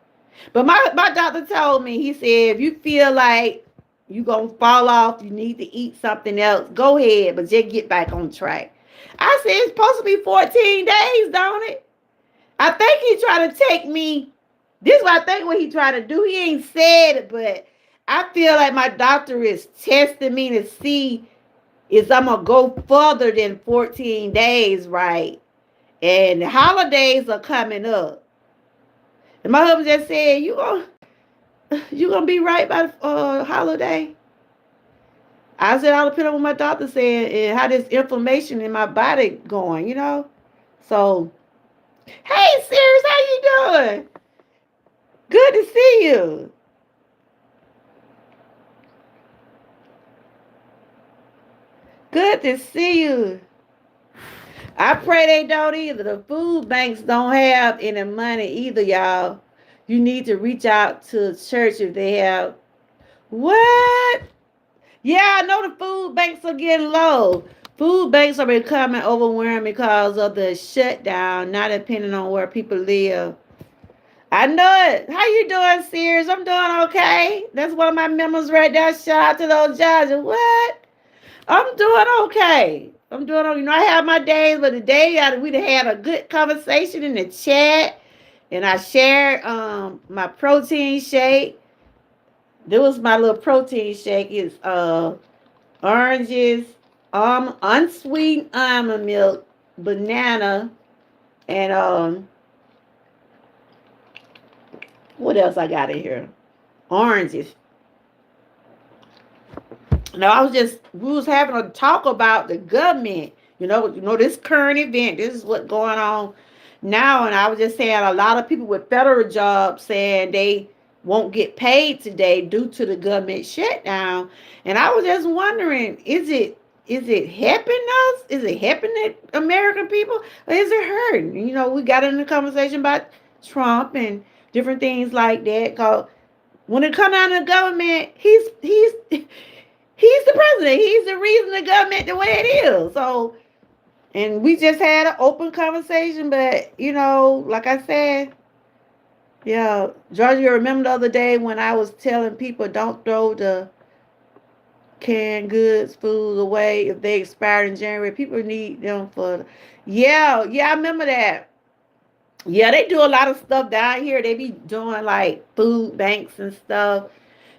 But my doctor told me, he said, if you feel like you gonna fall off, you need to eat something else, go ahead, but just get back on track. I said, it's supposed to be 14 days, don't it? I think he trying to take me. This is what I think what he trying to do. He ain't said it, but I feel like my doctor is testing me to see if I'm going to go further than 14 days, right? And the holidays are coming up. And my husband just said, you gonna be right by the holiday? I said, I'll depend on what my doctor said and how this inflammation in my body going, you know? So, hey, Sirius, how you doing? Good to see you. Good to see you. I pray they don't either. The food banks don't have any money either, y'all. You need to reach out to a church if they have. What? Yeah, I know the food banks are getting low. Food banks are becoming overwhelmed because of the shutdown, not depending on where people live. I know it. How you doing, Sears? I'm doing okay. That's one of my members right there. Shout out to those judges. What? I'm doing okay. I'm doing okay. You know, I have my days, but today we had a good conversation in the chat, and I shared my protein shake. This was my little protein shake. It's oranges, unsweetened almond milk, banana, and what else I got in here? Oranges. Now we was having a talk about the government. You know this current event. This is what's going on now, and I was just saying a lot of people with federal jobs saying they won't get paid today due to the government shutdown. And I was just wondering, is it helping us? Is it helping the American people, or is it hurting? You know, we got in a conversation about Trump and different things like that. Cause when it comes down to the government, he's the president. He's the reason the government the way it is. So, and we just had an open conversation, but you know, like I said, yeah, Georgia, you remember the other day when I was telling people don't throw the canned goods, food away if they expired in January. People need them for, yeah, I remember that. Yeah, they do a lot of stuff down here. They be doing like food banks and stuff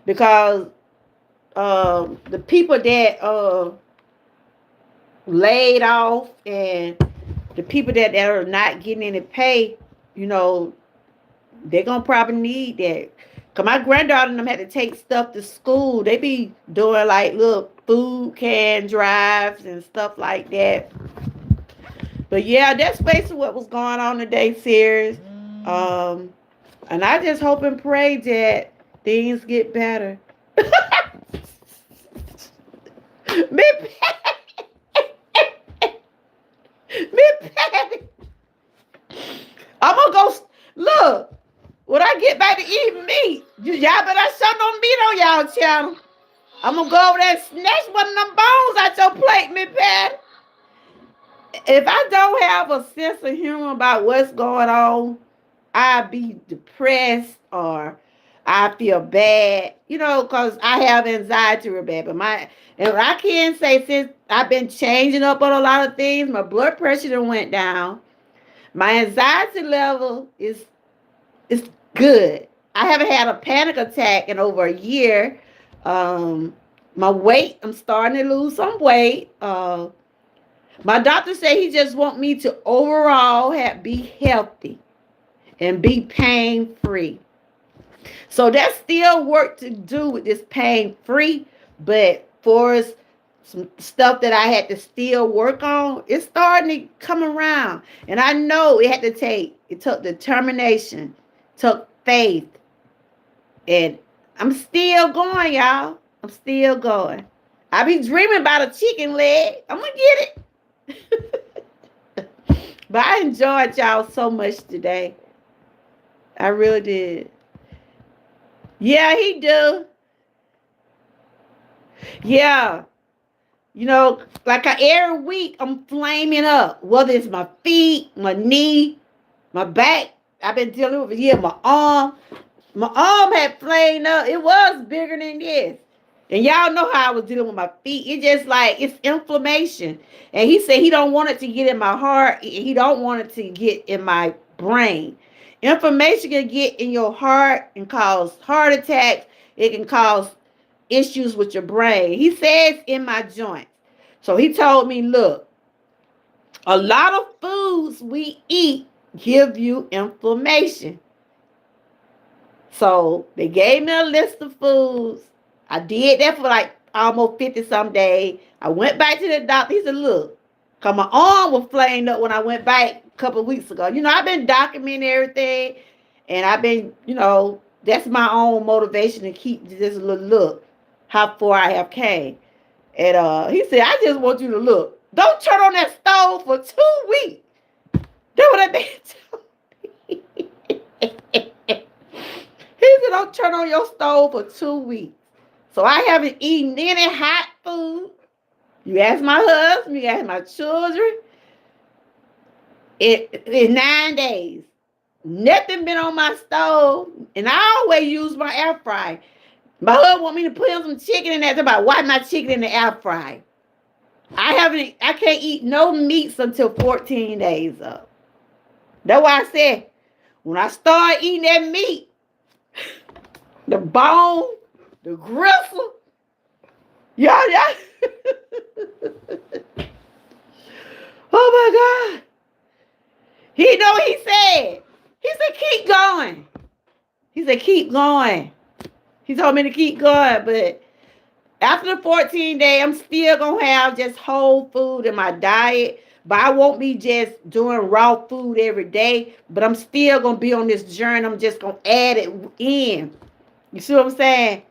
because the people that laid off and the people that are not getting any pay, you know, they're gonna probably need that. Cause my granddaughter and them had to take stuff to school. They be doing like little food can drives and stuff like that. But yeah, that's basically what was going on today, Series. And I just hope and pray that things get better. Miss Patty, I'm gonna go look. When I get back to eating meat, y'all better show no meat on y'all channel. I'm gonna go over there and snatch one of them bones out your plate, Miss Patty. If I don't have a sense of humor about what's going on, I be depressed or I feel bad, you know, because I have anxiety real bad. But I can say since I've been changing up on a lot of things, my blood pressure done went down. My anxiety level is good. I haven't had a panic attack in over a year. My weight, I'm starting to lose some weight. My doctor said he just want me to overall be healthy and be pain free. So there's still work to do with this pain free, but for some stuff that I had to still work on, it's starting to come around. And I know it took determination, took faith, and I'm still going, y'all. I'm still going. I be dreaming about a chicken leg. I'm gonna get it. But I enjoyed y'all so much today. I really did. Yeah, he do. Yeah. Like every week I'm flaming up. Whether it's my feet, my knee, my back. I've been dealing with it. Yeah, my arm. My arm had flamed up. It was bigger than this. And y'all know how I was dealing with my feet. It just like it's inflammation. And he said he don't want it to get in my heart. He don't want it to get in my brain. Inflammation can get in your heart and cause heart attacks. It can cause issues with your brain. He says in my joints. So he told me, look, a lot of foods we eat give you inflammation. So they gave me a list of foods. I did that for like almost 50 some days. I went back to the doctor. He said, look, because my arm was flamed up when I went back a couple of weeks ago. I've been documenting everything. And I've been, that's my own motivation to keep this look how far I have came. And he said, I just want you to look. Don't turn on that stove for 2 weeks. That's what I been told. He said, don't turn on your stove for 2 weeks. So I haven't eaten any hot food. You ask my husband, you ask my children. In 9 days. Nothing been on my stove. And I always use my air fryer. My husband want me to put in some chicken in there. Talk about why my chicken in the air fryer. I can't eat no meats until 14 days up. That's why I said, when I start eating that meat, the bone, the gristle, y'all. Oh my God. He know what he said. He said, keep going. He said, keep going. He told me to keep going, but after the 14 day, I'm still going to have just whole food in my diet, but I won't be just doing raw food every day, but I'm still going to be on this journey. I'm just going to add it in. You see what I'm saying?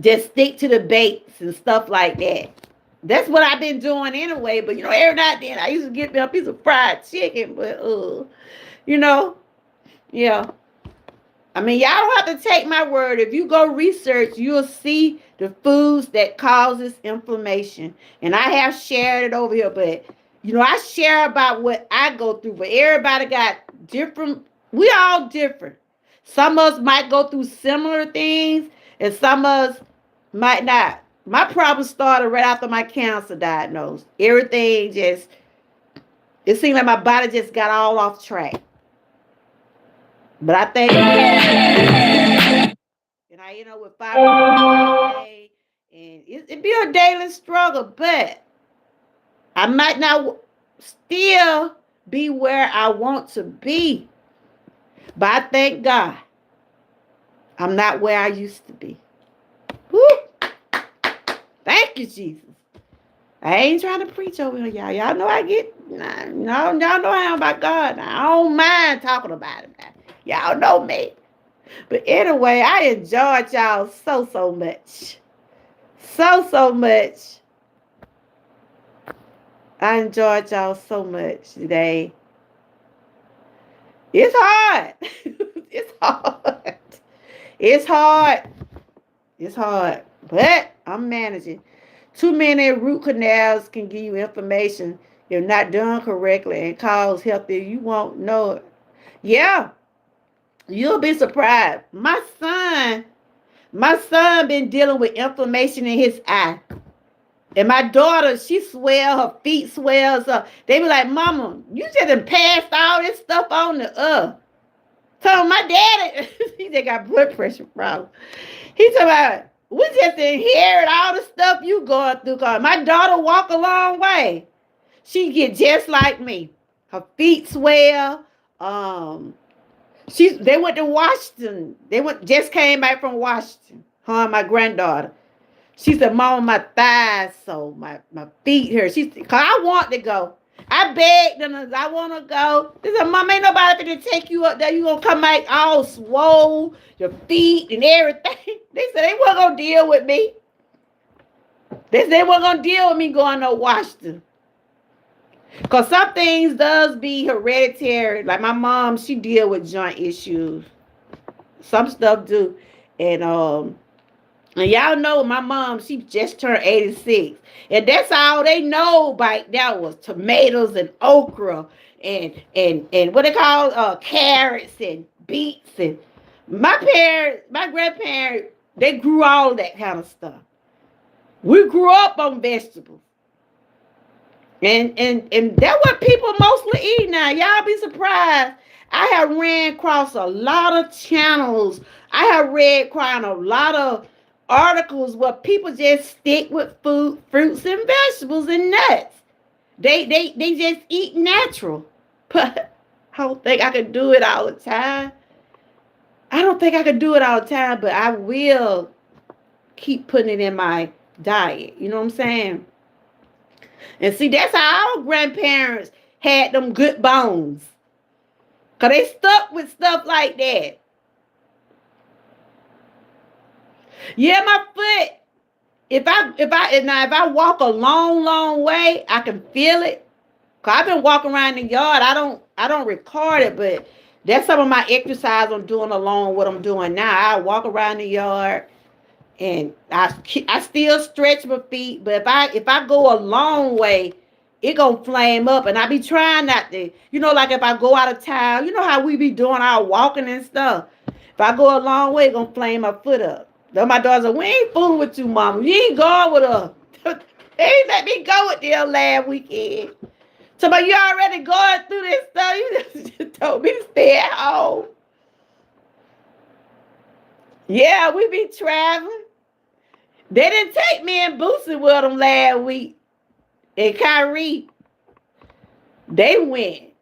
Just stick to the bakes and stuff like that. That's what I've been doing anyway, but every now and then I used to get me a piece of fried chicken, but yeah. I mean, y'all don't have to take my word. If you go research, you'll see the foods that causes inflammation. And I have shared it over here, but I share about what I go through, but everybody got different. We all different. Some of us might go through similar things, and some of us might not. My problem started right after my cancer diagnosis. Everything it seemed like my body just got all off track. But I think, and I with 5 a day, and it be a daily struggle, but I might not still be where I want to be. But I thank God I'm not where I used to be. Woo! Thank you, Jesus. I ain't trying to preach over here, y'all. Y'all know I get, y'all know I am about God. I don't mind talking about it now. Y'all know me. But anyway, I enjoyed y'all so much. So much. I enjoyed y'all so much today. It's hard. It's hard. It's hard. It's hard. But I'm managing. Too many root canals can give you inflammation if not done correctly and cause health issues. You won't know it. Yeah. You'll be surprised. My son been dealing with inflammation in his eye. And my daughter, she swell, her feet swells up. They be like, Mama, you just done passed all this stuff on to us. So my daddy, he just got blood pressure problem. He talking about, we just inherit all the stuff you going through. Cause my daughter walk a long way. She get just like me. Her feet swell. They went to Washington. Just came back from Washington. Her and my granddaughter. She said, Mama, my thighs so my feet hurt. Cause I want to go. I begged them, I want to go. They said, Mom, ain't nobody finna take you up there. You gonna come back all swole, your feet and everything. They said they weren't gonna deal with me. They said they weren't gonna deal with me going to Washington. Cause some things does be hereditary. Like my mom, she deal with joint issues. Some stuff do. And y'all know my mom, she just turned 86. And that's all they know back now was tomatoes and okra and what they call carrots and beets. And my grandparents, they grew all that kind of stuff. We grew up on vegetables. And that's what people mostly eat now. Y'all be surprised. I have ran across a lot of channels. I have read across a lot of articles where people just stick with food, fruits and vegetables and nuts. They just eat natural. But I don't think I can do it all the time. But I will keep putting it in my diet. You know what I'm saying? And see, that's how our grandparents had them good bones. Because they stuck with stuff like that. Yeah, my foot. If I walk a long way, I can feel it. Cause I've been walking around the yard. I don't record it, but that's some of my exercise I'm doing along what I'm doing now. I walk around the yard and I still stretch my feet, but if I go a long way, it gonna flame up. And I be trying not to, like if I go out of town, you know how we be doing our walking and stuff. If I go a long way, it gonna flame my foot up. Then my daughter said, we ain't fooling with you, mama. You ain't going with us. They ain't let me go with them last weekend. So, but you already going through this stuff. You just told me to stay at home. Yeah, we be traveling. They didn't take me and Boosie with them last week. And Kyrie, they went.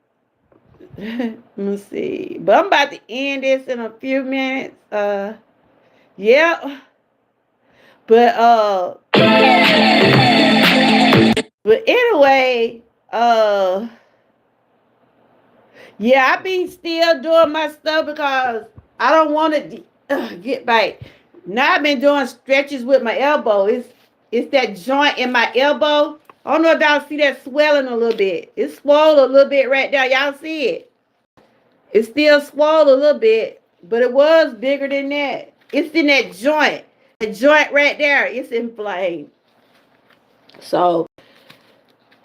Let me see. But I'm about to end this in a few minutes. Yeah. But anyway, yeah, I be still doing my stuff because I don't want to get back. Now I've been doing stretches with my elbow. It's that joint in my elbow. I don't know if y'all see that swelling a little bit. It's swollen a little bit right there. Y'all see it? It's still swollen a little bit, but it was bigger than that. It's in that joint. The joint right there, it's inflamed. So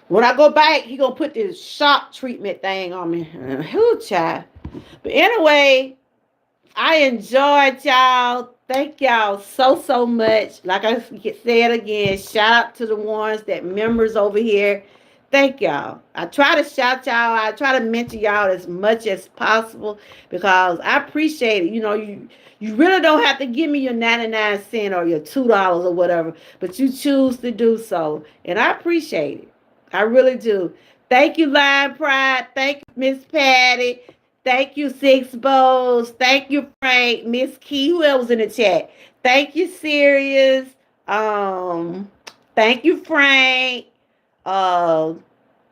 when I go back, he gonna put this shock treatment thing on me. Whoo, child. But anyway, I enjoyed y'all. Thank y'all so much. Like I said again, shout out to the ones that members over here. Thank y'all. I try to shout y'all. I try to mention y'all as much as possible because I appreciate it. You really don't have to give me your 99 cents or your $2 or whatever, but you choose to do so. And I appreciate it. I really do. Thank you, Lion Pride. Thank you, Miss Patty. Thank you, Six Bowls. Thank you, Frank. Miss Key. Who else was in the chat? Thank you, Sirius. Thank you, Frank.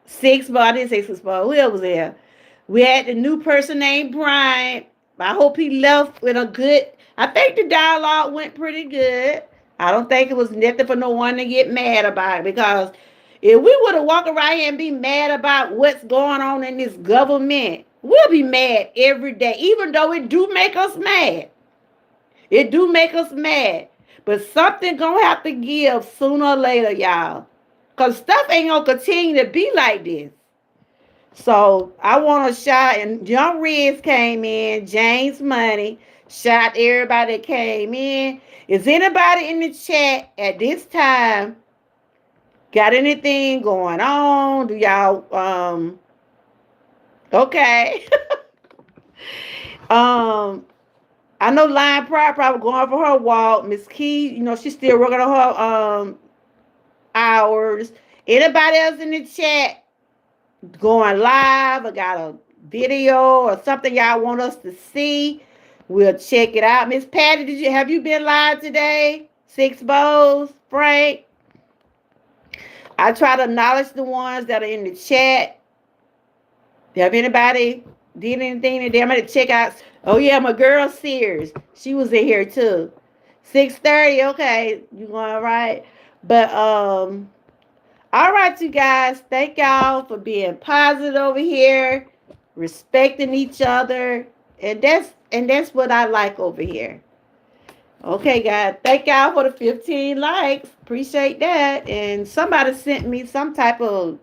Six Bowls. I didn't say Six Bowls. Who else was there? We had the new person named Brian. I hope he left with a good. I think the dialogue went pretty good. I don't think it was nothing for no one to get mad about because if we would have walked around here and be mad about what's going on in this government, we'll be mad every day, even though it do make us mad. It do make us mad. But something gonna have to give sooner or later, y'all. Because stuff ain't gonna continue to be like this. So I want to shout, and Young Riz came in, James Money, shout everybody that came in. Is anybody in the chat at this time got anything going on? Do y'all, okay. I know Lion Pride probably going for her walk. Miss Key, she's still working on her hours. Anybody else in the chat going live or got a video or something y'all want us to see? We'll check it out. Miss Patty, have you been live today? Six Bows, Frank. I try to acknowledge the ones that are in the chat. Have anybody did anything today? I'm gonna check out. Oh yeah, my girl Sears. She was in here too. 6:30. Okay, you going right? But all right, you guys. Thank y'all for being positive over here, respecting each other, and that's what I like over here. Okay, guys. Thank y'all for the 15 likes. Appreciate that. And somebody sent me some type of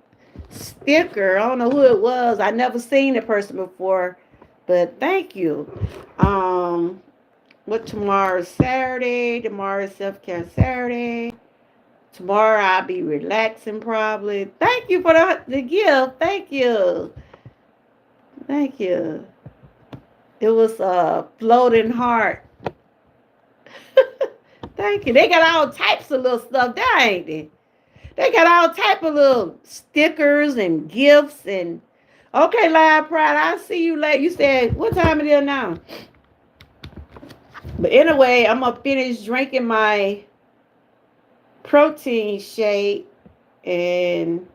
sticker. I don't know who it was. I never seen the person before, but thank you. What tomorrow is Saturday? Tomorrow is self-care Saturday. Tomorrow I'll be relaxing probably. Thank you for the gift. Thank you. Thank you. It was a floating heart. Thank you. They got all types of little stuff there, ain't they? They got all type of little stickers and gifts and okay, Live Pride, I'll see you later. You said what time it is now? But anyway, I'm gonna finish drinking my protein shake and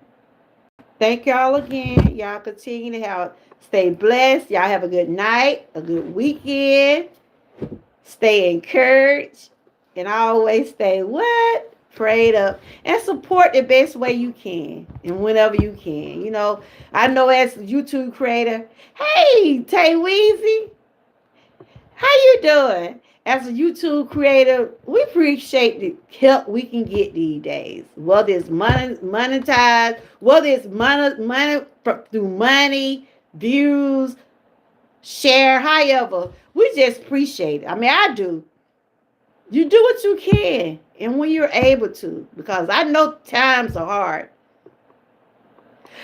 thank y'all again. Y'all continue to stay blessed. Y'all have a good night, a good weekend. Stay encouraged. And always stay what? Prayed up. And support the best way you can. And whenever you can. I know as a YouTube creator, hey, Tay Weezy, how you doing? As a YouTube creator, we appreciate the help we can get these days. Whether it's monetized, whether it's money through money, views, share, however, we just appreciate it. I mean, I do. You do what you can and when you're able to, because I know times are hard.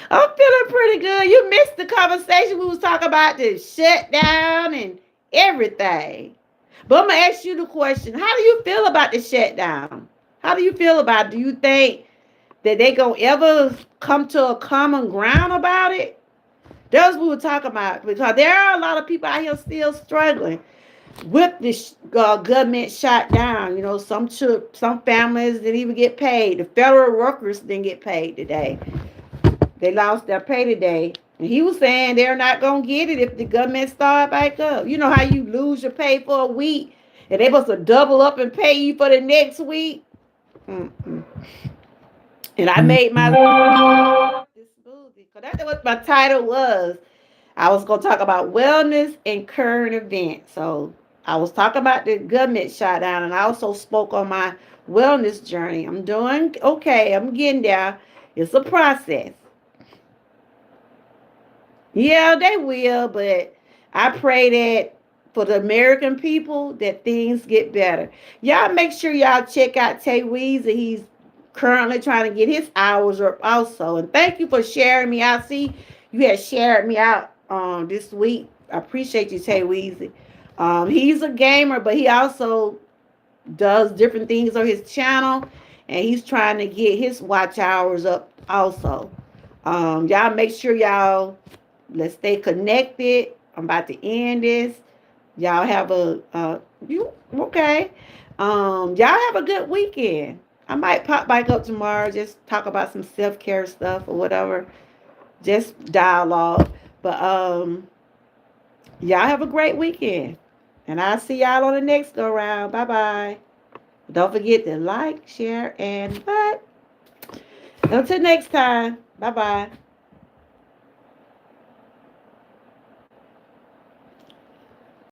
I'm feeling pretty good. You missed the conversation. We was talking about the shutdown and everything. But I'm going to ask you the question. How do you feel about the shutdown? How do you feel about it? Do you think that they going to ever come to a common ground about it? That's what we were talking about. Because there are a lot of people out here still struggling with this government shutdown. Some families didn't even get paid. The federal workers didn't get paid today. They lost their pay today. And he was saying they're not going to get it if the government start back up. You know how you lose your pay for a week and they're supposed to double up and pay you for the next week? Mm-mm. And I made my this smoothie because that's what my title was. I was going to talk about wellness and current events. So I was talking about the government shutdown, and I also spoke on my wellness journey. I'm doing okay. I'm getting there. It's a process. Yeah, they will, but I pray that for the American people that things get better. Y'all make sure y'all check out Tay Weezy. He's currently trying to get his hours up also. And thank you for sharing me out. See, you had shared me out this week. I appreciate you, Tay Weezy. He's a gamer, but he also does different things on his channel, and he's trying to get his watch hours up also. Y'all make sure let's stay connected. I'm about to end this. Y'all have you okay? Y'all have a good weekend. I might pop back up tomorrow, just talk about some self-care stuff or whatever. Just dialogue. But y'all have a great weekend. And I'll see y'all on the next go round. Bye-bye. Don't forget to like, share, and bye. Until next time. Bye-bye.